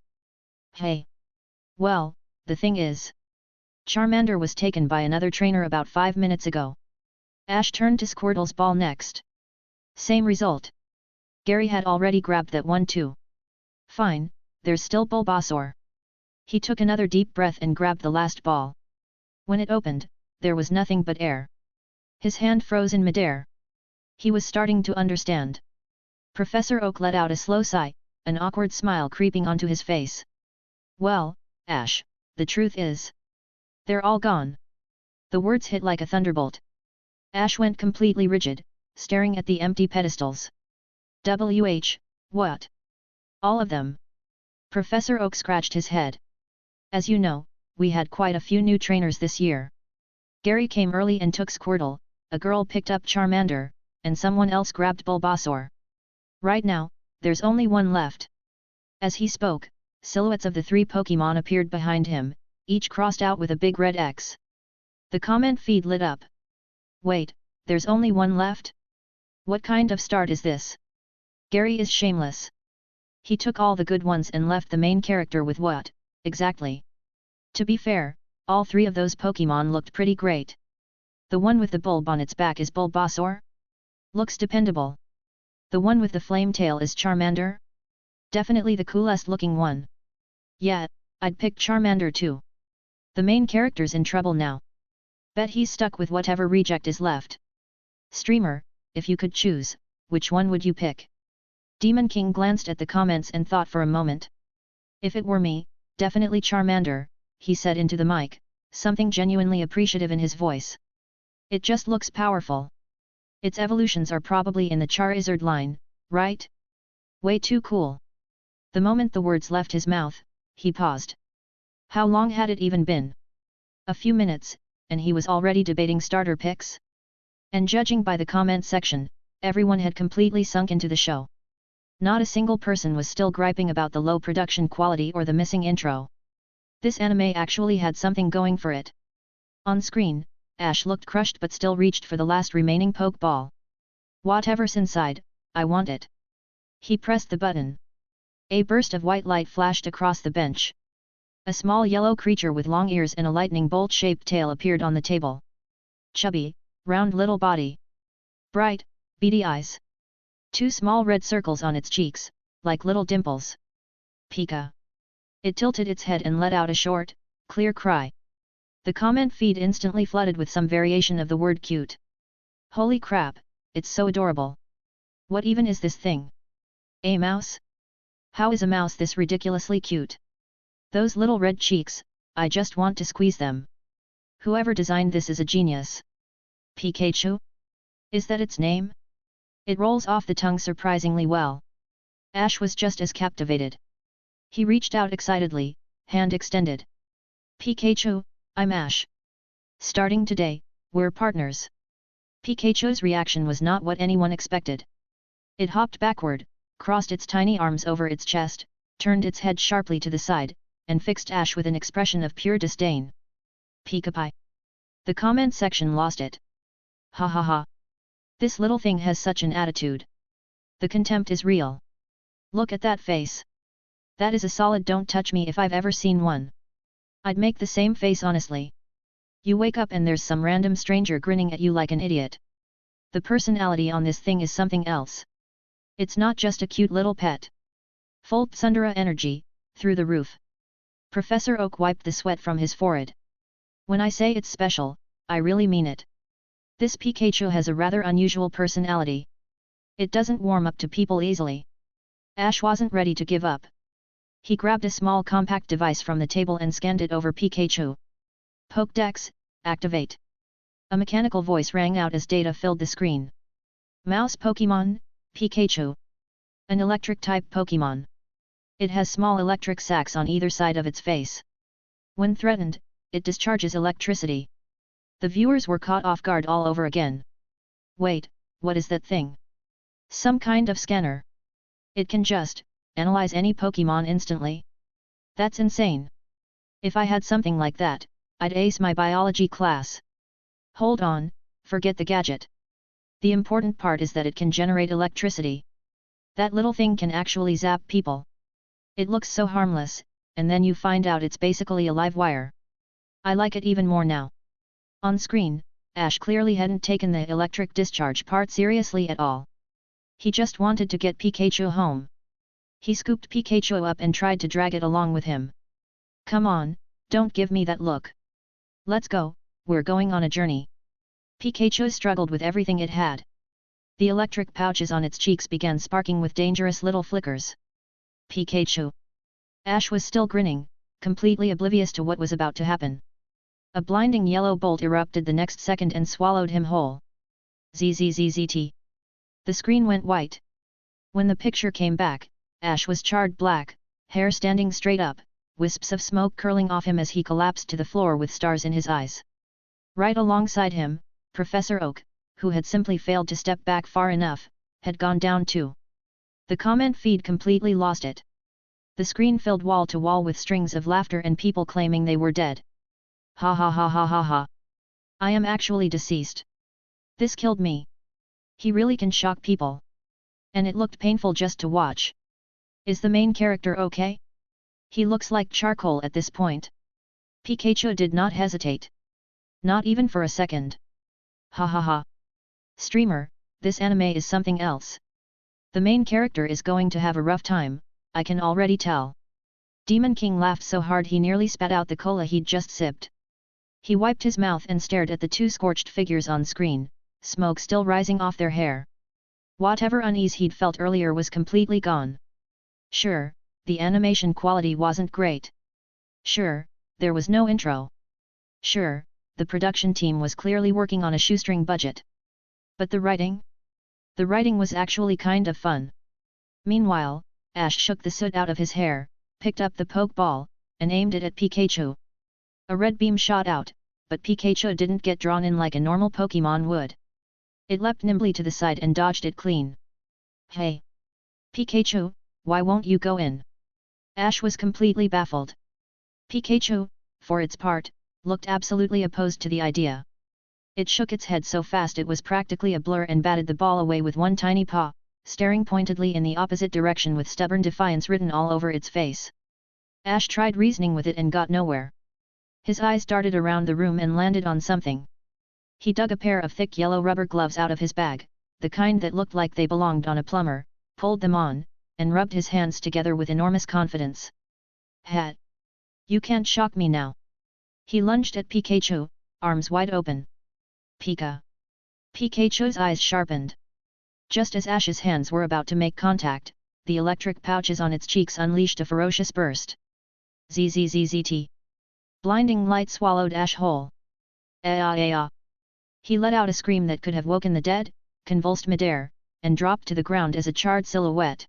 S2: Hey. Well, the thing is, Charmander was taken by another trainer about 5 minutes ago. Ash turned to Squirtle's ball next. Same result. Gary had already grabbed that one too. Fine, there's still Bulbasaur. He took another deep breath and grabbed the last ball. When it opened, there was nothing but air. His hand froze in midair. He was starting to understand. Professor Oak let out a slow sigh, an awkward smile creeping onto his face. Well, Ash, the truth is, they're all gone. The words hit like a thunderbolt. Ash went completely rigid, staring at the empty pedestals. What? All of them? Professor Oak scratched his head. As you know, we had quite a few new trainers this year. Gary came early and took Squirtle, a girl picked up Charmander, and someone else grabbed Bulbasaur. Right now, there's only one left. As he spoke, silhouettes of the 3 Pokémon appeared behind him, each crossed out with a big red X. The comment feed lit up. Wait, there's only one left? What kind of start is this? Gary is shameless. He took all the good ones and left the main character with what, exactly? To be fair, all 3 of those Pokémon looked pretty great. The one with the bulb on its back is Bulbasaur? Looks dependable. The one with the flame tail is Charmander? Definitely the coolest looking one. Yeah, I'd pick Charmander too. The main character's in trouble now. Bet he's stuck with whatever reject is left. Streamer, if you could choose, which one would you pick? Demon King glanced at the comments and thought for a moment. If it were me, definitely Charmander, he said into the mic, something genuinely appreciative in his voice. It just looks powerful. Its evolutions are probably in the Charizard line, right? Way too cool. The moment the words left his mouth, he paused. How long had it even been? A few minutes, and he was already debating starter picks? And judging by the comment section, everyone had completely sunk into the show. Not a single person was still griping about the low production quality or the missing intro. This anime actually had something going for it. On screen, Ash looked crushed but still reached for the last remaining Pokeball. Whatever's inside, I want it. He pressed the button. A burst of white light flashed across the bench. A small yellow creature with long ears and a lightning bolt-shaped tail appeared on the table. Chubby, round little body. Bright, beady eyes. 2 small red circles on its cheeks, like little dimples. Pika. It tilted its head and let out a short, clear cry. The comment feed instantly flooded with some variation of the word cute. Holy crap, it's so adorable. What even is this thing? A mouse? How is a mouse this ridiculously cute? Those little red cheeks, I just want to squeeze them. Whoever designed this is a genius. Pikachu? Is that its name? It rolls off the tongue surprisingly well. Ash was just as captivated. He reached out excitedly, hand extended. Pikachu, I'm Ash. Starting today, we're partners. Pikachu's reaction was not what anyone expected. It hopped backward, crossed its tiny arms over its chest, turned its head sharply to the side, and fixed Ash with an expression of pure disdain. Pika-pie. The comment section lost it. Ha ha ha. This little thing has such an attitude. The contempt is real. Look at that face. That is a solid don't touch me if I've ever seen one. I'd make the same face honestly. You wake up and there's some random stranger grinning at you like an idiot. The personality on this thing is something else. It's not just a cute little pet. Full Tsundere energy, through the roof. Professor Oak wiped the sweat from his forehead. When I say it's special, I really mean it. This Pikachu has a rather unusual personality. It doesn't warm up to people easily. Ash wasn't ready to give up. He grabbed a small compact device from the table and scanned it over Pikachu. Pokédex, activate. A mechanical voice rang out as data filled the screen. Mouse Pokémon, Pikachu. An electric-type Pokémon. It has small electric sacs on either side of its face. When threatened, it discharges electricity. The viewers were caught off guard all over again. Wait, what is that thing? Some kind of scanner. It can just analyze any Pokémon instantly? That's insane. If I had something like that, I'd ace my biology class. Hold on, forget the gadget. The important part is that it can generate electricity. That little thing can actually zap people. It looks so harmless, and then you find out it's basically a live wire. I like it even more now. On screen, Ash clearly hadn't taken the electric discharge part seriously at all. He just wanted to get Pikachu home. He scooped Pikachu up and tried to drag it along with him. Come on, don't give me that look. Let's go, we're going on a journey. Pikachu struggled with everything it had. The electric pouches on its cheeks began sparking with dangerous little flickers. Pikachu. Ash was still grinning, completely oblivious to what was about to happen. A blinding yellow bolt erupted the next second and swallowed him whole. ZZZZT. The screen went white. When the picture came back, Ash was charred black, hair standing straight up, wisps of smoke curling off him as he collapsed to the floor with stars in his eyes. Right alongside him, Professor Oak, who had simply failed to step back far enough, had gone down too. The comment feed completely lost it. The screen filled wall to wall with strings of laughter and people claiming they were dead. Ha ha ha ha ha ha. I am actually deceased. This killed me. He really can shock people. And it looked painful just to watch. Is the main character okay? He looks like charcoal at this point. Pikachu did not hesitate. Not even for a second. Ha ha ha. Streamer, this anime is something else. The main character is going to have a rough time, I can already tell. Demon King laughed so hard he nearly spat out the cola he'd just sipped. He wiped his mouth and stared at the two scorched figures on screen, smoke still rising off their hair. Whatever unease he'd felt earlier was completely gone. Sure, the animation quality wasn't great. Sure, there was no intro. Sure, the production team was clearly working on a shoestring budget. But the writing? The writing was actually kind of fun. Meanwhile, Ash shook the soot out of his hair, picked up the Pokeball, and aimed it at Pikachu. A red beam shot out, but Pikachu didn't get drawn in like a normal Pokemon would. It leapt nimbly to the side and dodged it clean. Hey! Pikachu, why won't you go in? Ash was completely baffled. Pikachu, for its part, looked absolutely opposed to the idea. It shook its head so fast it was practically a blur and batted the ball away with one tiny paw, staring pointedly in the opposite direction with stubborn defiance written all over its face. Ash tried reasoning with it and got nowhere. His eyes darted around the room and landed on something. He dug a pair of thick yellow rubber gloves out of his bag, the kind that looked like they belonged on a plumber, pulled them on, and rubbed his hands together with enormous confidence. Hat! You can't shock me now. He lunged at Pikachu, arms wide open. Pika! Pikachu's eyes sharpened. Just as Ash's hands were about to make contact, the electric pouches on its cheeks unleashed a ferocious burst. ZZZZT. Blinding light swallowed Ash whole. Aa. He let out a scream that could have woken the dead, convulsed midair, and dropped to the ground as a charred silhouette.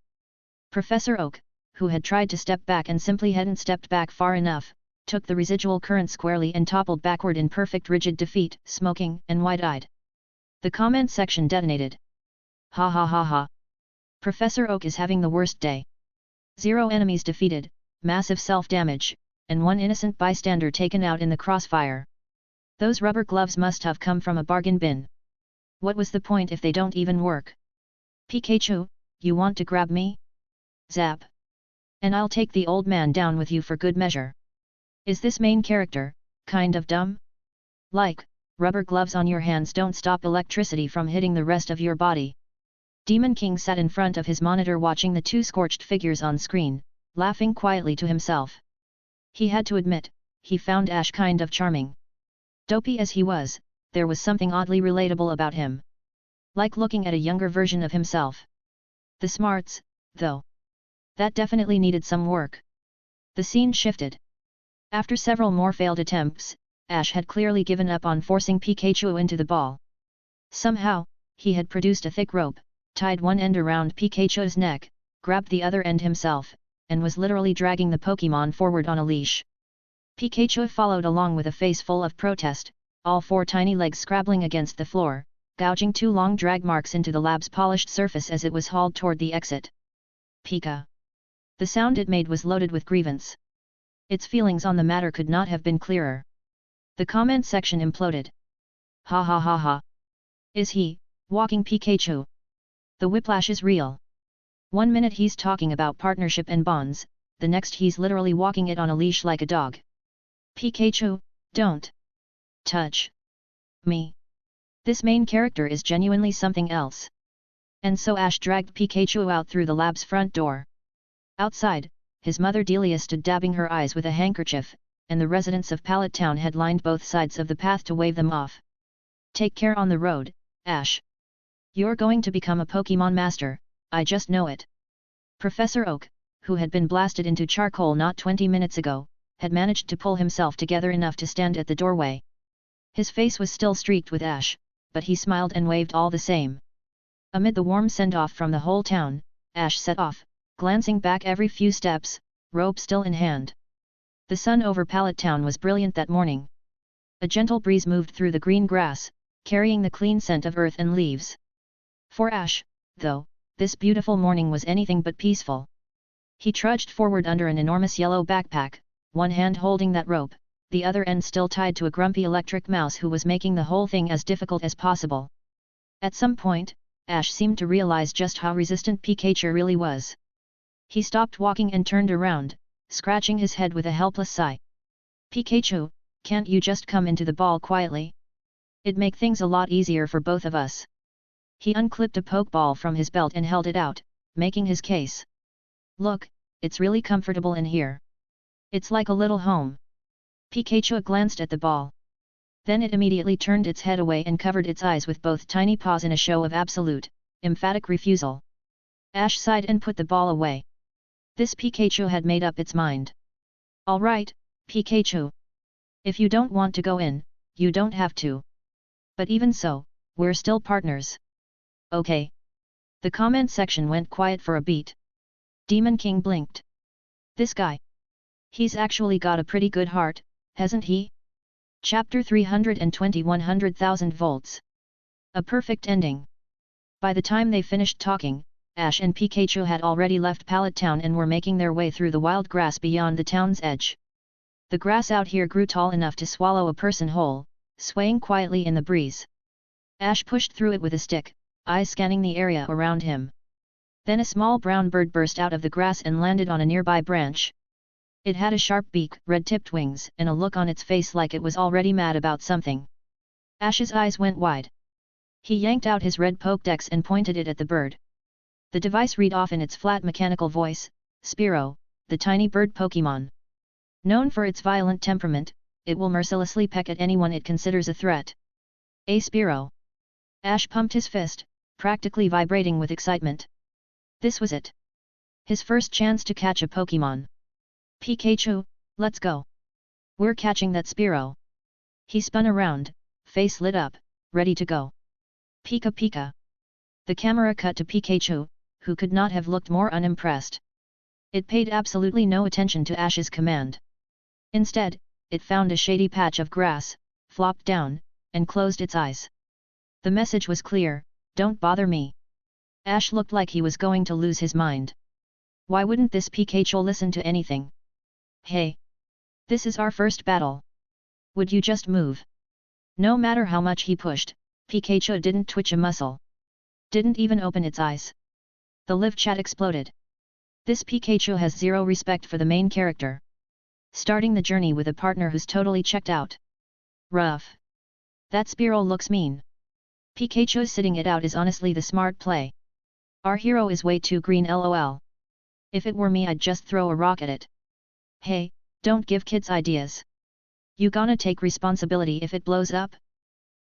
S2: Professor Oak, who had tried to step back and simply hadn't stepped back far enough, took the residual current squarely and toppled backward in perfect rigid defeat, smoking and wide-eyed. The comment section detonated. Ha ha ha ha. Professor Oak is having the worst day. 0 enemies defeated, massive self-damage, and 1 innocent bystander taken out in the crossfire. Those rubber gloves must have come from a bargain bin. What was the point if they don't even work? Pikachu, you want to grab me? Zap. And I'll take the old man down with you for good measure. Is this main character kind of dumb? Like, rubber gloves on your hands don't stop electricity from hitting the rest of your body. Demon King sat in front of his monitor watching the two scorched figures on screen, laughing quietly to himself. He had to admit, he found Ash kind of charming. Dopey as he was, there was something oddly relatable about him. Like looking at a younger version of himself. The smarts, though. That definitely needed some work. The scene shifted. After several more failed attempts, Ash had clearly given up on forcing Pikachu into the ball. Somehow, he had produced a thick rope, tied one end around Pikachu's neck, grabbed the other end himself, and was literally dragging the Pokémon forward on a leash. Pikachu followed along with a face full of protest, all 4 tiny legs scrabbling against the floor, gouging 2 long drag marks into the lab's polished surface as it was hauled toward the exit. Pika! The sound it made was loaded with grievance. Its feelings on the matter could not have been clearer. The comment section imploded. Ha ha ha ha. Is he walking Pikachu? The whiplash is real. 1 minute he's talking about partnership and bonds, the next he's literally walking it on a leash like a dog. Pikachu, don't touch me. This main character is genuinely something else. And so Ash dragged Pikachu out through the lab's front door. Outside, his mother Delia stood dabbing her eyes with a handkerchief, and the residents of Pallet Town had lined both sides of the path to wave them off. Take care on the road, Ash. You're going to become a Pokemon master, I just know it. Professor Oak, who had been blasted into charcoal not 20 minutes ago, had managed to pull himself together enough to stand at the doorway. His face was still streaked with ash, but he smiled and waved all the same. Amid the warm send-off from the whole town, Ash set off, glancing back every few steps, rope still in hand. The sun over Pallet Town was brilliant that morning. A gentle breeze moved through the green grass, carrying the clean scent of earth and leaves. For Ash, though, this beautiful morning was anything but peaceful. He trudged forward under an enormous yellow backpack, one hand holding that rope, the other end still tied to a grumpy electric mouse who was making the whole thing as difficult as possible. At some point, Ash seemed to realize just how resistant Pikachu really was. He stopped walking and turned around, scratching his head with a helpless sigh. Pikachu, can't you just come into the ball quietly? It'd make things a lot easier for both of us. He unclipped a Pokeball from his belt and held it out, making his case. Look, it's really comfortable in here. It's like a little home. Pikachu glanced at the ball. Then it immediately turned its head away and covered its eyes with both tiny paws in a show of absolute, emphatic refusal. Ash sighed and put the ball away. This Pikachu had made up its mind. All right, Pikachu. If you don't want to go in, you don't have to. But even so, we're still partners. Okay. The comment section went quiet for a beat. Demon King blinked. This guy. He's actually got a pretty good heart, hasn't he? Chapter 320 100,000 volts. A perfect ending. By the time they finished talking, Ash and Pikachu had already left Pallet Town and were making their way through the wild grass beyond the town's edge. The grass out here grew tall enough to swallow a person whole, swaying quietly in the breeze. Ash pushed through it with a stick, eyes scanning the area around him. Then a small brown bird burst out of the grass and landed on a nearby branch. It had a sharp beak, red-tipped wings, and a look on its face like it was already mad about something. Ash's eyes went wide. He yanked out his red Pokédex and pointed it at the bird. The device read off in its flat mechanical voice, Spearow, the tiny bird Pokémon. Known for its violent temperament, it will mercilessly peck at anyone it considers a threat. A Spearow. Ash pumped his fist, practically vibrating with excitement. This was it. His first chance to catch a Pokémon. Pikachu, let's go. We're catching that Spearow. He spun around, face lit up, ready to go. Pika Pika. The camera cut to Pikachu, who could not have looked more unimpressed. It paid absolutely no attention to Ash's command. Instead, it found a shady patch of grass, flopped down, and closed its eyes. The message was clear, don't bother me. Ash looked like he was going to lose his mind. Why wouldn't this Pikachu listen to anything? Hey! This is our first battle. Would you just move? No matter how much he pushed, Pikachu didn't twitch a muscle. Didn't even open its eyes. The live chat exploded. This Pikachu has zero respect for the main character. Starting the journey with a partner who's totally checked out. Rough. That Spearow looks mean. Pikachu sitting it out is honestly the smart play. Our hero is way too green lol. If it were me I'd just throw a rock at it. Hey, don't give kids ideas. You gonna take responsibility if it blows up?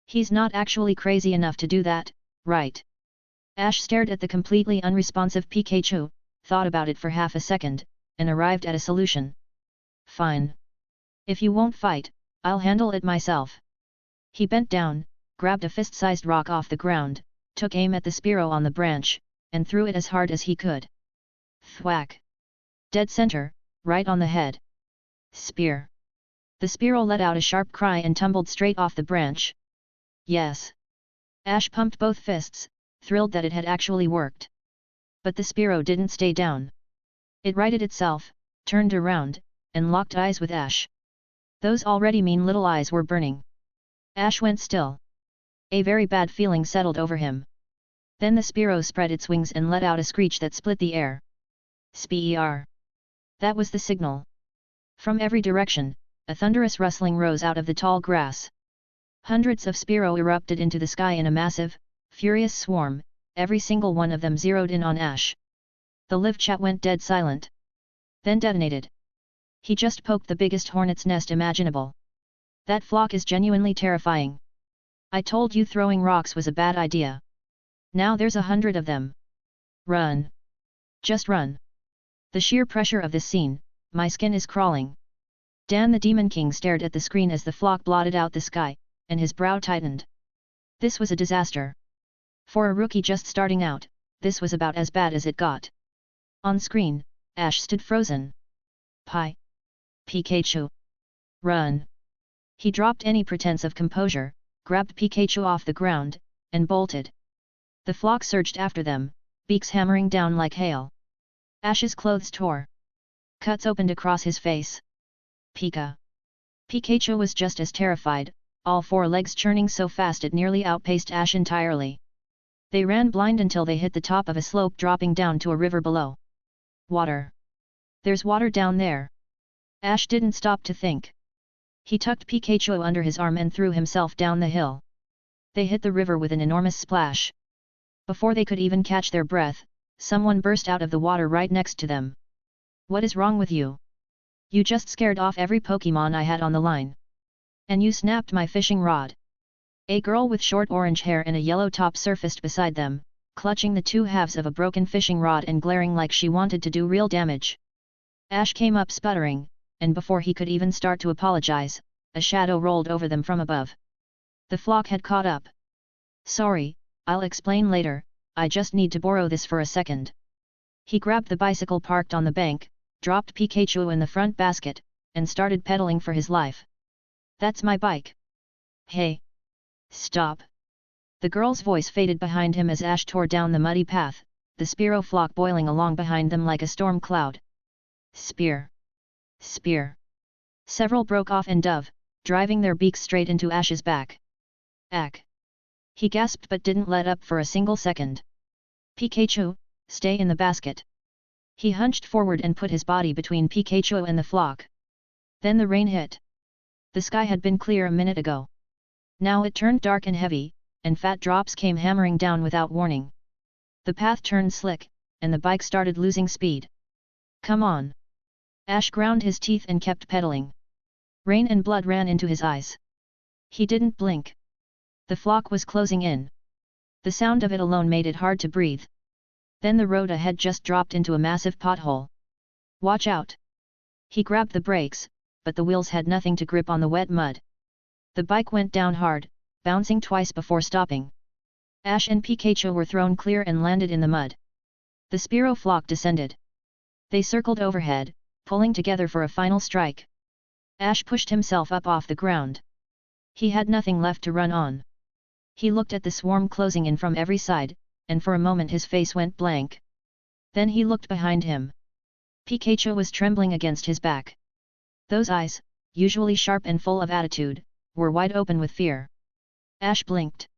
S2: He's not actually crazy enough to do that, right? Ash stared at the completely unresponsive Pikachu, thought about it for half a second, and arrived at a solution. Fine. If you won't fight, I'll handle it myself. He bent down, grabbed a fist-sized rock off the ground, took aim at the Spearow on the branch, and threw it as hard as he could. Thwack! Dead center, right on the head. Spear! The Spearow let out a sharp cry and tumbled straight off the branch. Yes! Ash pumped both fists, thrilled that it had actually worked. But the Spearow didn't stay down. It righted itself, turned around, and locked eyes with Ash. Those already mean little eyes were burning. Ash went still. A very bad feeling settled over him. Then the Spearow spread its wings and let out a screech that split the air. Spear! That was the signal. From every direction, a thunderous rustling rose out of the tall grass. Hundreds of Spearow erupted into the sky in a massive, furious swarm, every single one of them zeroed in on Ash. The live chat went dead silent. Then detonated. He just poked the biggest hornet's nest imaginable. That flock is genuinely terrifying. I told you throwing rocks was a bad idea. Now there's 100 of them. Run. Just run. The sheer pressure of this scene, my skin is crawling. Dan the Demon King stared at the screen as the flock blotted out the sky, and his brow tightened. This was a disaster. For a rookie just starting out, this was about as bad as it got. On screen, Ash stood frozen. Pikachu. Run! He dropped any pretense of composure, grabbed Pikachu off the ground, and bolted. The flock surged after them, beaks hammering down like hail. Ash's clothes tore. Cuts opened across his face. Pikachu was just as terrified, all four legs churning so fast it nearly outpaced Ash entirely. They ran blind until they hit the top of a slope dropping down to a river below. Water! There's water down there! Ash didn't stop to think. He tucked Pikachu under his arm and threw himself down the hill. They hit the river with an enormous splash. Before they could even catch their breath, someone burst out of the water right next to them. What is wrong with you? You just scared off every Pokémon I had on the line. And you snapped my fishing rod. A girl with short orange hair and a yellow top surfaced beside them, clutching the two halves of a broken fishing rod and glaring like she wanted to do real damage. Ash came up sputtering, and before he could even start to apologize, a shadow rolled over them from above. The flock had caught up. Sorry, I'll explain later, I just need to borrow this for a second. He grabbed the bicycle parked on the bank, dropped Pikachu in the front basket, and started pedaling for his life. That's my bike. Hey! Stop! The girl's voice faded behind him as Ash tore down the muddy path, the Spearow flock boiling along behind them like a storm cloud. Spear! Spear! Several broke off and dove, driving their beaks straight into Ash's back. Ack! He gasped but didn't let up for a single second. Pikachu, stay in the basket. He hunched forward and put his body between Pikachu and the flock. Then the rain hit. The sky had been clear a minute ago. Now it turned dark and heavy, and fat drops came hammering down without warning. The path turned slick, and the bike started losing speed. Come on! Ash ground his teeth and kept pedaling. Rain and blood ran into his eyes. He didn't blink. The flock was closing in. The sound of it alone made it hard to breathe. Then the road ahead just dropped into a massive pothole. Watch out! He grabbed the brakes, but the wheels had nothing to grip on the wet mud. The bike went down hard, bouncing twice before stopping. Ash and Pikachu were thrown clear and landed in the mud. The Spearow flock descended. They circled overhead, pulling together for a final strike. Ash pushed himself up off the ground. He had nothing left to run on. He looked at the swarm closing in from every side, and for a moment his face went blank. Then he looked behind him. Pikachu was trembling against his back. Those eyes, usually sharp and full of attitude, were wide open with fear. Ash blinked.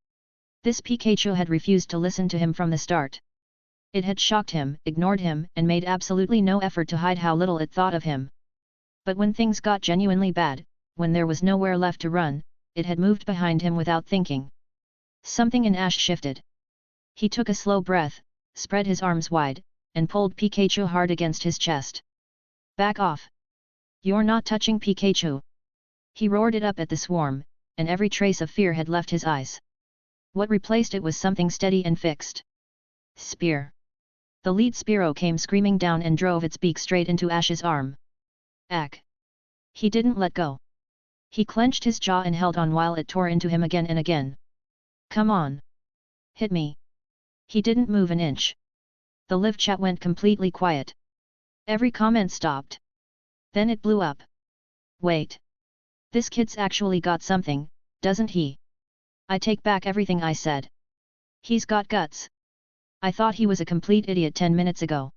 S2: This Pikachu had refused to listen to him from the start. It had shocked him, ignored him, and made absolutely no effort to hide how little it thought of him. But when things got genuinely bad, when there was nowhere left to run, it had moved behind him without thinking. Something in Ash shifted. He took a slow breath, spread his arms wide, and pulled Pikachu hard against his chest. Back off! You're not touching Pikachu! He roared it up at the swarm, and every trace of fear had left his eyes. What replaced it was something steady and fixed. Spear! The lead Spearow came screaming down and drove its beak straight into Ash's arm. Ack! He didn't let go. He clenched his jaw and held on while it tore into him again and again. Come on! Hit me! He didn't move an inch. The live chat went completely quiet. Every comment stopped. Then it blew up. Wait! This kid's actually got something, doesn't he? I take back everything I said. He's got guts. I thought he was a complete idiot 10 minutes ago.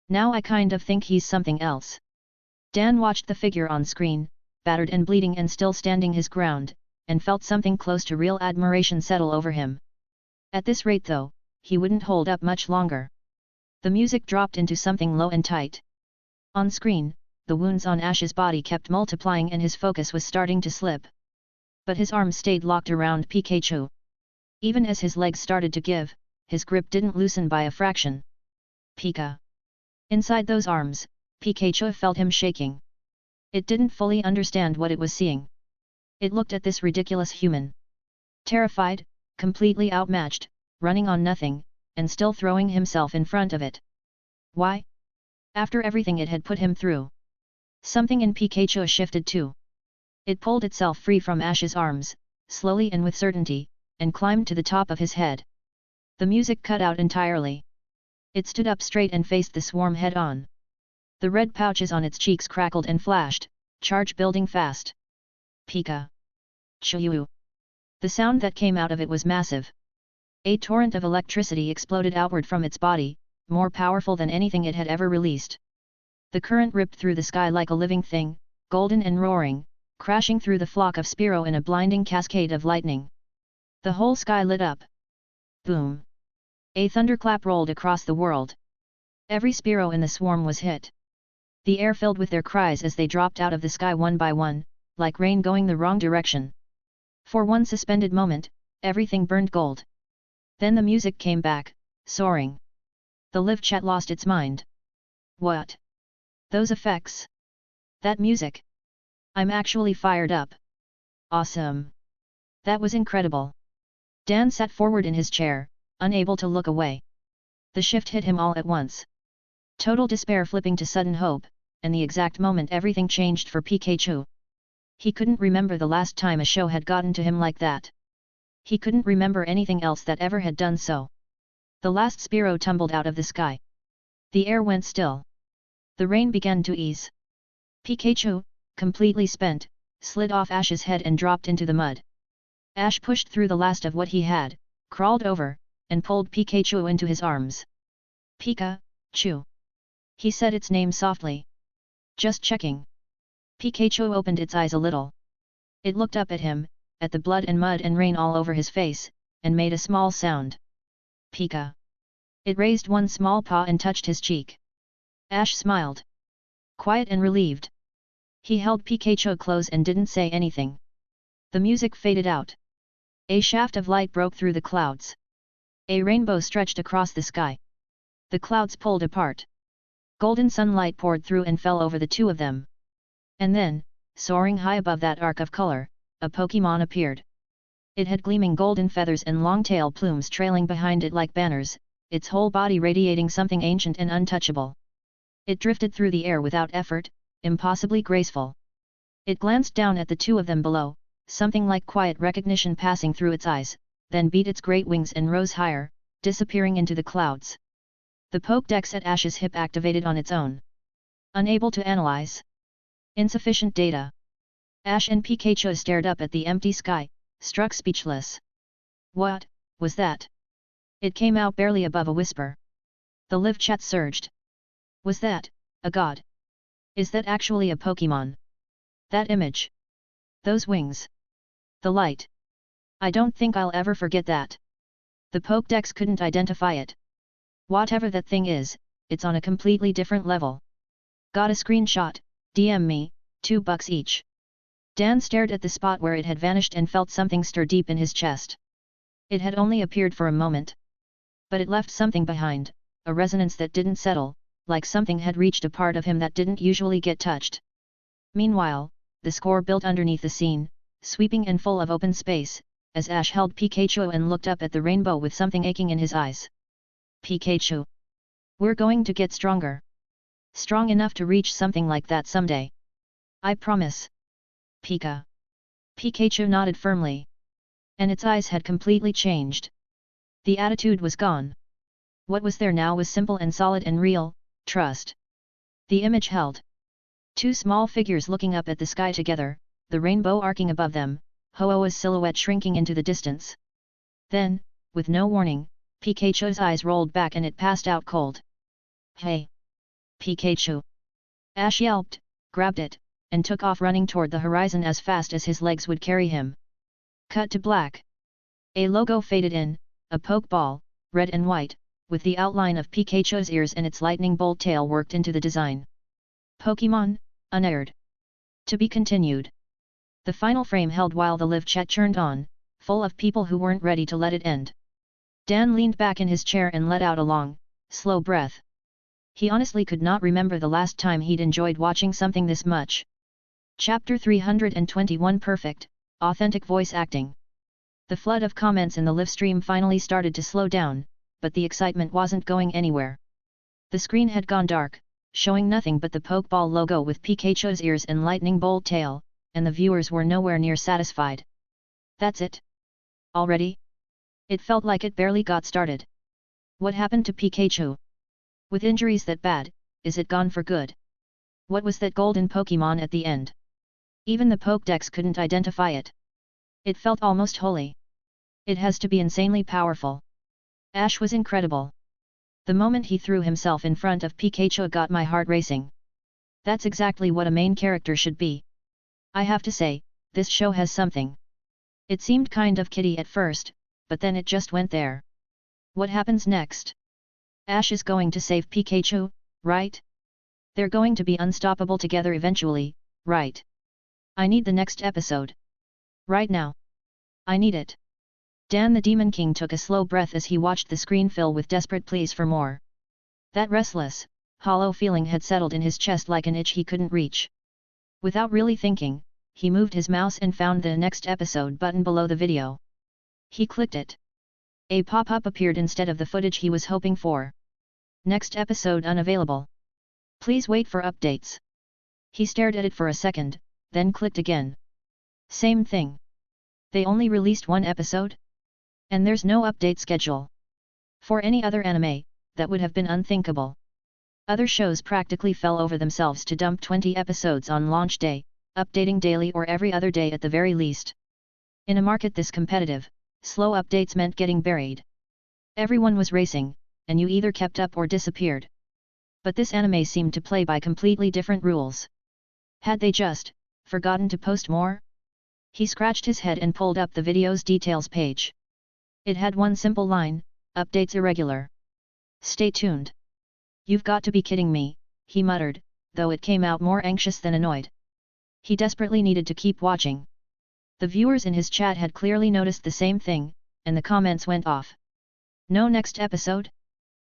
S2: Now I kind of think he's something else. Dan watched the figure on screen, battered and bleeding and still standing his ground, and felt something close to real admiration settle over him. At this rate though, he wouldn't hold up much longer. The music dropped into something low and tight. On screen, the wounds on Ash's body kept multiplying and his focus was starting to slip. But his arms stayed locked around Pikachu. Even as his legs started to give, his grip didn't loosen by a fraction. Pika! Inside those arms, Pikachu felt him shaking. It didn't fully understand what it was seeing. It looked at this ridiculous human. Terrified, completely outmatched, running on nothing, and still throwing himself in front of it. Why? After everything it had put him through. Something in Pikachu shifted too. It pulled itself free from Ash's arms, slowly and with certainty, and climbed to the top of his head. The music cut out entirely. It stood up straight and faced the swarm head-on. The red pouches on its cheeks crackled and flashed, charge building fast. Pika. Chu. The sound that came out of it was massive. A torrent of electricity exploded outward from its body, more powerful than anything it had ever released. The current ripped through the sky like a living thing, golden and roaring, crashing through the flock of Spearow in a blinding cascade of lightning. The whole sky lit up. Boom! A thunderclap rolled across the world. Every Spearow in the swarm was hit. The air filled with their cries as they dropped out of the sky one by one, like rain going the wrong direction. For one suspended moment, everything burned gold. Then the music came back, soaring. The live chat lost its mind. What? Those effects? That music? I'm actually fired up. Awesome. That was incredible. Dan sat forward in his chair, unable to look away. The shift hit him all at once. Total despair flipping to sudden hope, and the exact moment everything changed for Pikachu. He couldn't remember the last time a show had gotten to him like that. He couldn't remember anything else that ever had done so. The last Spearow tumbled out of the sky. The air went still. The rain began to ease. Pikachu, completely spent, slid off Ash's head and dropped into the mud. Ash pushed through the last of what he had, crawled over, and pulled Pikachu into his arms. Pika-chu. He said its name softly. Just checking. Pikachu opened its eyes a little. It looked up at him, at the blood and mud and rain all over his face, and made a small sound. Pika. It raised one small paw and touched his cheek. Ash smiled. Quiet and relieved. He held Pikachu close and didn't say anything. The music faded out. A shaft of light broke through the clouds. A rainbow stretched across the sky. The clouds pulled apart. Golden sunlight poured through and fell over the two of them. And then, soaring high above that arc of color, a Pokémon appeared. It had gleaming golden feathers and long tail plumes trailing behind it like banners, its whole body radiating something ancient and untouchable. It drifted through the air without effort, impossibly graceful. It glanced down at the two of them below, something like quiet recognition passing through its eyes, then beat its great wings and rose higher, disappearing into the clouds. The Pokédex at Ash's hip activated on its own. Unable to analyze. Insufficient data. Ash and Pikachu stared up at the empty sky, struck speechless. What was that? It came out barely above a whisper. The live chat surged. Was that a god? Is that actually a Pokémon? That image. Those wings. The light. I don't think I'll ever forget that. The Pokédex couldn't identify it. Whatever that thing is, it's on a completely different level. Got a screenshot, DM me, $2 each. Dan stared at the spot where it had vanished and felt something stir deep in his chest. It had only appeared for a moment. But it left something behind, a resonance that didn't settle, like something had reached a part of him that didn't usually get touched. Meanwhile, the score built underneath the scene, sweeping and full of open space, as Ash held Pikachu and looked up at the rainbow with something aching in his eyes. Pikachu. We're going to get stronger. Strong enough to reach something like that someday. I promise. Pika. Pikachu nodded firmly. And its eyes had completely changed. The attitude was gone. What was there now was simple and solid and real, trust. The image held. Two small figures looking up at the sky together, the rainbow arcing above them, Ho-Oh's silhouette shrinking into the distance. Then, with no warning, Pikachu's eyes rolled back and it passed out cold. Hey! Pikachu! Ash yelped, grabbed it, and took off running toward the horizon as fast as his legs would carry him. Cut to black. A logo faded in, a Pokeball, red and white, with the outline of Pikachu's ears and its lightning bolt tail worked into the design. Pokémon, unaired. To be continued. The final frame held while the live chat churned on, full of people who weren't ready to let it end. Dan leaned back in his chair and let out a long, slow breath. He honestly could not remember the last time he'd enjoyed watching something this much. Chapter 321 Perfect, Authentic Voice Acting. The flood of comments in the live stream finally started to slow down, but the excitement wasn't going anywhere. The screen had gone dark, showing nothing but the Pokeball logo with Pikachu's ears and lightning bolt tail, and the viewers were nowhere near satisfied. That's it? Already? It felt like it barely got started. What happened to Pikachu? With injuries that bad, is it gone for good? What was that golden Pokémon at the end? Even the Pokédex couldn't identify it. It felt almost holy. It has to be insanely powerful. Ash was incredible. The moment he threw himself in front of Pikachu got my heart racing. That's exactly what a main character should be. I have to say, this show has something. It seemed kind of kiddie at first, but then it just went there. What happens next? Ash is going to save Pikachu, right? They're going to be unstoppable together eventually, right? I need the next episode. Right now. I need it. Dan the Demon King took a slow breath as he watched the screen fill with desperate pleas for more. That restless, hollow feeling had settled in his chest like an itch he couldn't reach. Without really thinking, he moved his mouse and found the next episode button below the video. He clicked it. A pop-up appeared instead of the footage he was hoping for. Next episode unavailable. Please wait for updates. He stared at it for a second, then clicked again. Same thing. They only released one episode? And there's no update schedule. For any other anime, that would have been unthinkable. Other shows practically fell over themselves to dump 20 episodes on launch day, updating daily or every other day at the very least. In a market this competitive, slow updates meant getting buried. Everyone was racing, and you either kept up or disappeared. But this anime seemed to play by completely different rules. Had they just forgotten to post more? He scratched his head and pulled up the video's details page. It had one simple line, updates irregular. Stay tuned. You've got to be kidding me, he muttered, though it came out more anxious than annoyed. He desperately needed to keep watching. The viewers in his chat had clearly noticed the same thing, and the comments went off. No next episode?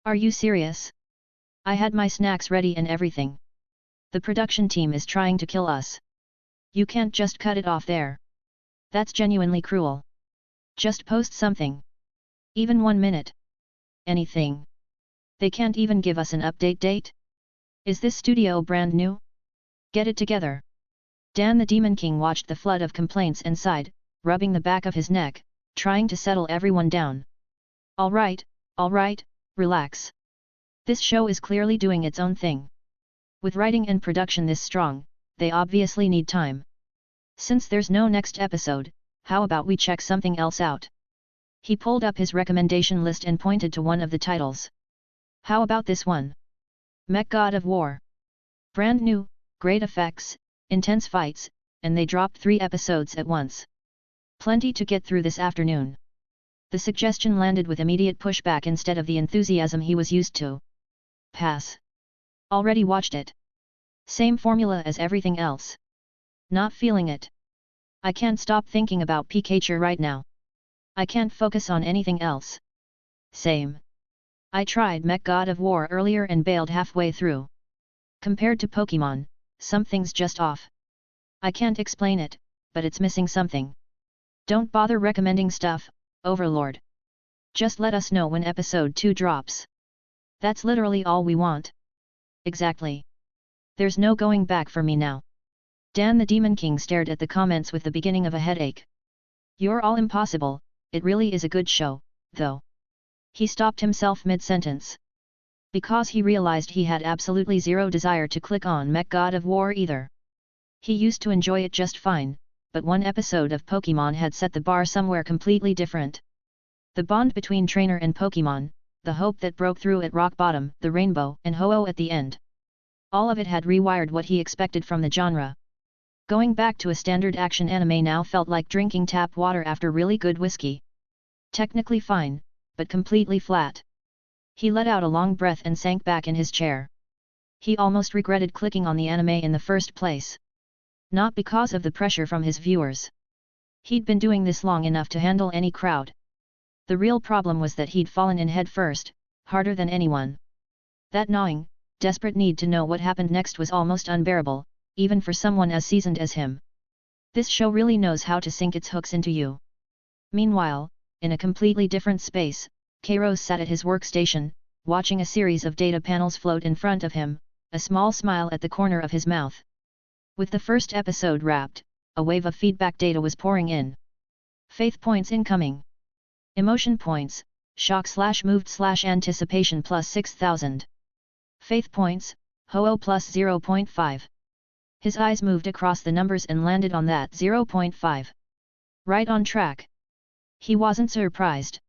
S2: Are you serious? I had my snacks ready and everything. The production team is trying to kill us. You can't just cut it off there. That's genuinely cruel. Just post something. Even 1 minute. Anything. They can't even give us an update date? Is this studio brand new? Get it together. Dan the Demon King watched the flood of complaints and sighed, rubbing the back of his neck, trying to settle everyone down. All right, relax. This show is clearly doing its own thing. With writing and production this strong, they obviously need time. Since there's no next episode, how about we check something else out? He pulled up his recommendation list and pointed to one of the titles. How about this one? Mech God of War. Brand new, great effects, intense fights, and they dropped 3 episodes at once. Plenty to get through this afternoon. The suggestion landed with immediate pushback instead of the enthusiasm he was used to. Pass. Already watched it. Same formula as everything else. Not feeling it. I can't stop thinking about Pikachu right now. I can't focus on anything else. Same. I tried Mech God of War earlier and bailed halfway through. Compared to Pokémon, something's just off. I can't explain it, but it's missing something. Don't bother recommending stuff, Overlord. Just let us know when episode 2 drops. That's literally all we want. Exactly. There's no going back for me now. Dan the Demon King stared at the comments with the beginning of a headache. You're all impossible, it really is a good show, though. He stopped himself mid-sentence. Because he realized he had absolutely zero desire to click on Mech God of War either. He used to enjoy it just fine, but one episode of Pokémon had set the bar somewhere completely different. The bond between trainer and Pokémon, the hope that broke through at rock bottom, the rainbow and Ho-Oh at the end. All of it had rewired what he expected from the genre. Going back to a standard action anime now felt like drinking tap water after really good whiskey. Technically fine, but completely flat. He let out a long breath and sank back in his chair. He almost regretted clicking on the anime in the first place. Not because of the pressure from his viewers. He'd been doing this long enough to handle any crowd. The real problem was that he'd fallen in head first, harder than anyone. That gnawing, desperate need to know what happened next was almost unbearable, even for someone as seasoned as him. This show really knows how to sink its hooks into you. Meanwhile, in a completely different space, Kairos sat at his workstation, watching a series of data panels float in front of him, a small smile at the corner of his mouth. With the first episode wrapped, a wave of feedback data was pouring in. Faith points incoming. Emotion points, shock/moved/anticipation plus 6000. Faith points, Ho-Oh plus 0.5. His eyes moved across the numbers and landed on that 0.5. Right on track. He wasn't surprised.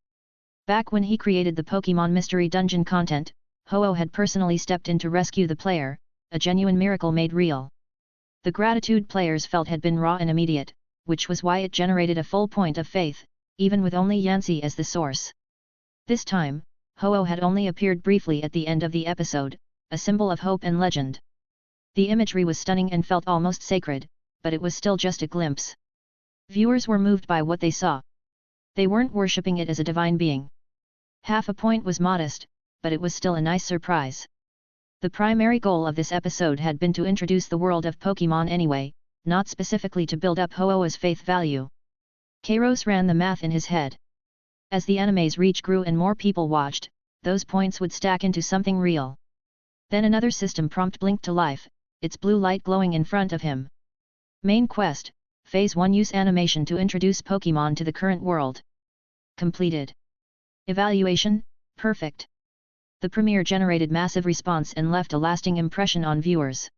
S2: Back when he created the Pokémon Mystery Dungeon content, Ho-Oh had personally stepped in to rescue the player, a genuine miracle made real. The gratitude players felt had been raw and immediate, which was why it generated a full point of faith, even with only Yancy as the source. This time, Ho-Oh had only appeared briefly at the end of the episode, a symbol of hope and legend. The imagery was stunning and felt almost sacred, but it was still just a glimpse. Viewers were moved by what they saw. They weren't worshipping it as a divine being. Half a point was modest, but it was still a nice surprise. The primary goal of this episode had been to introduce the world of Pokémon anyway, not specifically to build up Ho-Oh's faith value. Kairos ran the math in his head. As the anime's reach grew and more people watched, those points would stack into something real. Then another system prompt blinked to life, its blue light glowing in front of him. Main quest, Phase 1 use animation to introduce Pokémon to the current world. Completed. Evaluation, perfect. The premiere generated massive response and left a lasting impression on viewers.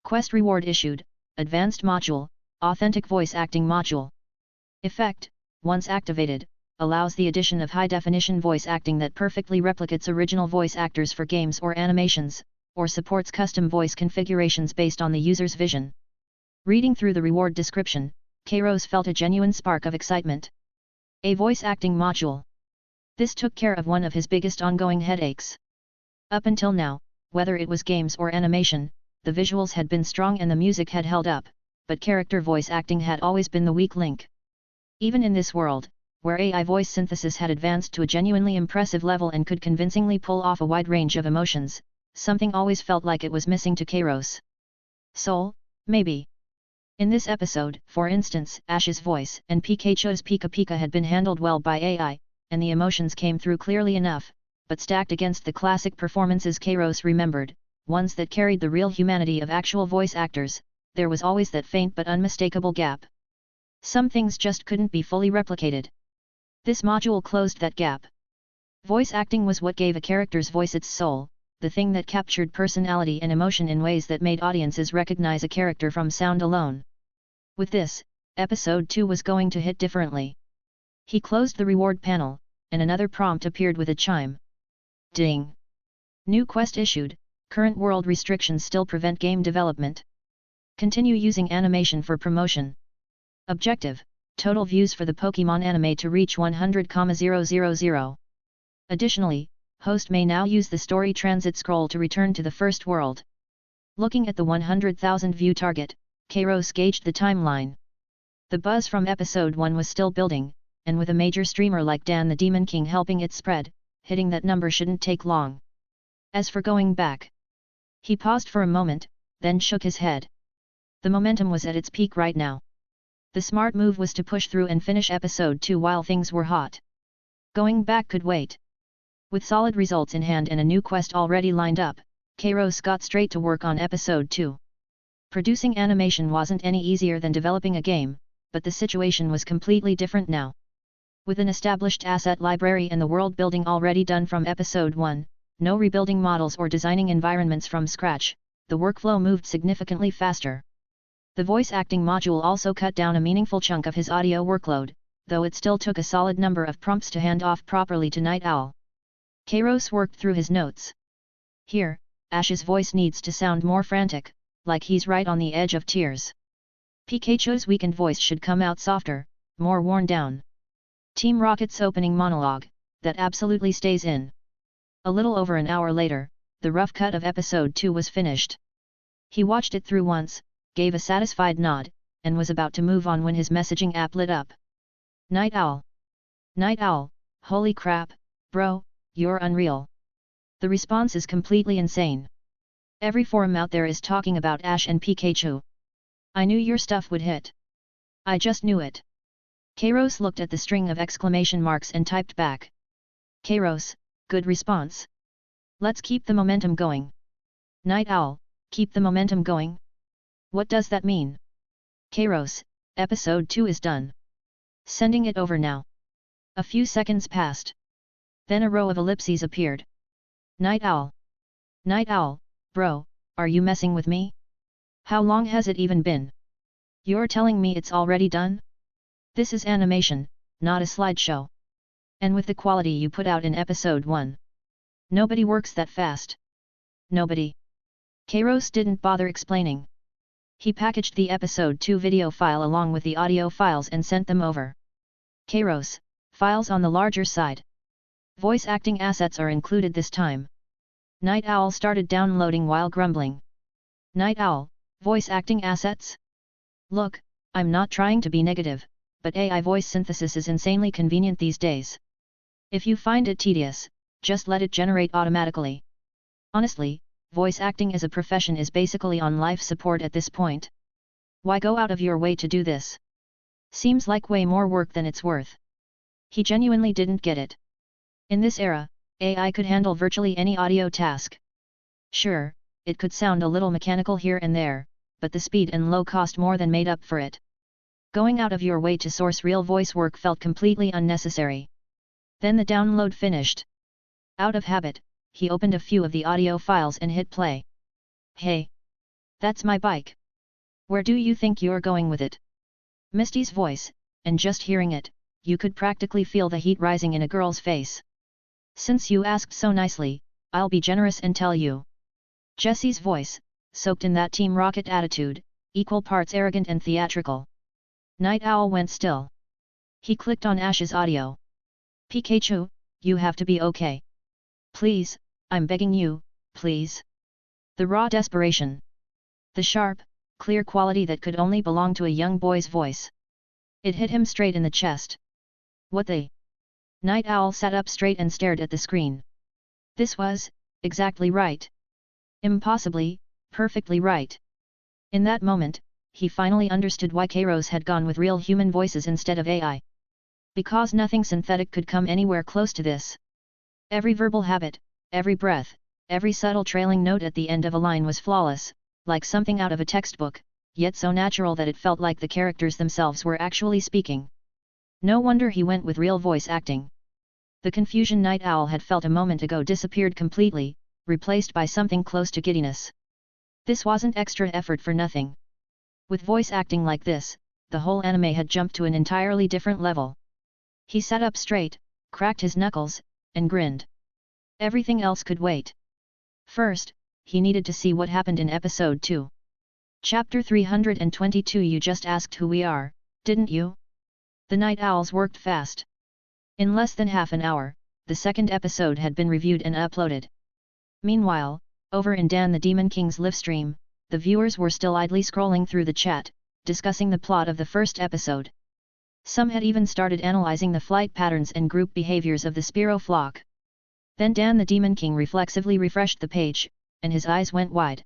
S2: Quest reward issued, Advanced Module, Authentic Voice Acting Module. Effect, once activated, allows the addition of high-definition voice acting that perfectly replicates original voice actors for games or animations, or supports custom voice configurations based on the user's vision. Reading through the reward description, Kairos felt a genuine spark of excitement. A voice acting module. This took care of one of his biggest ongoing headaches. Up until now, whether it was games or animation, the visuals had been strong and the music had held up, but character voice acting had always been the weak link. Even in this world, where AI voice synthesis had advanced to a genuinely impressive level and could convincingly pull off a wide range of emotions, something always felt like it was missing to Kairos. Soul, maybe. In this episode, for instance, Ash's voice and Pikachu's Pika Pika had been handled well by AI, and the emotions came through clearly enough, but stacked against the classic performances Kairos remembered, ones that carried the real humanity of actual voice actors, there was always that faint but unmistakable gap. Some things just couldn't be fully replicated. This module closed that gap. Voice acting was what gave a character's voice its soul, the thing that captured personality and emotion in ways that made audiences recognize a character from sound alone. With this, Episode 2 was going to hit differently. He closed the reward panel, and another prompt appeared with a chime. Ding! New quest issued, current world restrictions still prevent game development. Continue using animation for promotion. Objective, total views for the Pokémon anime to reach 100,000. Additionally, host may now use the story transit scroll to return to the first world. Looking at the 100,000 view target, Kairos gauged the timeline. The buzz from Episode 1 was still building, and with a major streamer like Dan the Demon King helping it spread, hitting that number shouldn't take long. As for going back, he paused for a moment, then shook his head. The momentum was at its peak right now. The smart move was to push through and finish Episode 2 while things were hot. Going back could wait. With solid results in hand and a new quest already lined up, Kairos got straight to work on Episode 2. Producing animation wasn't any easier than developing a game, but the situation was completely different now. With an established asset library and the world building already done from Episode 1, no rebuilding models or designing environments from scratch, the workflow moved significantly faster. The voice acting module also cut down a meaningful chunk of his audio workload, though it still took a solid number of prompts to hand off properly to Night Owl. Kairos worked through his notes. Here, Ash's voice needs to sound more frantic, like he's right on the edge of tears. Pikachu's weakened voice should come out softer, more worn down. Team Rocket's opening monologue, that absolutely stays in. A little over an hour later, the rough cut of Episode 2 was finished. He watched it through once, gave a satisfied nod, and was about to move on when his messaging app lit up. Night Owl. Night Owl, holy crap, bro, you're unreal. The response is completely insane. Every forum out there is talking about Ash and Pikachu. I knew your stuff would hit. I just knew it. Kairos looked at the string of exclamation marks and typed back. Kairos, good response. Let's keep the momentum going. Night Owl, keep the momentum going? What does that mean? Kairos, Episode 2 is done. Sending it over now. A few seconds passed. Then a row of ellipses appeared. Night Owl. Night Owl, bro, are you messing with me? How long has it even been? You're telling me it's already done? This is animation, not a slideshow. And with the quality you put out in episode 1. Nobody works that fast. Nobody. Kairos didn't bother explaining. He packaged the episode 2 video file along with the audio files and sent them over. Kairos, files on the larger side. Voice acting assets are included this time. Night Owl started downloading while grumbling. Night Owl, voice acting assets? Look, I'm not trying to be negative, but AI voice synthesis is insanely convenient these days. If you find it tedious, just let it generate automatically. Honestly, voice acting as a profession is basically on life support at this point. Why go out of your way to do this? Seems like way more work than it's worth. He genuinely didn't get it. In this era, AI could handle virtually any audio task. Sure, it could sound a little mechanical here and there, but the speed and low cost more than made up for it. Going out of your way to source real voice work felt completely unnecessary. Then the download finished. Out of habit, he opened a few of the audio files and hit play. Hey! That's my bike! Where do you think you're going with it? Misty's voice, and just hearing it, you could practically feel the heat rising in a girl's face. Since you asked so nicely, I'll be generous and tell you. Jessie's voice, soaked in that Team Rocket attitude, equal parts arrogant and theatrical. Night Owl went still. He clicked on Ash's audio. Pikachu, you have to be okay. Please, I'm begging you, please. The raw desperation. The sharp, clear quality that could only belong to a young boy's voice. It hit him straight in the chest. What the? Night Owl sat up straight and stared at the screen. This was, exactly right. Impossibly, perfectly right. In that moment, he finally understood why Kairos had gone with real human voices instead of AI. Because nothing synthetic could come anywhere close to this. Every verbal habit, every breath, every subtle trailing note at the end of a line was flawless, like something out of a textbook, yet so natural that it felt like the characters themselves were actually speaking. No wonder he went with real voice acting. The confusion Night Owl had felt a moment ago disappeared completely, replaced by something close to giddiness. This wasn't extra effort for nothing. With voice acting like this, the whole anime had jumped to an entirely different level. He sat up straight, cracked his knuckles, and grinned. Everything else could wait. First, he needed to see what happened in episode 2. Chapter 322. You just asked who we are, didn't you? The Night Owls worked fast. In less than half an hour, the second episode had been reviewed and uploaded. Meanwhile, over in Dan the Demon King's livestream, the viewers were still idly scrolling through the chat, discussing the plot of the first episode. Some had even started analyzing the flight patterns and group behaviors of the Spearow flock. Then Dan the Demon King reflexively refreshed the page, and his eyes went wide.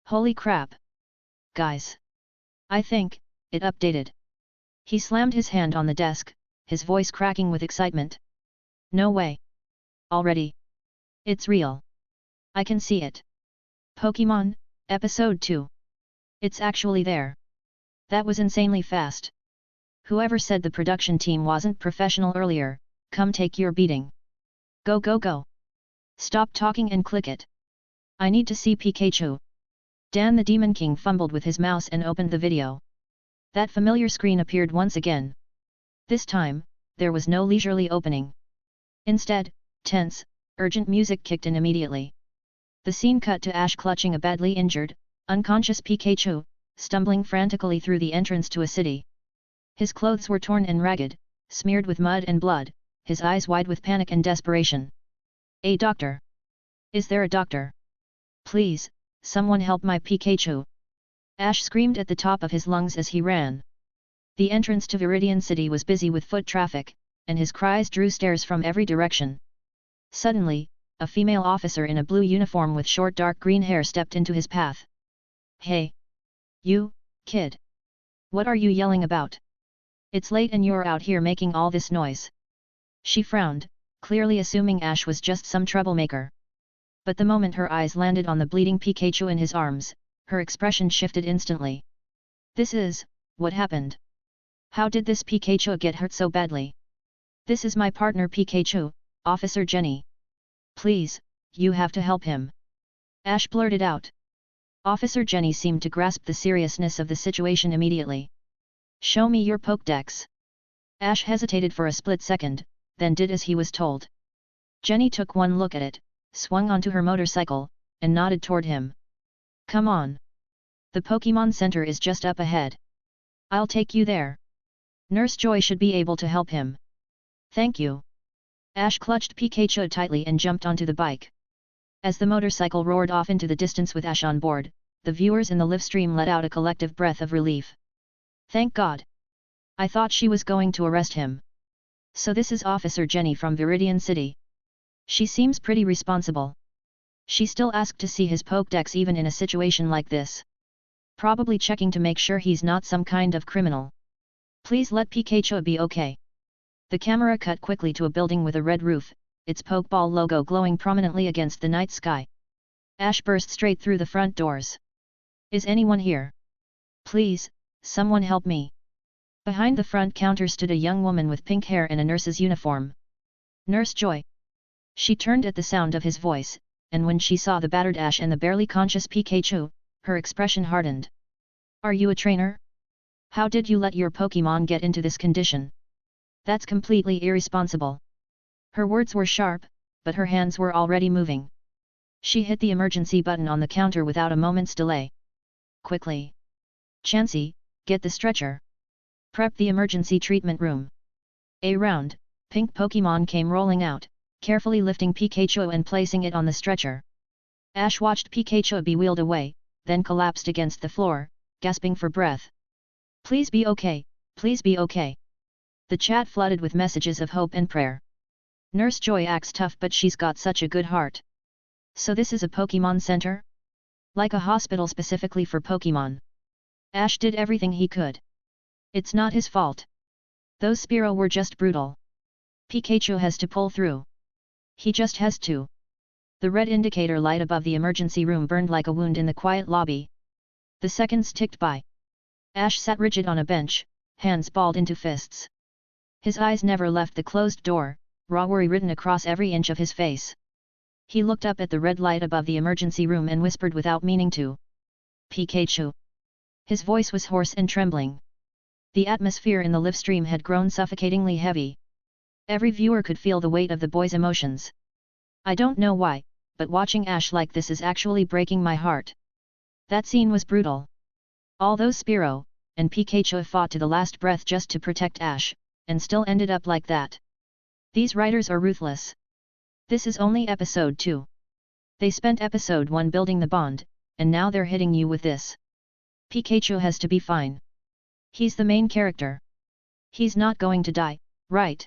S2: Holy crap! Guys! I think it updated. He slammed his hand on the desk, his voice cracking with excitement. No way! Already? It's real. I can see it. Pokémon, Episode 2. It's actually there. That was insanely fast. Whoever said the production team wasn't professional earlier, come take your beating. Go go go. Stop talking and click it. I need to see Pikachu. Dan the Demon King fumbled with his mouse and opened the video. That familiar screen appeared once again. This time, there was no leisurely opening. Instead, tense, urgent music kicked in immediately. The scene cut to Ash clutching a badly injured, unconscious Pikachu, stumbling frantically through the entrance to a city. His clothes were torn and ragged, smeared with mud and blood, his eyes wide with panic and desperation. A doctor! Is there a doctor? Please, someone help my Pikachu! Ash screamed at the top of his lungs as he ran. The entrance to Viridian City was busy with foot traffic, and his cries drew stares from every direction. Suddenly, a female officer in a blue uniform with short dark green hair stepped into his path. Hey! You, kid! What are you yelling about? It's late and you're out here making all this noise. She frowned, clearly assuming Ash was just some troublemaker. But the moment her eyes landed on the bleeding Pikachu in his arms, her expression shifted instantly. This is, what happened? How did this Pikachu get hurt so badly? This is my partner Pikachu, Officer Jenny. Please, you have to help him. Ash blurted out. Officer Jenny seemed to grasp the seriousness of the situation immediately. Show me your Pokédex. Ash hesitated for a split second, then did as he was told. Jenny took one look at it, swung onto her motorcycle, and nodded toward him. Come on. The Pokémon Center is just up ahead. I'll take you there. Nurse Joy should be able to help him. Thank you. Ash clutched Pikachu tightly and jumped onto the bike. As the motorcycle roared off into the distance with Ash on board, the viewers in the live stream let out a collective breath of relief. Thank God. I thought she was going to arrest him. So this is Officer Jenny from Viridian City. She seems pretty responsible. She still asked to see his Pokédex even in a situation like this. Probably checking to make sure he's not some kind of criminal. Please let Pikachu be okay. The camera cut quickly to a building with a red roof, its Pokeball logo glowing prominently against the night sky. Ash burst straight through the front doors. Is anyone here? Please, someone help me. Behind the front counter stood a young woman with pink hair and a nurse's uniform. Nurse Joy. She turned at the sound of his voice, and when she saw the battered Ash and the barely conscious Pikachu, her expression hardened. Are you a trainer? How did you let your Pokémon get into this condition? That's completely irresponsible. Her words were sharp, but her hands were already moving. She hit the emergency button on the counter without a moment's delay. Quickly. Chansey, get the stretcher. Prep the emergency treatment room. A round, pink Pokémon came rolling out, carefully lifting Pikachu and placing it on the stretcher. Ash watched Pikachu be wheeled away, then collapsed against the floor, gasping for breath. Please be okay, please be okay. The chat flooded with messages of hope and prayer. Nurse Joy acts tough but she's got such a good heart. So this is a Pokémon Center? Like a hospital specifically for Pokémon. Ash did everything he could. It's not his fault. Those Spearow were just brutal. Pikachu has to pull through. He just has to. The red indicator light above the emergency room burned like a wound in the quiet lobby. The seconds ticked by. Ash sat rigid on a bench, hands balled into fists. His eyes never left the closed door, raw worry written across every inch of his face. He looked up at the red light above the emergency room and whispered without meaning to. Pikachu. His voice was hoarse and trembling. The atmosphere in the live stream had grown suffocatingly heavy. Every viewer could feel the weight of the boy's emotions. I don't know why, but watching Ash like this is actually breaking my heart. That scene was brutal. All those Spearow and Pikachu fought to the last breath just to protect Ash, and still ended up like that. These writers are ruthless. This is only episode 2. They spent episode 1 building the bond, and now they're hitting you with this. Pikachu has to be fine. He's the main character. He's not going to die, right?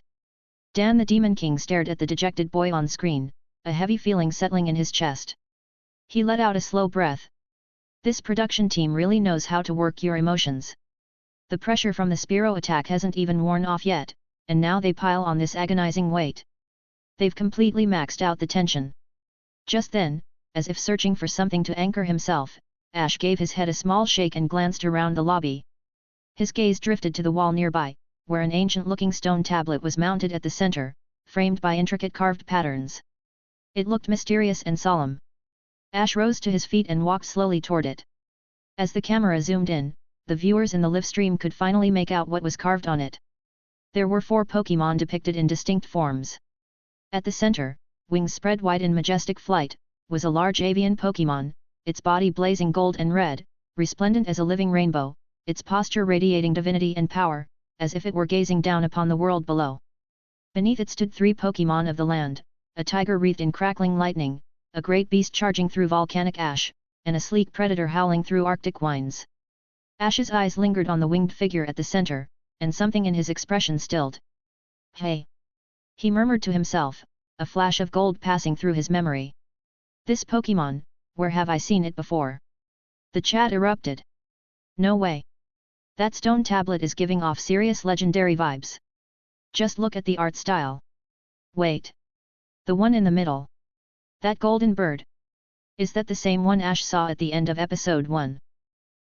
S2: Dan the Demon King stared at the dejected boy on screen, a heavy feeling settling in his chest. He let out a slow breath. This production team really knows how to work your emotions. The pressure from the Spearow attack hasn't even worn off yet, and now they pile on this agonizing weight. They've completely maxed out the tension. Just then, as if searching for something to anchor himself, Ash gave his head a small shake and glanced around the lobby. His gaze drifted to the wall nearby, where an ancient-looking stone tablet was mounted at the center, framed by intricate carved patterns. It looked mysterious and solemn. Ash rose to his feet and walked slowly toward it. As the camera zoomed in, the viewers in the live stream could finally make out what was carved on it. There were 4 Pokémon depicted in distinct forms. At the center, wings spread wide in majestic flight, was a large avian Pokémon, its body blazing gold and red, resplendent as a living rainbow, its posture radiating divinity and power, as if it were gazing down upon the world below. Beneath it stood 3 Pokémon of the land, a tiger wreathed in crackling lightning, a great beast charging through volcanic ash, and a sleek predator howling through arctic winds. Ash's eyes lingered on the winged figure at the center, and something in his expression stilled. Hey! He murmured to himself, a flash of gold passing through his memory. This Pokémon, where have I seen it before? The chat erupted. No way! That stone tablet is giving off serious legendary vibes. Just look at the art style. Wait! The one in the middle. That golden bird. Is that the same one Ash saw at the end of episode 1?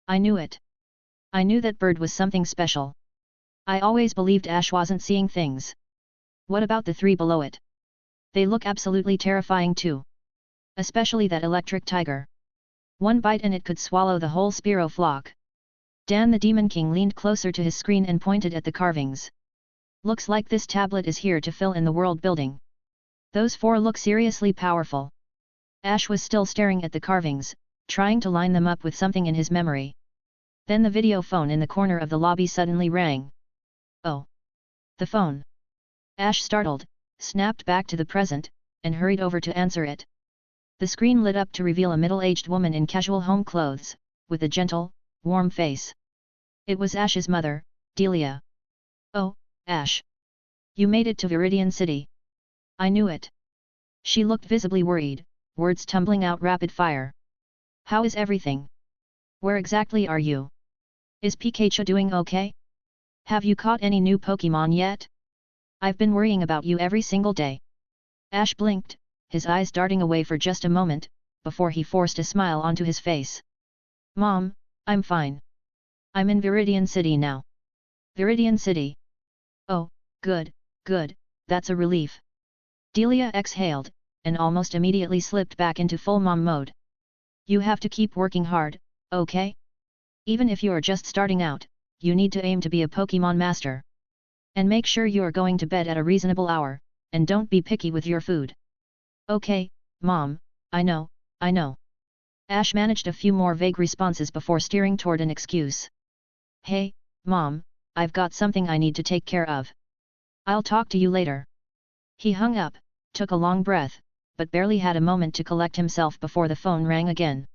S2: I knew it. I knew that bird was something special. I always believed Ash wasn't seeing things. What about the three below it? They look absolutely terrifying too. Especially that electric tiger. One bite and it could swallow the whole Spearow flock. Dan the Demon King leaned closer to his screen and pointed at the carvings. Looks like this tablet is here to fill in the world building. Those four look seriously powerful. Ash was still staring at the carvings, trying to line them up with something in his memory. Then the video phone in the corner of the lobby suddenly rang. Oh! The phone! Ash, startled, snapped back to the present, and hurried over to answer it. The screen lit up to reveal a middle-aged woman in casual home clothes, with a gentle, warm face. It was Ash's mother, Delia. Oh, Ash! You made it to Viridian City. I knew it. She looked visibly worried, words tumbling out rapid fire. How is everything? Where exactly are you? Is Pikachu doing okay? Have you caught any new Pokémon yet? I've been worrying about you every single day. Ash blinked, his eyes darting away for just a moment, before he forced a smile onto his face. Mom, I'm fine. I'm in Viridian City now. Viridian City? Oh, good, good, that's a relief. Delia exhaled, and almost immediately slipped back into full mom mode. You have to keep working hard, okay? Even if you are just starting out, you need to aim to be a Pokémon master. And make sure you are going to bed at a reasonable hour, and don't be picky with your food. Okay, Mom, I know, I know. Ash managed a few more vague responses before steering toward an excuse. Hey, Mom, I've got something I need to take care of. I'll talk to you later. He hung up, took a long breath, but barely had a moment to collect himself before the phone rang again.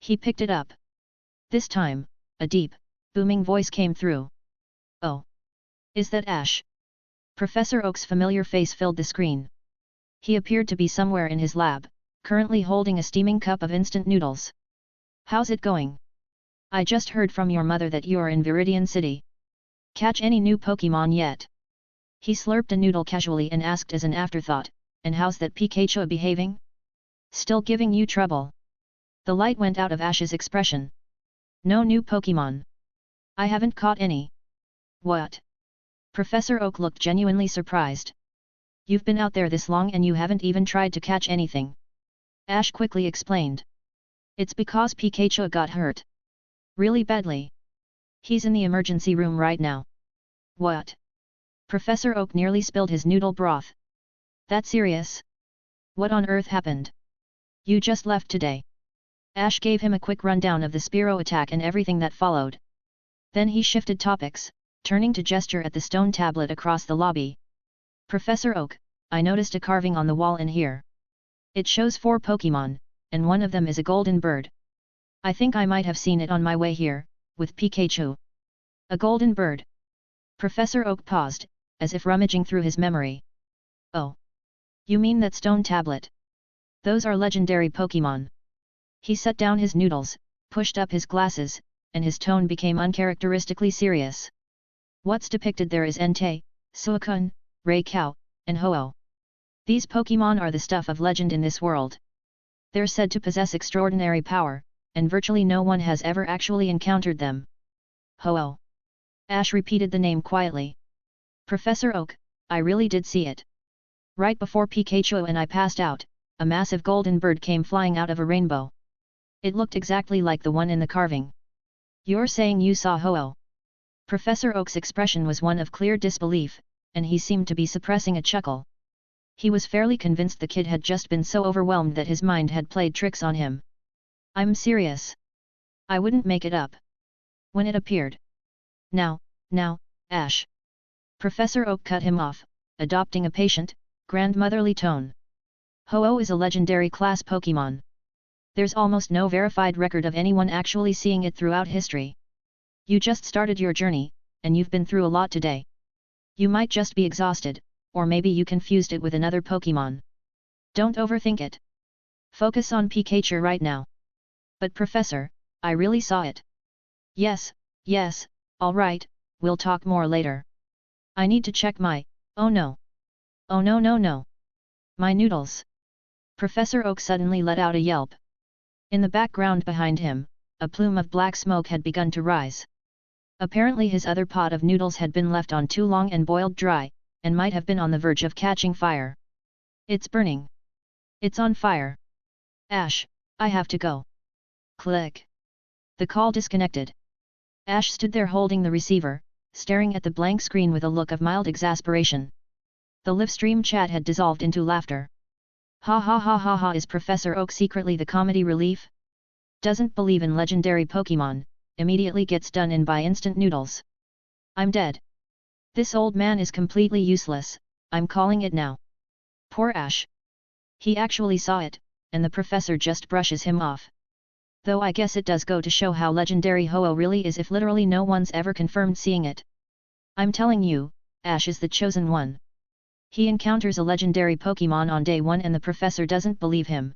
S2: He picked it up. This time, a deep, booming voice came through. Oh! Is that Ash? Professor Oak's familiar face filled the screen. He appeared to be somewhere in his lab, currently holding a steaming cup of instant noodles. How's it going? I just heard from your mother that you're in Viridian City. Catch any new Pokémon yet? He slurped a noodle casually and asked as an afterthought, and how's that Pikachu behaving? Still giving you trouble? The light went out of Ash's expression. No new Pokémon. I haven't caught any. What? Professor Oak looked genuinely surprised. You've been out there this long and you haven't even tried to catch anything. Ash quickly explained. It's because Pikachu got hurt. Really badly. He's in the emergency room right now. What? Professor Oak nearly spilled his noodle broth. That serious? What on earth happened? You just left today. Ash gave him a quick rundown of the Spearow attack and everything that followed. Then he shifted topics, turning to gesture at the stone tablet across the lobby. Professor Oak, I noticed a carving on the wall in here. It shows 4 Pokémon, and one of them is a golden bird. I think I might have seen it on my way here, with Pikachu. A golden bird. Professor Oak paused, as if rummaging through his memory. Oh. You mean that stone tablet? Those are legendary Pokémon. He set down his noodles, pushed up his glasses, and his tone became uncharacteristically serious. What's depicted there is Entei, Suicune, Raikou, and Ho-Oh. These Pokémon are the stuff of legend in this world. They're said to possess extraordinary power, and virtually no one has ever actually encountered them. Ho-Oh. Ash repeated the name quietly. Professor Oak, I really did see it. Right before Pikachu and I passed out, a massive golden bird came flying out of a rainbow. It looked exactly like the one in the carving. You're saying you saw Ho-Oh? Professor Oak's expression was one of clear disbelief, and he seemed to be suppressing a chuckle. He was fairly convinced the kid had just been so overwhelmed that his mind had played tricks on him. I'm serious. I wouldn't make it up. When it appeared. Now, Ash. Professor Oak cut him off, adopting a patient, grandmotherly tone. Ho-Oh is a legendary class Pokémon. There's almost no verified record of anyone actually seeing it throughout history. You just started your journey, and you've been through a lot today. You might just be exhausted, or maybe you confused it with another Pokémon. Don't overthink it. Focus on Pikachu right now. But Professor, I really saw it. Yes, alright, we'll talk more later. I need to check my, oh no. Oh no. My noodles. Professor Oak suddenly let out a yelp. In the background behind him, a plume of black smoke had begun to rise. Apparently his other pot of noodles had been left on too long and boiled dry, and might have been on the verge of catching fire. It's burning. It's on fire. Ash, I have to go. Click. The call disconnected. Ash stood there holding the receiver, staring at the blank screen with a look of mild exasperation. The live stream chat had dissolved into laughter. Ha ha ha ha ha, is Professor Oak secretly the comedy relief? Doesn't believe in legendary Pokémon, immediately gets done in by instant noodles. I'm dead. This old man is completely useless, I'm calling it now. Poor Ash. He actually saw it, and the professor just brushes him off. Though I guess it does go to show how legendary Ho-Oh really is if literally no one's ever confirmed seeing it. I'm telling you, Ash is the chosen one. He encounters a legendary Pokémon on day 1 and the professor doesn't believe him.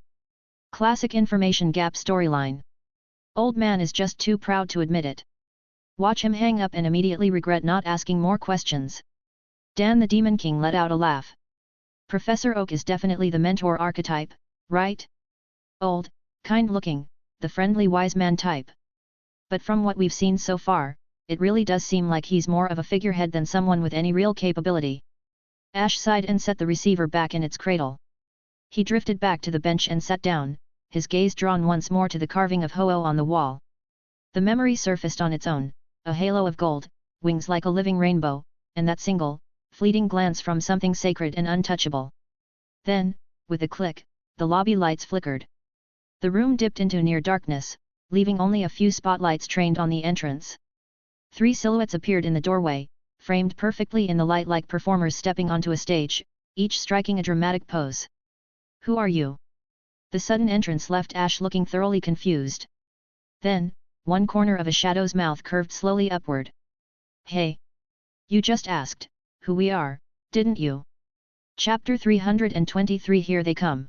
S2: Classic information gap storyline. Old man is just too proud to admit it. Watch him hang up and immediately regret not asking more questions. Dan the Demon King let out a laugh. Professor Oak is definitely the mentor archetype, right? Old, kind-looking, the friendly wise man type. But from what we've seen so far, it really does seem like he's more of a figurehead than someone with any real capability. Ash sighed and set the receiver back in its cradle. He drifted back to the bench and sat down, his gaze drawn once more to the carving of Ho-Oh on the wall. The memory surfaced on its own, a halo of gold, wings like a living rainbow, and that single, fleeting glance from something sacred and untouchable. Then, with a click, the lobby lights flickered. The room dipped into near darkness, leaving only a few spotlights trained on the entrance. 3 silhouettes appeared in the doorway, framed perfectly in the light like performers stepping onto a stage, each striking a dramatic pose. Who are you? The sudden entrance left Ash looking thoroughly confused. Then, one corner of a shadow's mouth curved slowly upward. Hey! You just asked, who we are, didn't you? Chapter 323, Here They Come.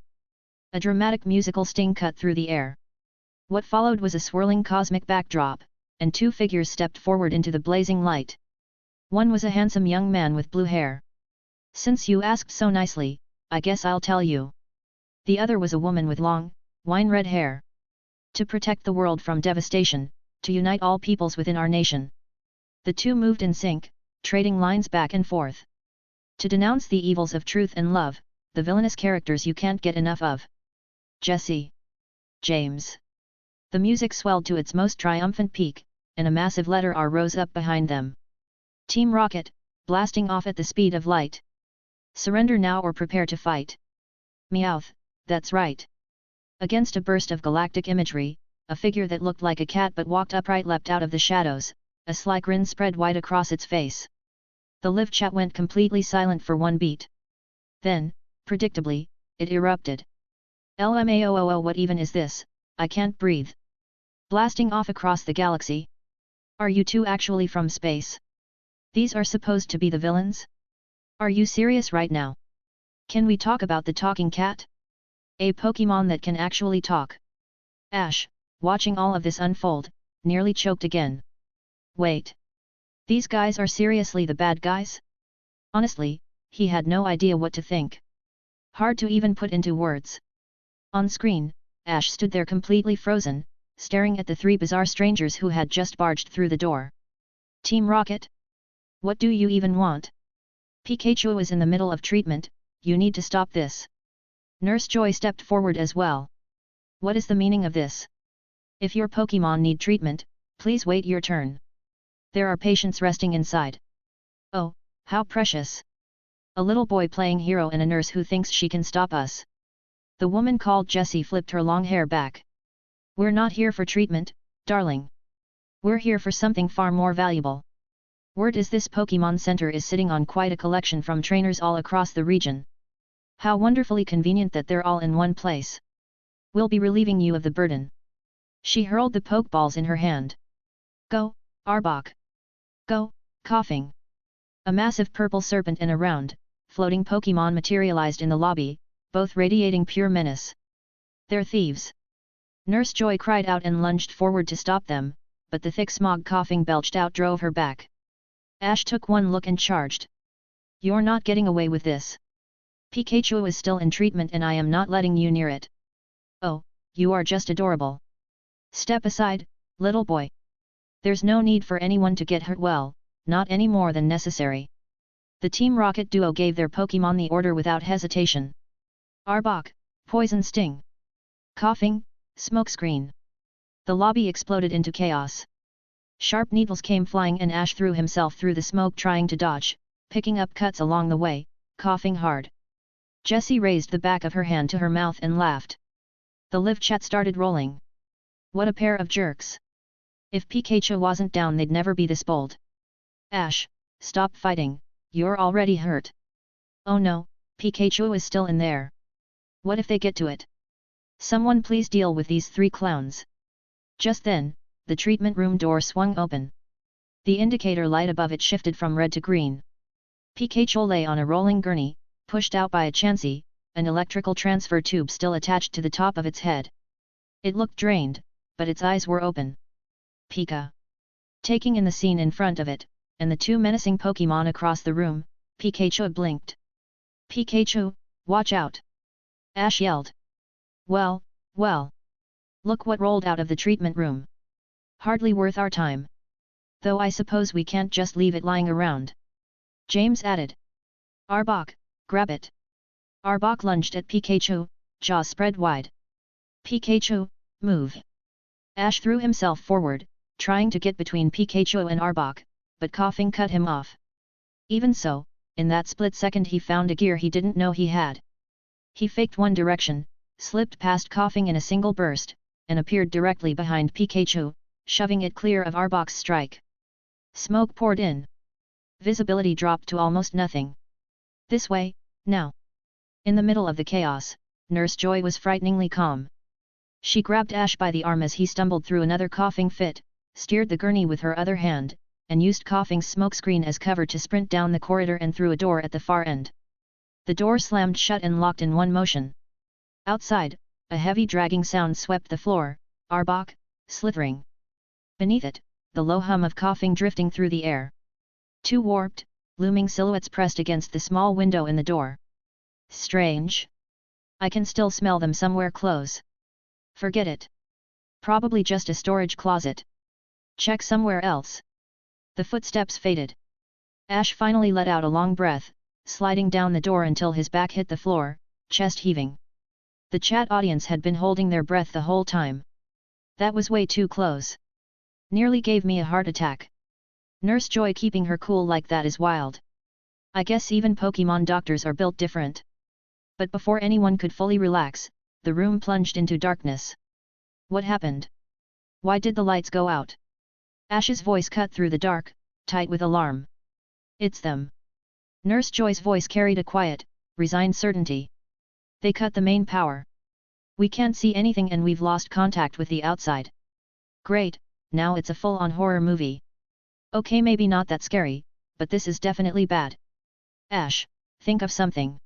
S2: A dramatic musical sting cut through the air. What followed was a swirling cosmic backdrop, and 2 figures stepped forward into the blazing light. One was a handsome young man with blue hair. Since you asked so nicely, I guess I'll tell you. The other was a woman with long, wine-red hair. To protect the world from devastation, to unite all peoples within our nation. The 2 moved in sync, trading lines back and forth. To denounce the evils of truth and love, the villainous characters you can't get enough of. Jesse. James. The music swelled to its most triumphant peak, and a massive letter R rose up behind them. Team Rocket, blasting off at the speed of light. Surrender now or prepare to fight. Meowth, that's right. Against a burst of galactic imagery, a figure that looked like a cat but walked upright leapt out of the shadows, a sly grin spread wide across its face. The live chat went completely silent for one beat. Then, predictably, it erupted. LMAOOO, what even is this? I can't breathe. Blasting off across the galaxy. Are you 2 actually from space? These are supposed to be the villains? Are you serious right now? Can we talk about the talking cat? A Pokémon that can actually talk. Ash, watching all of this unfold, nearly choked again. Wait. These guys are seriously the bad guys? Honestly, he had no idea what to think. Hard to even put into words. On screen, Ash stood there completely frozen, staring at the 3 bizarre strangers who had just barged through the door. Team Rocket? What do you even want? Pikachu is in the middle of treatment, you need to stop this. Nurse Joy stepped forward as well. What is the meaning of this? If your Pokémon need treatment, please wait your turn. There are patients resting inside. Oh, how precious. A little boy playing hero and a nurse who thinks she can stop us. The woman called Jessie flipped her long hair back. We're not here for treatment, darling. We're here for something far more valuable. Word is this Pokémon Center is sitting on quite a collection from trainers all across the region. How wonderfully convenient that they're all in one place. We'll be relieving you of the burden. She hurled the Pokeballs in her hand. Go, Arbok. Go, coughing. A massive purple serpent and a round, floating Pokémon materialized in the lobby, both radiating pure menace. They're thieves. Nurse Joy cried out and lunged forward to stop them, but the thick smog coughing belched out drove her back. Ash took one look and charged. You're not getting away with this. Pikachu is still in treatment and I am not letting you near it. Oh, you are just adorable. Step aside, little boy. There's no need for anyone to get hurt, well, not any more than necessary. The Team Rocket duo gave their Pokémon the order without hesitation. Arbok, Poison Sting. Coughing, Smokescreen. The lobby exploded into chaos. Sharp needles came flying and Ash threw himself through the smoke trying to dodge, picking up cuts along the way, coughing hard. Jessie raised the back of her hand to her mouth and laughed. The live chat started rolling. What a pair of jerks. If Pikachu wasn't down they'd never be this bold. Ash, stop fighting, you're already hurt. Oh no, Pikachu is still in there. What if they get to it? Someone please deal with these three clowns. Just then, the treatment room door swung open. The indicator light above it shifted from red to green. Pikachu lay on a rolling gurney, pushed out by a Chansey, an electrical transfer tube still attached to the top of its head. It looked drained, but its eyes were open. Pika. Taking in the scene in front of it, and the two menacing Pokémon across the room, Pikachu blinked. Pikachu, watch out! Ash yelled. Well, well. Look what rolled out of the treatment room. Hardly worth our time. Though I suppose we can't just leave it lying around. James added. Arbok, grab it. Arbok lunged at Pikachu, jaws spread wide. Pikachu, move. Ash threw himself forward, trying to get between Pikachu and Arbok, but coughing cut him off. Even so, in that split second he found a gear he didn't know he had. He faked one direction, slipped past coughing in a single burst, and appeared directly behind Pikachu, shoving it clear of Arbok's strike. Smoke poured in. Visibility dropped to almost nothing. This way, now. In the middle of the chaos, Nurse Joy was frighteningly calm. She grabbed Ash by the arm as he stumbled through another coughing fit, steered the gurney with her other hand, and used Coughing's smokescreen as cover to sprint down the corridor and through a door at the far end. The door slammed shut and locked in one motion. Outside, a heavy dragging sound swept the floor, Arbok, slithering. Beneath it, the low hum of coughing drifting through the air. Two warped, looming silhouettes pressed against the small window in the door. Strange. I can still smell them somewhere close. Forget it. Probably just a storage closet. Check somewhere else. The footsteps faded. Ash finally let out a long breath, sliding down the door until his back hit the floor, chest heaving. The chat audience had been holding their breath the whole time. That was way too close. Nearly gave me a heart attack. Nurse Joy keeping her cool like that is wild. I guess even Pokémon doctors are built different. But before anyone could fully relax, the room plunged into darkness. What happened? Why did the lights go out? Ash's voice cut through the dark, tight with alarm. It's them. Nurse Joy's voice carried a quiet, resigned certainty. They cut the main power. We can't see anything and we've lost contact with the outside. Great, now it's a full-on horror movie. Okay, maybe not that scary, but this is definitely bad. Ash, think of something.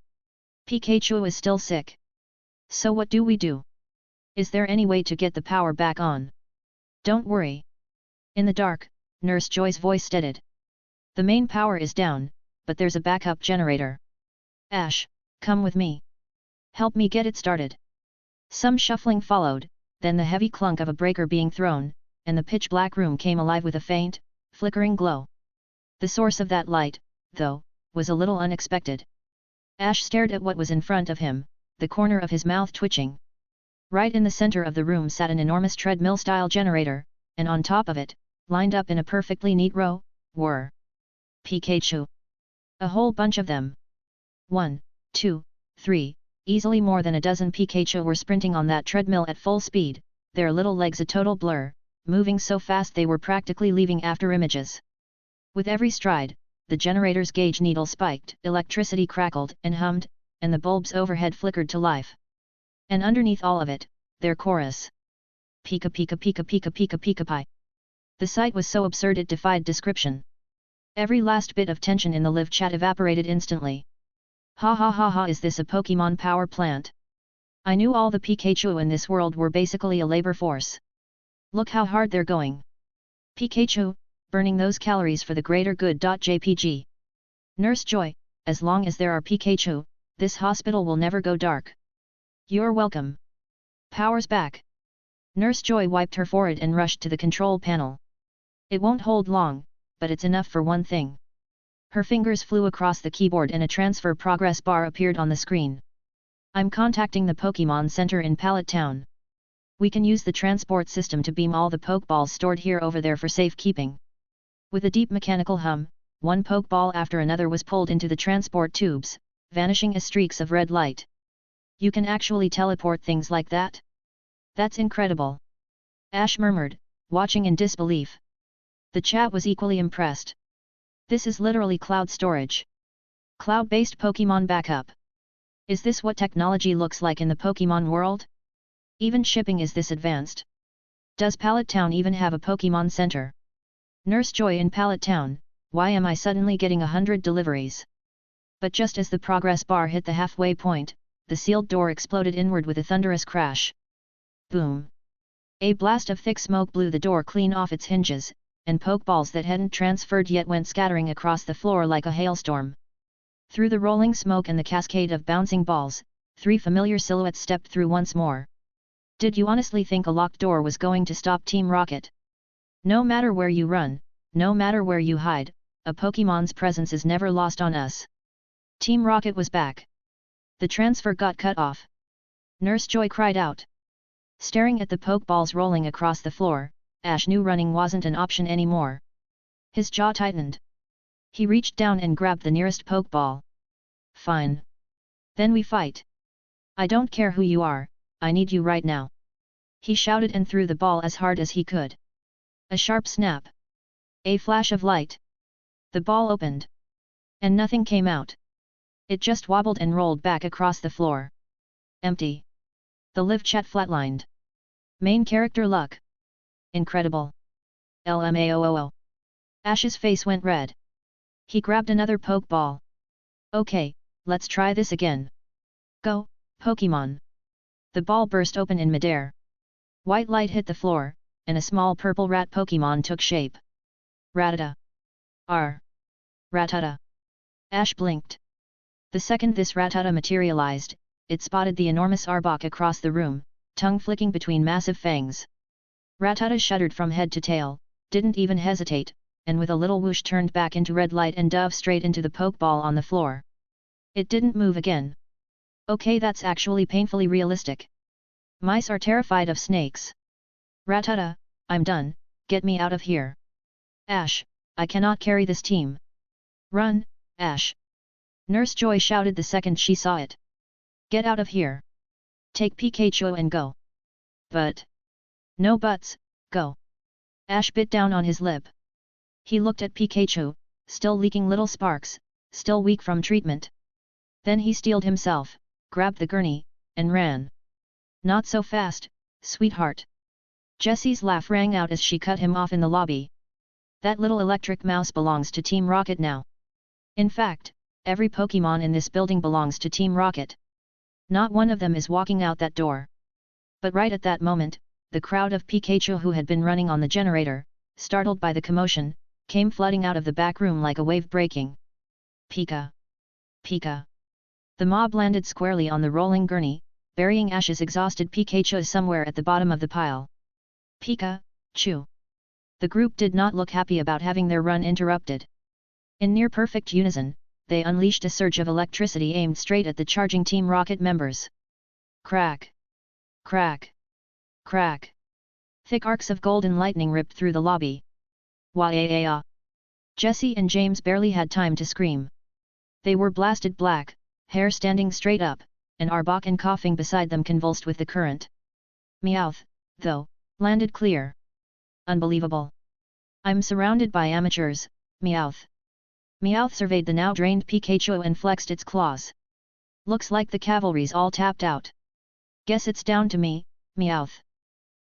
S2: Pikachu is still sick. So what do we do? Is there any way to get the power back on? Don't worry. In the dark, Nurse Joy's voice steadied. The main power is down, but there's a backup generator. Ash, come with me. Help me get it started. Some shuffling followed, then the heavy clunk of a breaker being thrown, and the pitch-black room came alive with a faint, flickering glow. The source of that light, though, was a little unexpected. Ash stared at what was in front of him, the corner of his mouth twitching. Right in the center of the room sat an enormous treadmill-style generator, and on top of it, lined up in a perfectly neat row, were Pikachu. A whole bunch of them. 1, 2, 3, easily more than a dozen Pikachu were sprinting on that treadmill at full speed, their little legs a total blur, moving so fast they were practically leaving after images. With every stride, the generator's gauge needle spiked, electricity crackled and hummed, and the bulbs overhead flickered to life. And underneath all of it, their chorus. Pika pika pika pika pika pika pie. The sight was so absurd it defied description. Every last bit of tension in the live chat evaporated instantly. Ha ha ha ha, is this a Pokémon power plant? I knew all the Pikachu in this world were basically a labor force. Look how hard they're going. Pikachu, burning those calories for the greater good. JPG. Nurse Joy, as long as there are Pikachu, this hospital will never go dark. You're welcome. Power's back. Nurse Joy wiped her forehead and rushed to the control panel. It won't hold long, but it's enough for one thing. Her fingers flew across the keyboard and a transfer progress bar appeared on the screen. I'm contacting the Pokémon Center in Pallet Town. We can use the transport system to beam all the Pokeballs stored here over there for safekeeping. With a deep mechanical hum, one Pokeball after another was pulled into the transport tubes, vanishing as streaks of red light. You can actually teleport things like that? That's incredible. Ash murmured, watching in disbelief. The chat was equally impressed. This is literally cloud storage. Cloud-based Pokémon backup. Is this what technology looks like in the Pokémon world? Even shipping is this advanced. Does Pallet Town even have a Pokémon Center? Nurse Joy in Pallet Town, why am I suddenly getting 100 deliveries? But just as the progress bar hit the halfway point, the sealed door exploded inward with a thunderous crash. Boom! A blast of thick smoke blew the door clean off its hinges, and Pokeballs that hadn't transferred yet went scattering across the floor like a hailstorm. Through the rolling smoke and the cascade of bouncing balls, 3 familiar silhouettes stepped through once more. Did you honestly think a locked door was going to stop Team Rocket? No matter where you run, no matter where you hide, a Pokémon's presence is never lost on us. Team Rocket was back. The transfer got cut off. Nurse Joy cried out. Staring at the Pokeballs rolling across the floor, Ash knew running wasn't an option anymore. His jaw tightened. He reached down and grabbed the nearest Pokeball. Fine. Then we fight. I don't care who you are, I need you right now. He shouted and threw the ball as hard as he could. A sharp snap. A flash of light. The ball opened. And nothing came out. It just wobbled and rolled back across the floor. Empty. The live chat flatlined. Main character luck. Incredible. LMAOO. Ash's face went red. He grabbed another Pokeball. Okay, let's try this again. Go, Pokémon. The ball burst open in midair. White light hit the floor, and a small purple rat Pokémon took shape. Rattata. R. Rattata. Ash blinked. The second this Rattata materialized, it spotted the enormous Arbok across the room, tongue flicking between massive fangs. Rattata shuddered from head to tail, didn't even hesitate, and with a little whoosh turned back into red light and dove straight into the Pokeball on the floor. It didn't move again. Okay, that's actually painfully realistic. Mice are terrified of snakes. Rattata, I'm done, get me out of here. Ash, I cannot carry this team. Run, Ash. Nurse Joy shouted the second she saw it. Get out of here. Take Pikachu and go. But. No buts, go. Ash bit down on his lip. He looked at Pikachu, still leaking little sparks, still weak from treatment. Then he steeled himself, grabbed the gurney, and ran. Not so fast, sweetheart. Jessie's laugh rang out as she cut him off in the lobby. That little electric mouse belongs to Team Rocket now. In fact, every Pokémon in this building belongs to Team Rocket. Not one of them is walking out that door. But right at that moment, the crowd of Pikachu who had been running on the generator, startled by the commotion, came flooding out of the back room like a wave breaking. Pika! Pika! The mob landed squarely on the rolling gurney, burying Ash's exhausted Pikachu somewhere at the bottom of the pile. Pika! Chu! The group did not look happy about having their run interrupted. In near-perfect unison, they unleashed a surge of electricity aimed straight at the charging Team Rocket members. Crack! Crack! Crack! Thick arcs of golden lightning ripped through the lobby. Wah-ah-ah! Jessie and James barely had time to scream. They were blasted black, hair standing straight up, and Arbok and coughing beside them convulsed with the current. Meowth, though, landed clear. Unbelievable. I'm surrounded by amateurs, Meowth. Meowth surveyed the now drained Pikachu and flexed its claws. Looks like the cavalry's all tapped out. Guess it's down to me, Meowth.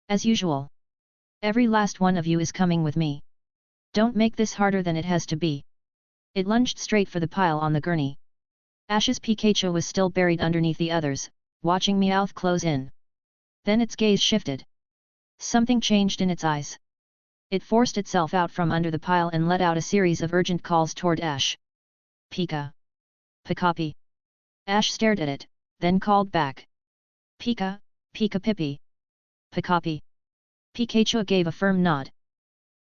S2: As usual. Every last one of you is coming with me. Don't make this harder than it has to be. It lunged straight for the pile on the gurney. Ash's Pikachu was still buried underneath the others, watching Meowth close in. Then its gaze shifted. Something changed in its eyes. It forced itself out from under the pile and let out a series of urgent calls toward Ash. Pika! Pikapi! Ash stared at it, then called back. Pika, Pika Pippy! Pikapi! Pikachu gave a firm nod.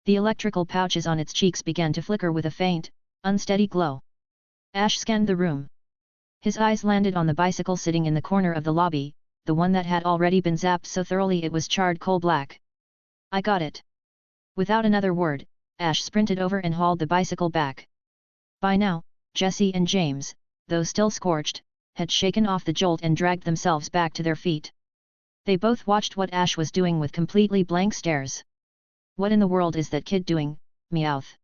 S2: The electrical pouches on its cheeks began to flicker with a faint, Unsteady glow. Ash scanned the room. His eyes landed on the bicycle sitting in the corner of the lobby, the one that had already been zapped so thoroughly it was charred coal black. I got it. Without another word, Ash sprinted over and hauled the bicycle back. By now, Jessie and James, though still scorched, had shaken off the jolt and dragged themselves back to their feet. They both watched what Ash was doing with completely blank stares. What in the world is that kid doing, Meowth?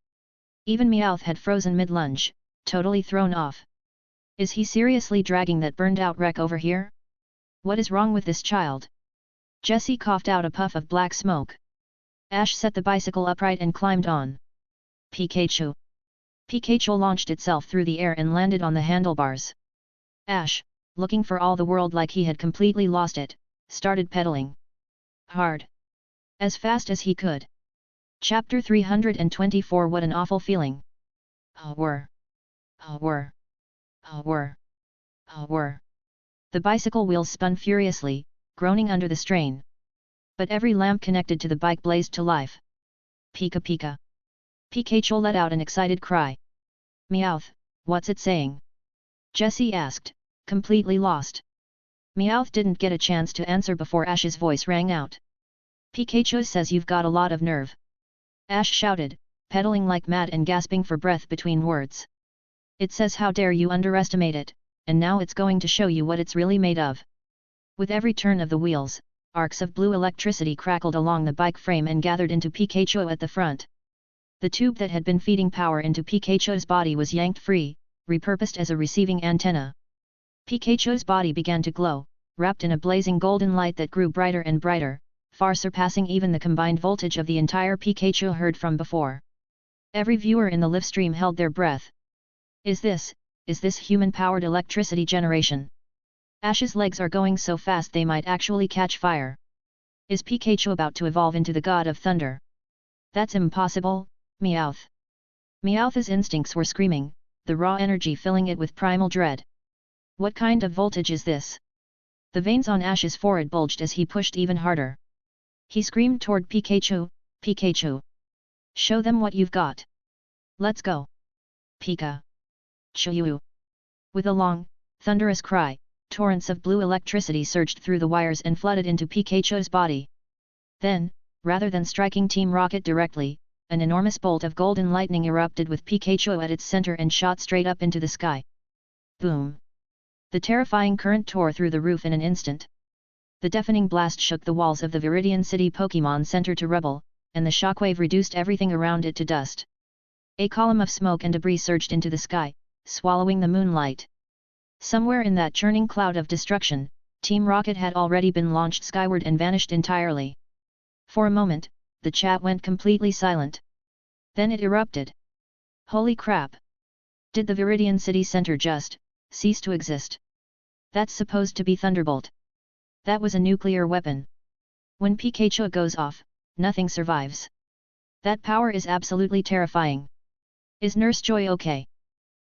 S2: Even Meowth had frozen mid-lunge, totally thrown off. Is he seriously dragging that burned-out wreck over here? What is wrong with this child? Jessie coughed out a puff of black smoke. Ash set the bicycle upright and climbed on. Pikachu. Pikachu launched itself through the air and landed on the handlebars. Ash, looking for all the world like he had completely lost it, started pedaling. Hard. As fast as he could. Chapter 324 What an awful feeling. Whir. Whir. Whir. Whir. The bicycle wheels spun furiously, groaning under the strain. But every lamp connected to the bike blazed to life. Pika pika. Pikachu let out an excited cry. Meowth, what's it saying? Jessie asked, completely lost. Meowth didn't get a chance to answer before Ash's voice rang out. Pikachu says you've got a lot of nerve. Ash shouted, pedaling like mad and gasping for breath between words. It says how dare you underestimate it, and now it's going to show you what it's really made of. With every turn of the wheels, arcs of blue electricity crackled along the bike frame and gathered into Pikachu at the front. The tube that had been feeding power into Pikachu's body was yanked free, repurposed as a receiving antenna. Pikachu's body began to glow, wrapped in a blazing golden light that grew brighter and brighter, far surpassing even the combined voltage of the entire Pikachu heard from before. Every viewer in the live stream held their breath. Is this human-powered electricity generation? Ash's legs are going so fast they might actually catch fire. Is Pikachu about to evolve into the god of thunder? That's impossible, Meowth. Meowth's instincts were screaming, the raw energy filling it with primal dread. What kind of voltage is this? The veins on Ash's forehead bulged as he pushed even harder. He screamed toward Pikachu, Pikachu. Show them what you've got. Let's go. Pika. Chu. With a long, thunderous cry, torrents of blue electricity surged through the wires and flooded into Pikachu's body. Then, rather than striking Team Rocket directly, an enormous bolt of golden lightning erupted with Pikachu at its center and shot straight up into the sky. Boom! The terrifying current tore through the roof in an instant. The deafening blast shook the walls of the Viridian City Pokémon Center to rubble, and the shockwave reduced everything around it to dust. A column of smoke and debris surged into the sky, swallowing the moonlight. Somewhere in that churning cloud of destruction, Team Rocket had already been launched skyward and vanished entirely. For a moment, the chat went completely silent. Then it erupted. Holy crap! Did the Viridian City Center just cease to exist? That's supposed to be Thunderbolt. That was a nuclear weapon. When Pikachu goes off, nothing survives. That power is absolutely terrifying. Is Nurse Joy okay?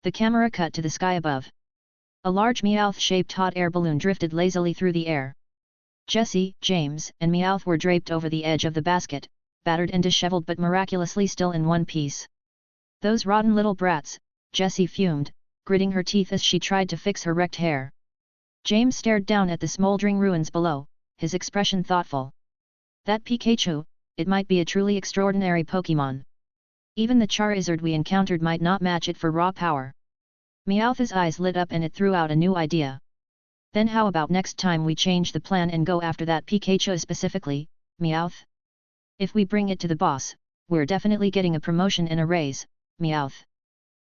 S2: The camera cut to the sky above. A large Meowth-shaped hot air balloon drifted lazily through the air. Jessie, James, and Meowth were draped over the edge of the basket, battered and disheveled but miraculously still in one piece. Those rotten little brats, Jessie fumed, gritting her teeth as she tried to fix her wrecked hair. James stared down at the smoldering ruins below, his expression thoughtful. That Pikachu, it might be a truly extraordinary Pokémon. Even the Charizard we encountered might not match it for raw power. Meowth's eyes lit up and it threw out a new idea. Then how about next time we change the plan and go after that Pikachu specifically, Meowth? If we bring it to the boss, we're definitely getting a promotion and a raise, Meowth.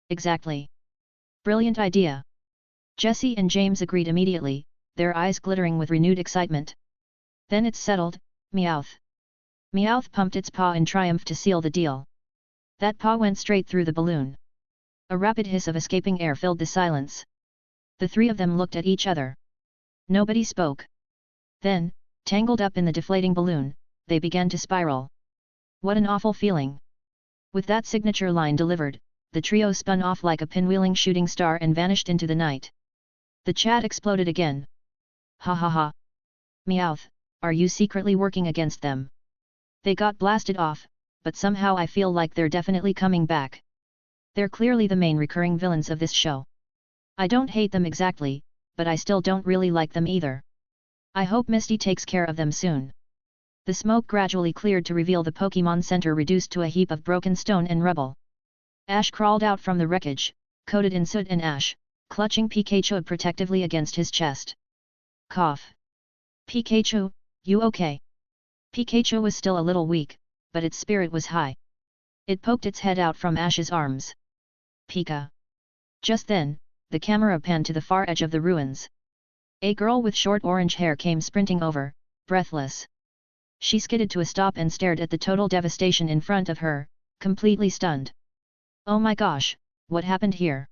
S2: Exactly. Brilliant idea. Jessie and James agreed immediately, their eyes glittering with renewed excitement. Then it's settled, Meowth. Meowth pumped its paw in triumph to seal the deal. That paw went straight through the balloon. A rapid hiss of escaping air filled the silence. The three of them looked at each other. Nobody spoke. Then, tangled up in the deflating balloon, they began to spiral. What an awful feeling. With that signature line delivered, the trio spun off like a pinwheeling shooting star and vanished into the night. The chat exploded again. Ha ha ha. Meowth, are you secretly working against them? They got blasted off, but somehow I feel like they're definitely coming back. They're clearly the main recurring villains of this show. I don't hate them exactly, but I still don't really like them either. I hope Misty takes care of them soon. The smoke gradually cleared to reveal the Pokémon Center reduced to a heap of broken stone and rubble. Ash crawled out from the wreckage, coated in soot and ash, clutching Pikachu protectively against his chest. Cough. Pikachu, you okay? Pikachu was still a little weak, but its spirit was high. It poked its head out from Ash's arms. Pika. Just then, the camera panned to the far edge of the ruins. A girl with short orange hair came sprinting over, breathless. She skidded to a stop and stared at the total devastation in front of her, completely stunned. Oh my gosh, what happened here?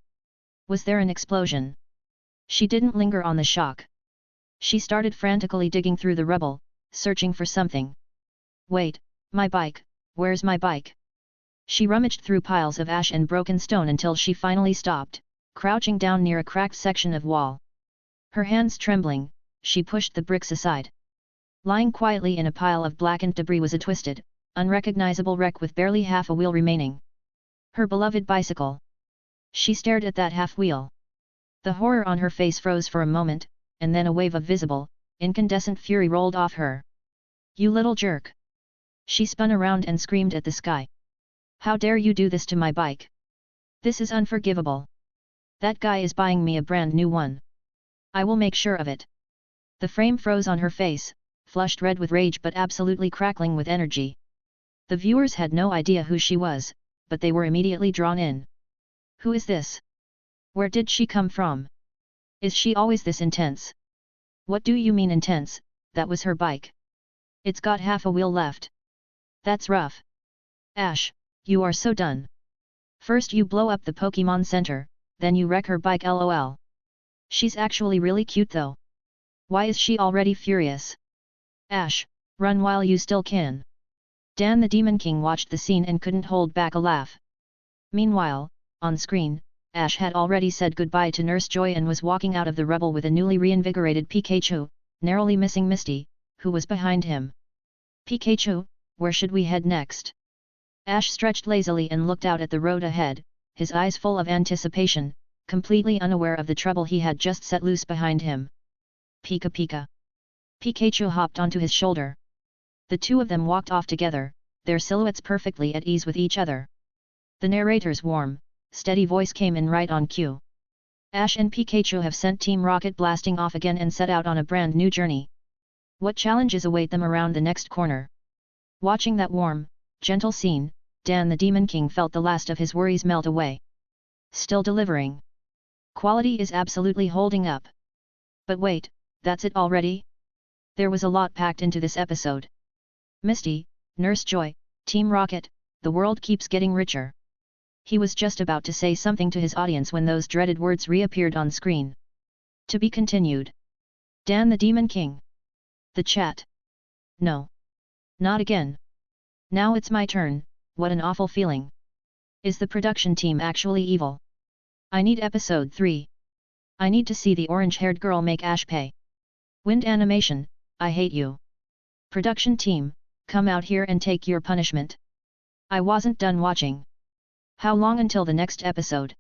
S2: Was there an explosion? She didn't linger on the shock. She started frantically digging through the rubble, searching for something. Wait, my bike, where's my bike? She rummaged through piles of ash and broken stone until she finally stopped, crouching down near a cracked section of wall. Her hands trembling, she pushed the bricks aside. Lying quietly in a pile of blackened debris was a twisted, unrecognizable wreck with barely half a wheel remaining. Her beloved bicycle. She stared at that half wheel. The horror on her face froze for a moment, and then a wave of visible, incandescent fury rolled off her. You little jerk! She spun around and screamed at the sky. How dare you do this to my bike? This is unforgivable. That guy is buying me a brand new one. I will make sure of it. The frame froze on her face, flushed red with rage but absolutely crackling with energy. The viewers had no idea who she was, but they were immediately drawn in. Who is this? Where did she come from? Is she always this intense? What do you mean intense? That was her bike. It's got half a wheel left. That's rough. Ash, you are so done. First you blow up the Pokémon Center, then you wreck her bike lol. She's actually really cute though. Why is she already furious? Ash, run while you still can. Dan the Demon King watched the scene and couldn't hold back a laugh. Meanwhile, on screen, Ash had already said goodbye to Nurse Joy and was walking out of the rubble with a newly reinvigorated Pikachu, narrowly missing Misty, who was behind him. Pikachu, where should we head next? Ash stretched lazily and looked out at the road ahead, his eyes full of anticipation, completely unaware of the trouble he had just set loose behind him. Pika Pika. Pikachu hopped onto his shoulder. The two of them walked off together, their silhouettes perfectly at ease with each other. The narrator's warm, steady voice came in right on cue. Ash and Pikachu have sent Team Rocket blasting off again and set out on a brand new journey. What challenges await them around the next corner? Watching that warm, gentle scene, Dan the Demon King felt the last of his worries melt away. Still delivering. Quality is absolutely holding up. But wait, that's it already? There was a lot packed into this episode. Misty, Nurse Joy, Team Rocket, the world keeps getting richer. He was just about to say something to his audience when those dreaded words reappeared on screen. To be continued. Dan the Demon King. The chat. No. Not again. Now it's my turn, what an awful feeling. Is the production team actually evil? I need episode 3. I need to see the orange-haired girl make Ash pay. Wind animation, I hate you. Production team, come out here and take your punishment. I wasn't done watching. How long until the next episode?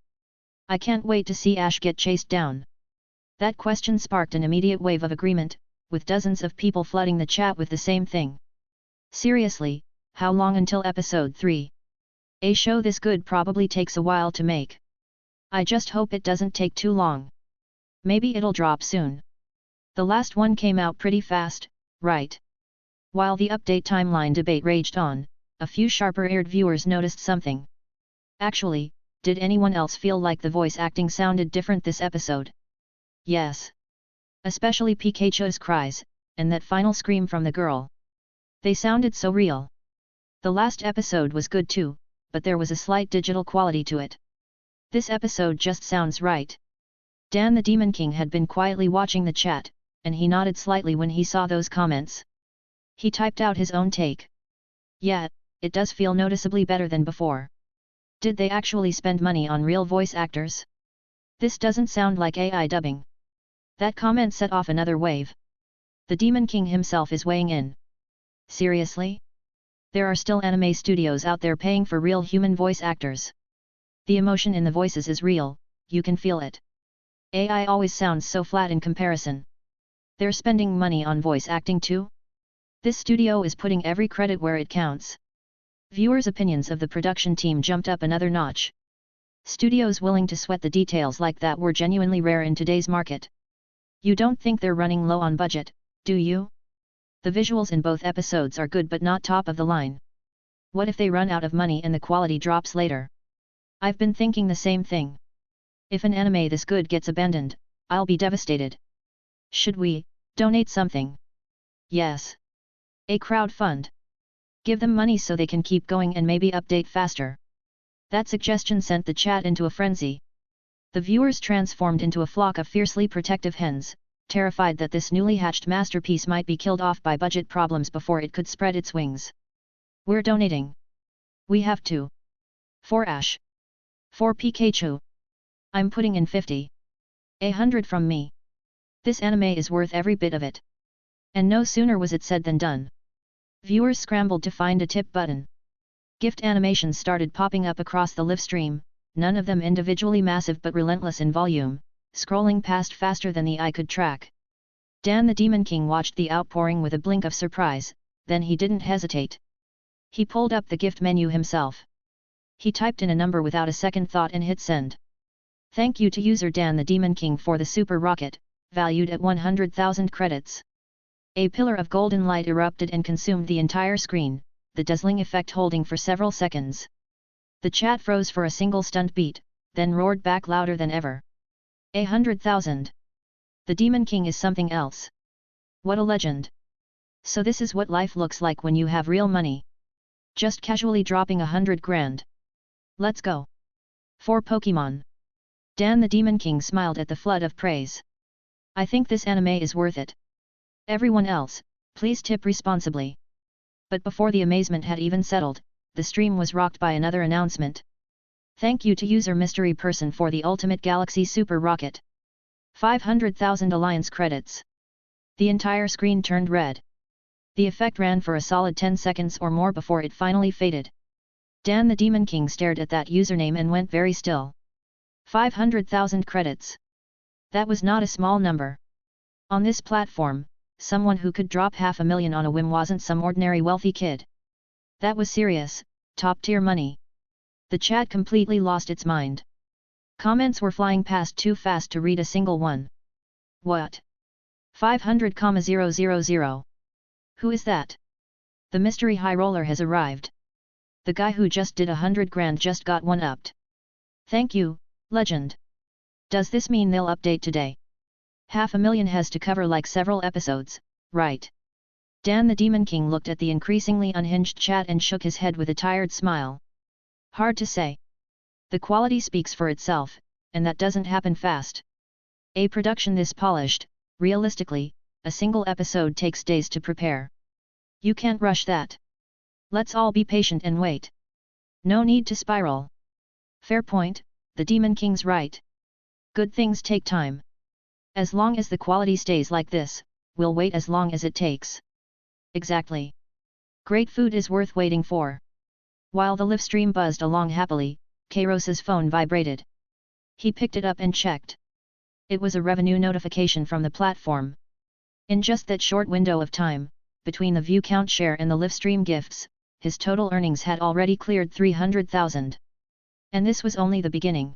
S2: I can't wait to see Ash get chased down. That question sparked an immediate wave of agreement, with dozens of people flooding the chat with the same thing. Seriously, how long until episode 3? A show this good probably takes a while to make. I just hope it doesn't take too long. Maybe it'll drop soon. The last one came out pretty fast, right? While the update timeline debate raged on, a few sharper-eared viewers noticed something. Actually, did anyone else feel like the voice acting sounded different this episode? Yes. Especially Pikachu's cries, and that final scream from the girl. They sounded so real. The last episode was good too, but there was a slight digital quality to it. This episode just sounds right. Dan the Demon King had been quietly watching the chat, and he nodded slightly when he saw those comments. He typed out his own take. Yeah, it does feel noticeably better than before. Did they actually spend money on real voice actors? This doesn't sound like AI dubbing. That comment set off another wave. The Demon King himself is weighing in. Seriously? There are still anime studios out there paying for real human voice actors. The emotion in the voices is real, you can feel it. AI always sounds so flat in comparison. They're spending money on voice acting too? This studio is putting every credit where it counts. Viewers' opinions of the production team jumped up another notch. Studios willing to sweat the details like that were genuinely rare in today's market. You don't think they're running low on budget, do you? The visuals in both episodes are good but not top of the line. What if they run out of money and the quality drops later? I've been thinking the same thing. If an anime this good gets abandoned, I'll be devastated. Should we donate something? Yes. A crowdfund. Give them money so they can keep going and maybe update faster. That suggestion sent the chat into a frenzy. The viewers transformed into a flock of fiercely protective hens, terrified that this newly hatched masterpiece might be killed off by budget problems before it could spread its wings. We're donating. We have to. For Ash. For Pikachu. I'm putting in 50. 100 from me. This anime is worth every bit of it. And no sooner was it said than done. Viewers scrambled to find a tip button. Gift animations started popping up across the live stream, none of them individually massive but relentless in volume, scrolling past faster than the eye could track. Dan the Demon King watched the outpouring with a blink of surprise, then he didn't hesitate. He pulled up the gift menu himself. He typed in a number without a second thought and hit send. Thank you to user Dan the Demon King for the super rocket, valued at 100,000 credits. A pillar of golden light erupted and consumed the entire screen, the dazzling effect holding for several seconds. The chat froze for a single stunned beat, then roared back louder than ever. 100,000. The Demon King is something else. What a legend. So this is what life looks like when you have real money. Just casually dropping 100 grand. Let's go. For Pokémon. Dan the Demon King smiled at the flood of praise. I think this anime is worth it. Everyone else, please tip responsibly. But before the amazement had even settled, the stream was rocked by another announcement. Thank you to user Mystery Person for the Ultimate Galaxy Super Rocket. 500,000 Alliance credits. The entire screen turned red. The effect ran for a solid 10 seconds or more before it finally faded. Dan the Demon King stared at that username and went very still. 500,000 credits. That was not a small number. On this platform, someone who could drop 500,000 on a whim wasn't some ordinary wealthy kid. That was serious, top-tier money. The chat completely lost its mind. Comments were flying past too fast to read a single one. What? 500,000. Who is that? The mystery high roller has arrived. The guy who just did 100 grand just got one-upped. Thank you, legend. Does this mean they'll update today? 500,000 has to cover like several episodes, right? Dan the Demon King looked at the increasingly unhinged chat and shook his head with a tired smile. Hard to say. The quality speaks for itself, and that doesn't happen fast. A production this polished, realistically, a single episode takes days to prepare. You can't rush that. Let's all be patient and wait. No need to spiral. Fair point, the Demon King's right. Good things take time. As long as the quality stays like this, we'll wait as long as it takes. Exactly. Great food is worth waiting for. While the live stream buzzed along happily, Kairos's phone vibrated. He picked it up and checked. It was a revenue notification from the platform. In just that short window of time, between the view count share and the live stream gifts, his total earnings had already cleared 300,000. And this was only the beginning.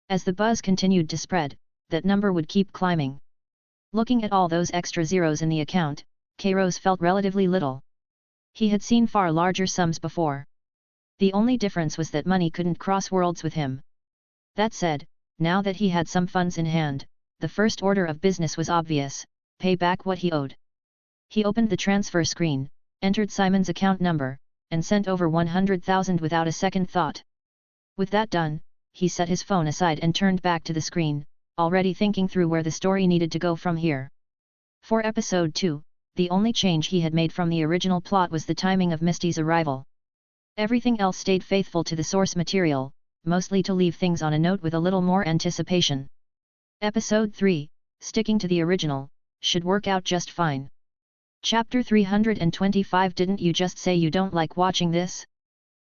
S2: As the buzz continued to spread, that number would keep climbing. Looking at all those extra zeros in the account, Kairos felt relatively little. He had seen far larger sums before. The only difference was that money couldn't cross worlds with him. That said, now that he had some funds in hand, the first order of business was obvious: pay back what he owed. He opened the transfer screen, entered Simon's account number, and sent over 100,000 without a second thought. With that done, he set his phone aside and turned back to the screen, already thinking through where the story needed to go from here. For episode 2, the only change he had made from the original plot was the timing of Misty's arrival. Everything else stayed faithful to the source material, mostly to leave things on a note with a little more anticipation. Episode 3, sticking to the original, should work out just fine. Chapter 325. Didn't you just say you don't like watching this?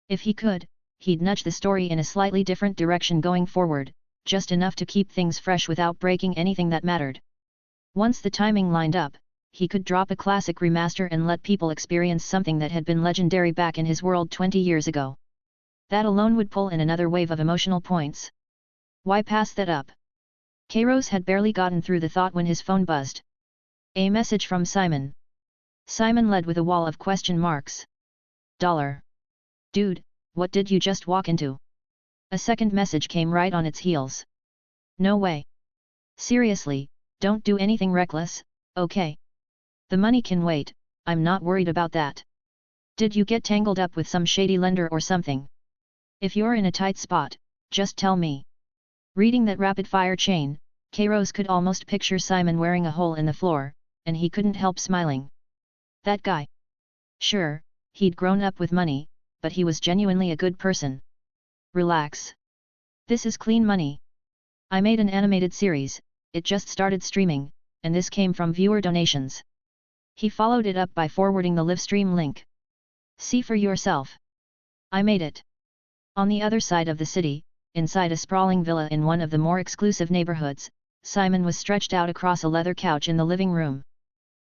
S2: If he could, he'd nudge the story in a slightly different direction going forward, just enough to keep things fresh without breaking anything that mattered. Once the timing lined up, he could drop a classic remaster and let people experience something that had been legendary back in his world 20 years ago. That alone would pull in another wave of emotional points. Why pass that up? Kairos had barely gotten through the thought when his phone buzzed. A message from Simon. Simon led with a wall of question marks. Dude, what did you just walk into? A second message came right on its heels. No way. Seriously, don't do anything reckless, okay? The money can wait, I'm not worried about that. Did you get tangled up with some shady lender or something? If you're in a tight spot, just tell me. Reading that rapid-fire chain, Kairos could almost picture Simon wearing a hole in the floor, and he couldn't help smiling. That guy. Sure, he'd grown up with money, but he was genuinely a good person. Relax. This is clean money. I made an animated series, it just started streaming, and this came from viewer donations. He followed it up by forwarding the livestream link. See for yourself. I made it. On the other side of the city, inside a sprawling villa in one of the more exclusive neighborhoods, Simon was stretched out across a leather couch in the living room.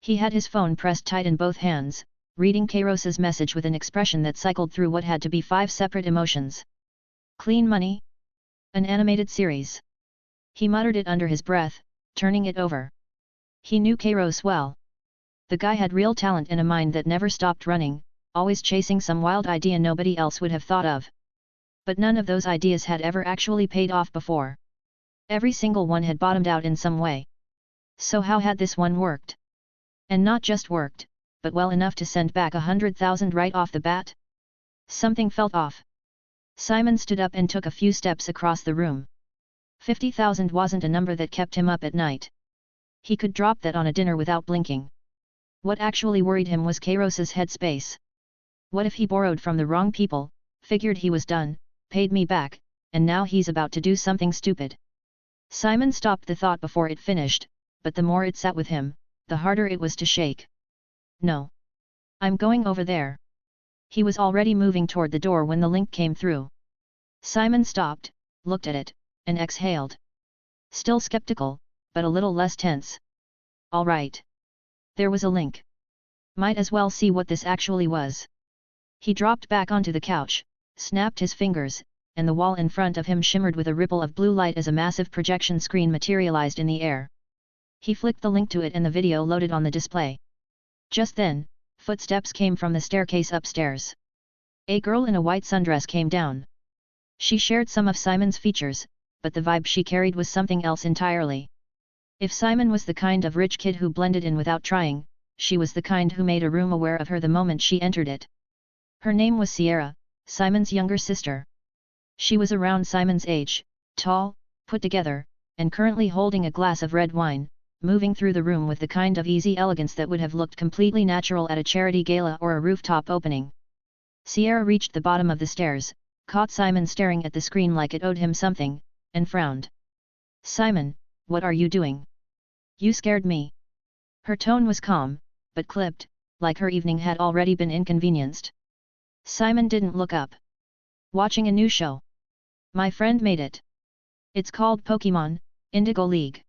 S2: He had his phone pressed tight in both hands, reading Kairos's message with an expression that cycled through what had to be 5 separate emotions. Clean money? An animated series. He muttered it under his breath, turning it over. He knew Kairos well. The guy had real talent and a mind that never stopped running, always chasing some wild idea nobody else would have thought of. But none of those ideas had ever actually paid off before. Every single one had bottomed out in some way. So how had this one worked? And not just worked, but well enough to send back 100,000 right off the bat? Something felt off. Simon stood up and took a few steps across the room. 50,000 wasn't a number that kept him up at night. He could drop that on a dinner without blinking. What actually worried him was Kairos's headspace. What if he borrowed from the wrong people, figured he was done, paid me back, and now he's about to do something stupid? Simon stopped the thought before it finished, but the more it sat with him, the harder it was to shake. No. I'm going over there. He was already moving toward the door when the link came through. Simon stopped, looked at it, and exhaled. Still skeptical, but a little less tense. All right. There was a link. Might as well see what this actually was. He dropped back onto the couch, snapped his fingers, and the wall in front of him shimmered with a ripple of blue light as a massive projection screen materialized in the air. He flicked the link to it and the video loaded on the display. Just then, footsteps came from the staircase upstairs. A girl in a white sundress came down. She shared some of Simon's features, but the vibe she carried was something else entirely. If Simon was the kind of rich kid who blended in without trying, she was the kind who made a room aware of her the moment she entered it. Her name was Sierra, Simon's younger sister. She was around Simon's age, tall, put together, and currently holding a glass of red wine, moving through the room with the kind of easy elegance that would have looked completely natural at a charity gala or a rooftop opening. Sierra reached the bottom of the stairs, caught Simon staring at the screen like it owed him something, and frowned. Simon, what are you doing? You scared me. Her tone was calm, but clipped, like her evening had already been inconvenienced. Simon didn't look up. Watching a new show. My friend made it. It's called Pokémon, Indigo League.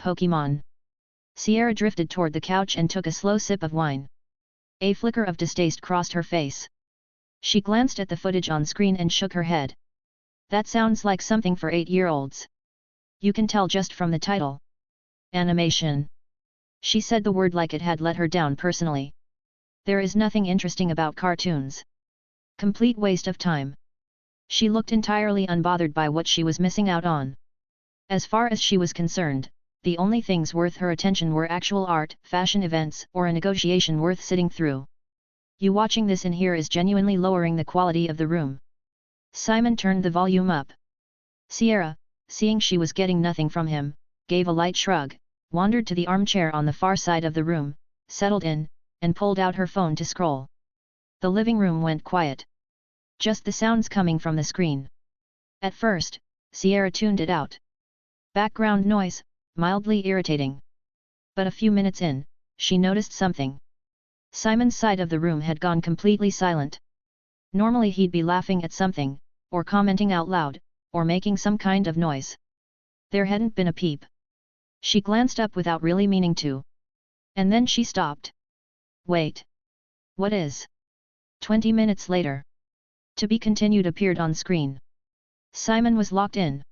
S2: Pokémon. Sierra drifted toward the couch and took a slow sip of wine. A flicker of distaste crossed her face. She glanced at the footage on screen and shook her head. That sounds like something for 8-year-olds. You can tell just from the title. Animation. She said the word like it had let her down personally. There is nothing interesting about cartoons. Complete waste of time. She looked entirely unbothered by what she was missing out on. As far as she was concerned, the only things worth her attention were actual art, fashion events, or a negotiation worth sitting through. You watching this in here is genuinely lowering the quality of the room. Simon turned the volume up. Sierra, seeing she was getting nothing from him, gave a light shrug, wandered to the armchair on the far side of the room, settled in, and pulled out her phone to scroll. The living room went quiet. Just the sounds coming from the screen. At first, Sierra tuned it out. Background noise, mildly irritating. But a few minutes in, she noticed something. Simon's side of the room had gone completely silent. Normally he'd be laughing at something, or commenting out loud, or making some kind of noise. There hadn't been a peep. She glanced up without really meaning to. And then she stopped. Wait. What is? 20 minutes later. To be continued appeared on screen. Simon was locked in.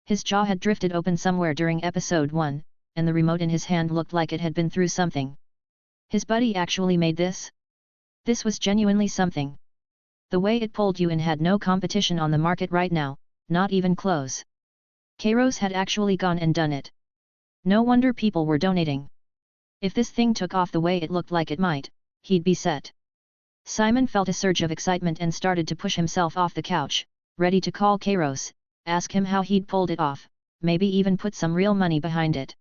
S2: His jaw had drifted open somewhere during episode 1, and the remote in his hand looked like it had been through something. His buddy actually made this? This was genuinely something. The way it pulled you in had no competition on the market right now, not even close. Kairos had actually gone and done it. No wonder people were donating. If this thing took off the way it looked like it might, he'd be set. Simon felt a surge of excitement and started to push himself off the couch, ready to call Kairos, ask him how he'd pulled it off, maybe even put some real money behind it.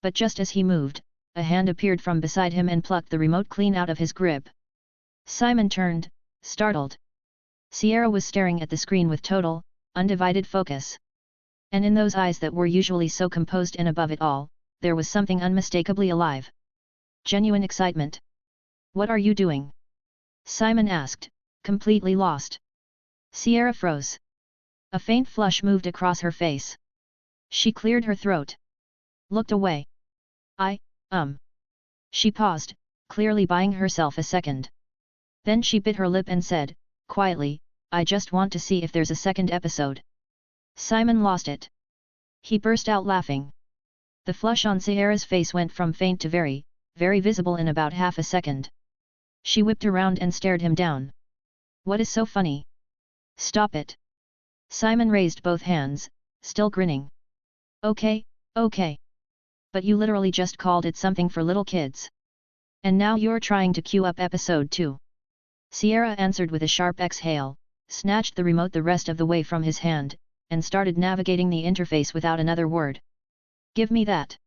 S2: But just as he moved, a hand appeared from beside him and plucked the remote clean out of his grip. Simon turned, startled. Sierra was staring at the screen with total, undivided focus. And in those eyes that were usually so composed and above it all, there was something unmistakably alive. Genuine excitement. "What are you doing?" Simon asked, completely lost. Sierra froze. A faint flush moved across her face. She cleared her throat. Looked away. She paused, clearly buying herself a second. Then she bit her lip and said, quietly, "I just want to see if there's a second episode." Simon lost it. He burst out laughing. The flush on Sierra's face went from faint to very, very visible in about half a second. She whipped around and stared him down. "What is so funny?" "Stop it." Simon raised both hands, still grinning. Okay. But you literally just called it something for little kids. And now you're trying to queue up episode 2. Sierra answered with a sharp exhale, snatched the remote the rest of the way from his hand, and started navigating the interface without another word. "Give me that."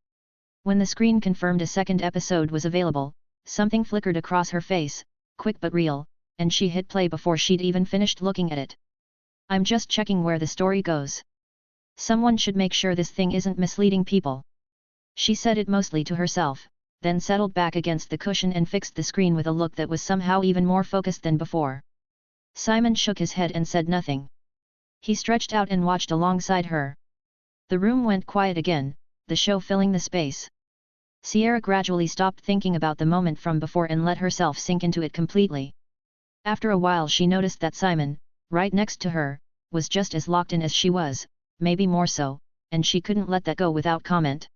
S2: When the screen confirmed a second episode was available, something flickered across her face, quick but real, and she hit play before she'd even finished looking at it. "I'm just checking where the story goes. Someone should make sure this thing isn't misleading people." She said it mostly to herself, then settled back against the cushion and fixed the screen with a look that was somehow even more focused than before. Simon shook his head and said nothing. He stretched out and watched alongside her. The room went quiet again, the show filling the space. Sierra gradually stopped thinking about the moment from before and let herself sink into it completely. After a while she noticed that Simon, right next to her, was just as locked in as she was, maybe more so, and she couldn't let that go without comment.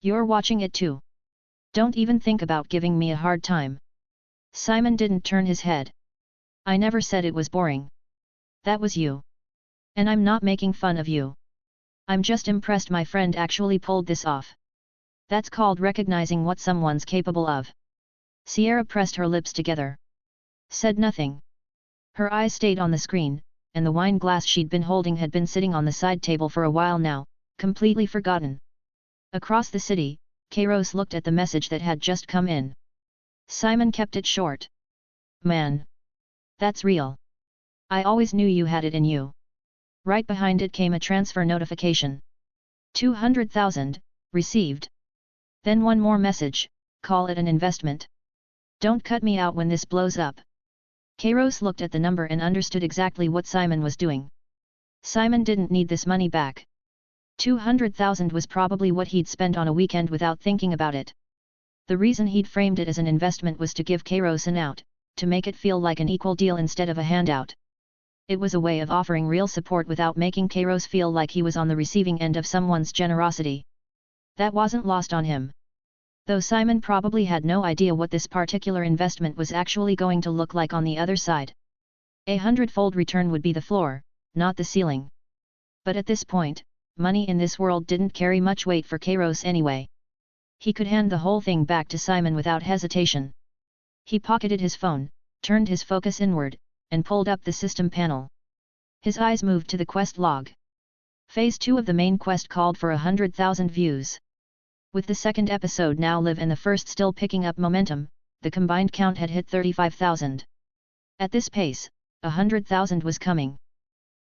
S2: "You're watching it too. Don't even think about giving me a hard time." Simon didn't turn his head. "I never said it was boring. That was you. And I'm not making fun of you. I'm just impressed my friend actually pulled this off. That's called recognizing what someone's capable of." Sierra pressed her lips together. Said nothing. Her eyes stayed on the screen, and the wine glass she'd been holding had been sitting on the side table for a while now, completely forgotten. Across the city, Kairos looked at the message that had just come in. Simon kept it short. "Man. That's real. I always knew you had it in you." Right behind it came a transfer notification. 200,000, received. Then one more message, "Call it an investment. Don't cut me out when this blows up." Kairos looked at the number and understood exactly what Simon was doing. Simon didn't need this money back. 200,000 was probably what he'd spend on a weekend without thinking about it. The reason he'd framed it as an investment was to give Kairos an out, to make it feel like an equal deal instead of a handout. It was a way of offering real support without making Kairos feel like he was on the receiving end of someone's generosity. That wasn't lost on him. Though Simon probably had no idea what this particular investment was actually going to look like on the other side. 100-fold return would be the floor, not the ceiling. But at this point, money in this world didn't carry much weight for Kairos anyway. He could hand the whole thing back to Simon without hesitation. He pocketed his phone, turned his focus inward, and pulled up the system panel. His eyes moved to the quest log. Phase 2 of the main quest called for 100,000 views. With the second episode now live and the first still picking up momentum, the combined count had hit 35,000. At this pace, 100,000 was coming.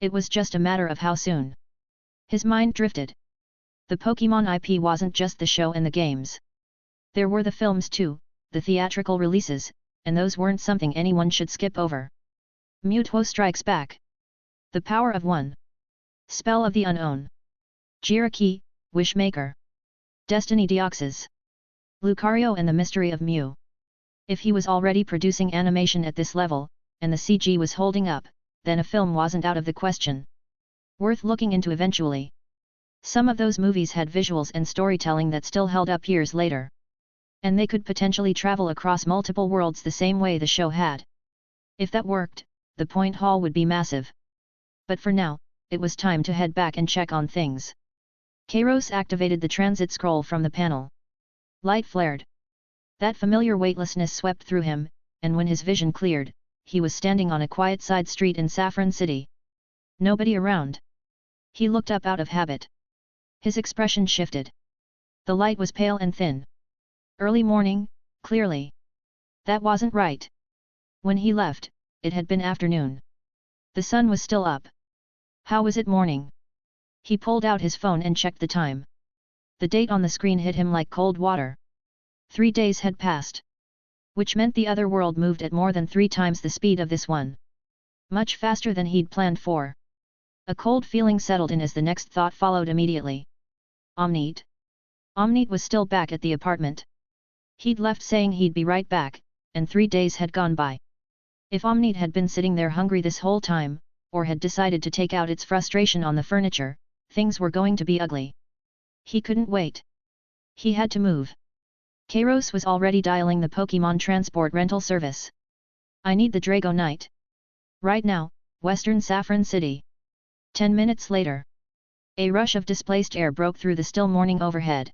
S2: It was just a matter of how soon. His mind drifted. The Pokémon IP wasn't just the show and the games. There were the films too, the theatrical releases, and those weren't something anyone should skip over. Mewtwo Strikes Back. The power of one. Spell of the unknown. Jiraki, Wishmaker. Destiny Deoxys. Lucario and the mystery of Mew. If he was already producing animation at this level, and the CG was holding up, then a film wasn't out of the question. Worth looking into eventually. Some of those movies had visuals and storytelling that still held up years later. And they could potentially travel across multiple worlds the same way the show had. If that worked, the point haul would be massive. But for now, it was time to head back and check on things. Kairos activated the transit scroll from the panel. Light flared. That familiar weightlessness swept through him, and when his vision cleared, he was standing on a quiet side street in Saffron City. Nobody around. He looked up out of habit. His expression shifted. The light was pale and thin. Early morning, clearly. That wasn't right. When he left, it had been afternoon. The sun was still up. How was it morning? He pulled out his phone and checked the time. The date on the screen hit him like cold water. 3 days had passed. Which meant the other world moved at more than 3 times the speed of this one. Much faster than he'd planned for. A cold feeling settled in as the next thought followed immediately. Omneat? Omneat was still back at the apartment. He'd left saying he'd be right back, and 3 days had gone by. If Omneat had been sitting there hungry this whole time, or had decided to take out its frustration on the furniture, things were going to be ugly. He couldn't wait. He had to move. Kairos was already dialing the Pokémon transport rental service. I need the Dragonite. Right now, Western Saffron City. 10 minutes later. A rush of displaced air broke through the still morning overhead.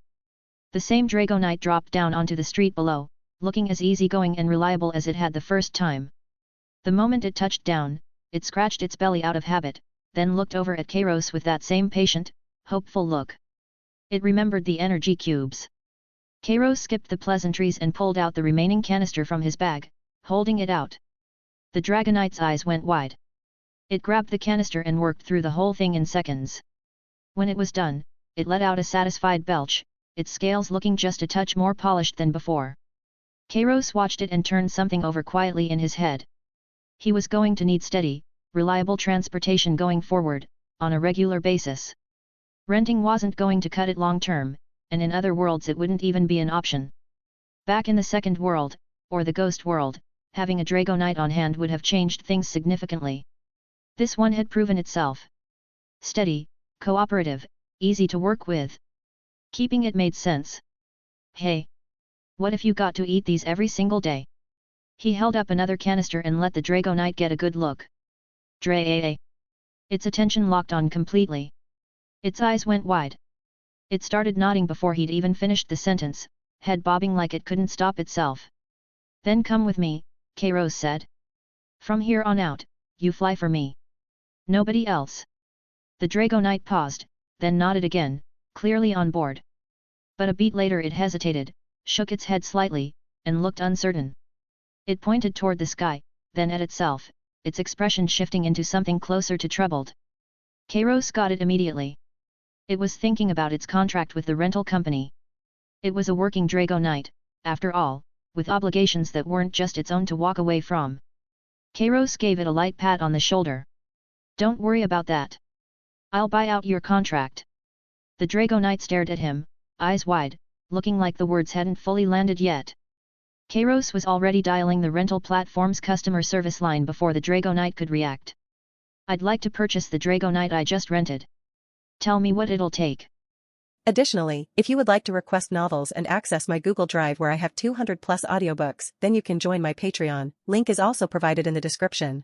S2: The same Dragonite dropped down onto the street below, looking as easygoing and reliable as it had the first time. The moment it touched down, it scratched its belly out of habit, then looked over at Kairos with that same patient, hopeful look. It remembered the energy cubes. Kairos skipped the pleasantries and pulled out the remaining canister from his bag, holding it out. The Dragonite's eyes went wide. It grabbed the canister and worked through the whole thing in seconds. When it was done, it let out a satisfied belch, its scales looking just a touch more polished than before. Kairos watched it and turned something over quietly in his head. He was going to need steady, reliable transportation going forward, on a regular basis. Renting wasn't going to cut it long term, and in other worlds it wouldn't even be an option. Back in the second world, or the ghost world, having a Dragonite on hand would have changed things significantly. This one had proven itself. Steady, cooperative, easy to work with. Keeping it made sense. Hey! What if you got to eat these every single day? He held up another canister and let the Dragonite get a good look. Dra-a-a. Its attention locked on completely. Its eyes went wide. It started nodding before he'd even finished the sentence, head bobbing like it couldn't stop itself. Then come with me, Kairos said. From here on out, you fly for me. Nobody else. The Dragonite paused, then nodded again, clearly on board. But a beat later it hesitated, shook its head slightly, and looked uncertain. It pointed toward the sky, then at itself, its expression shifting into something closer to troubled. Kairos got it immediately. It was thinking about its contract with the rental company. It was a working Dragonite, after all, with obligations that weren't just its own to walk away from. Kairos gave it a light pat on the shoulder. Don't worry about that. I'll buy out your contract. The Dragonite stared at him, eyes wide, looking like the words hadn't fully landed yet. Kairos was already dialing the rental platform's customer service line before the Dragonite could react. I'd like to purchase the Dragonite I just rented. Tell me what it'll take.
S1: Additionally, if you would like to request novels and access my Google Drive where I have 200+ audiobooks, then you can join my Patreon. Link is also provided in the description.